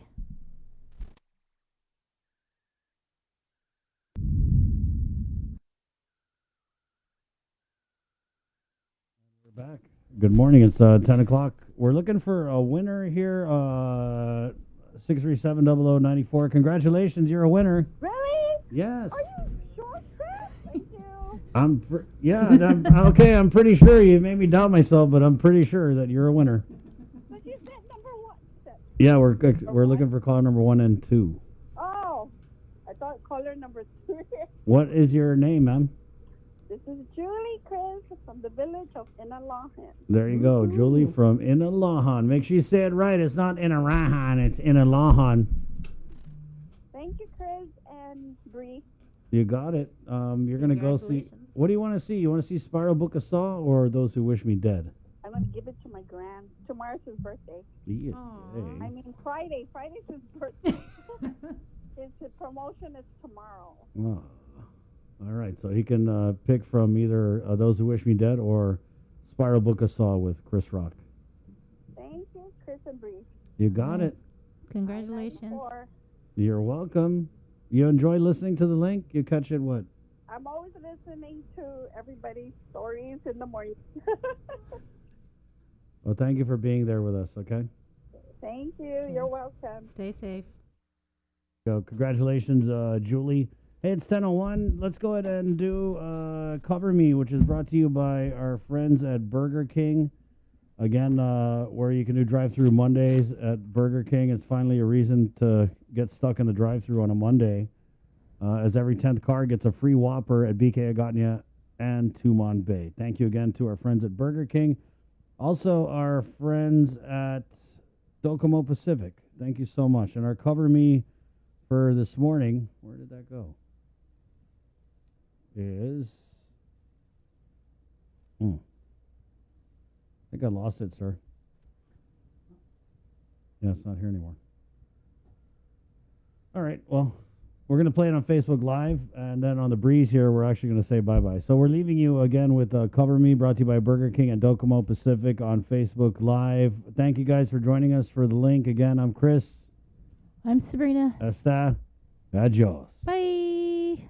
We're back. Good morning. It's 10 o'clock. We're looking for a winner here. 637-0094. Congratulations, you're a winner. Really? Yes. Are you sure, Chris? Thank you. I'm okay. I'm pretty sure. You made me doubt myself, but I'm pretty sure that you're a winner. But you said number one. Yeah, we're looking for caller number 1 and 2. Oh, I thought caller number 2. What is your name, ma'am? This is Julie Chris from the village of Inalahan. There you go, Julie from Inalahan. Make sure you say it right. It's not Inarahan, it's Inalahan. Thank you, Chris and Bree. You got it. You're going to go see. What do you want to see? You want to see Spiral Book of Saw or Those Who Wish Me Dead? I'm going to give it to my grand. Tomorrow's his birthday. Yeah. I mean, Friday. Friday's his birthday. His promotion is tomorrow. Oh. All right, so he can pick from either Those Who Wish Me Dead or Spiral Book of Saw with Chris Rock. Thank you, Chris and Bree. You got it. Congratulations. You're welcome. You enjoy listening to The Link? You catch it what? I'm always listening to everybody's stories in the morning. Well, thank you for being there with us, okay? Thank you. You're welcome. Stay safe. So congratulations, Julie. Hey, it's 10:01. Let's go ahead and do Cover Me, which is brought to you by our friends at Burger King. Again, where you can do drive-through Mondays at Burger King. It's finally a reason to get stuck in the drive-through on a Monday, as every 10th car gets a free Whopper at BK Agotnia and Tumon Bay. Thank you again to our friends at Burger King. Also, our friends at Docomo Pacific. Thank you so much. And our Cover Me for this morning, where did that go? Is... I think I lost it, sir. Yeah, it's not here anymore. All right, well, we're going to play it on Facebook Live, and then on the breeze here, we're actually going to say bye-bye. So we're leaving you again with Cover Me, brought to you by Burger King and Docomo Pacific on Facebook Live. Thank you guys for joining us for the link. Again, I'm Chris. I'm Sabrina. Hasta. Adios. Bye.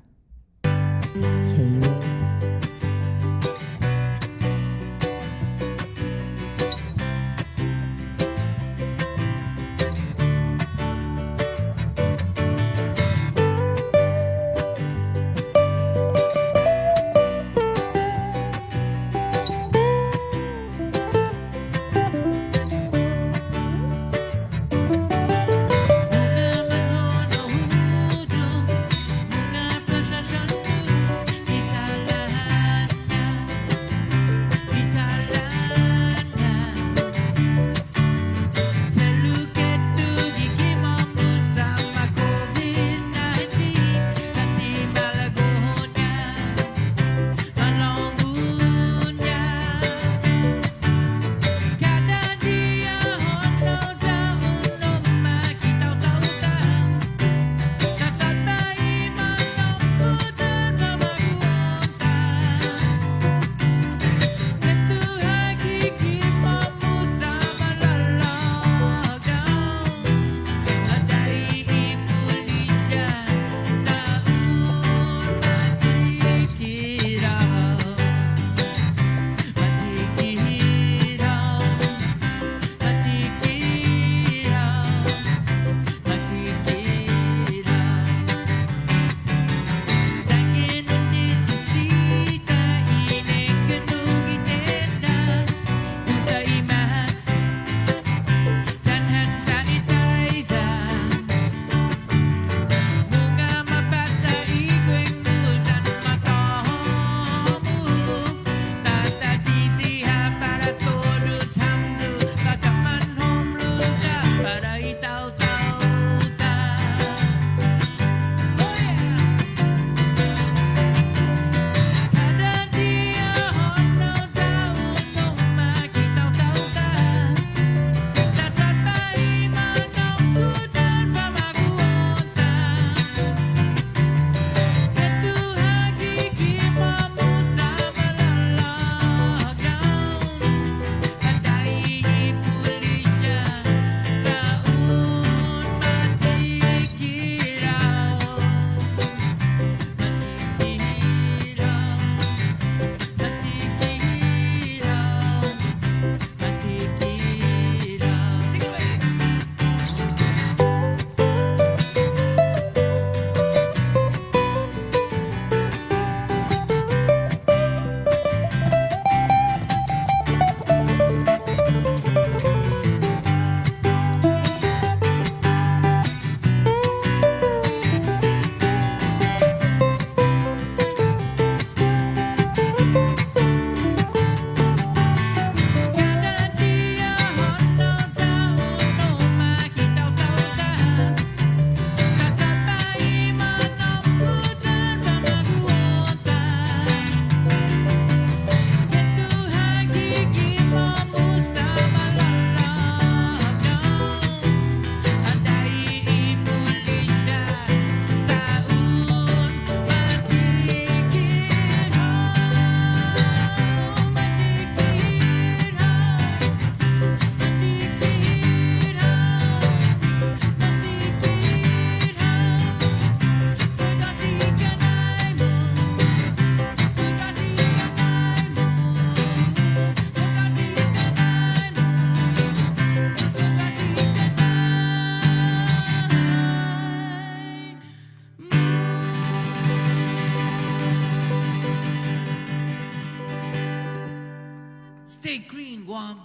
clean, Guam,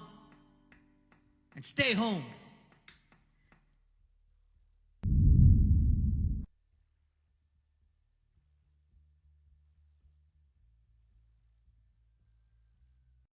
and stay home.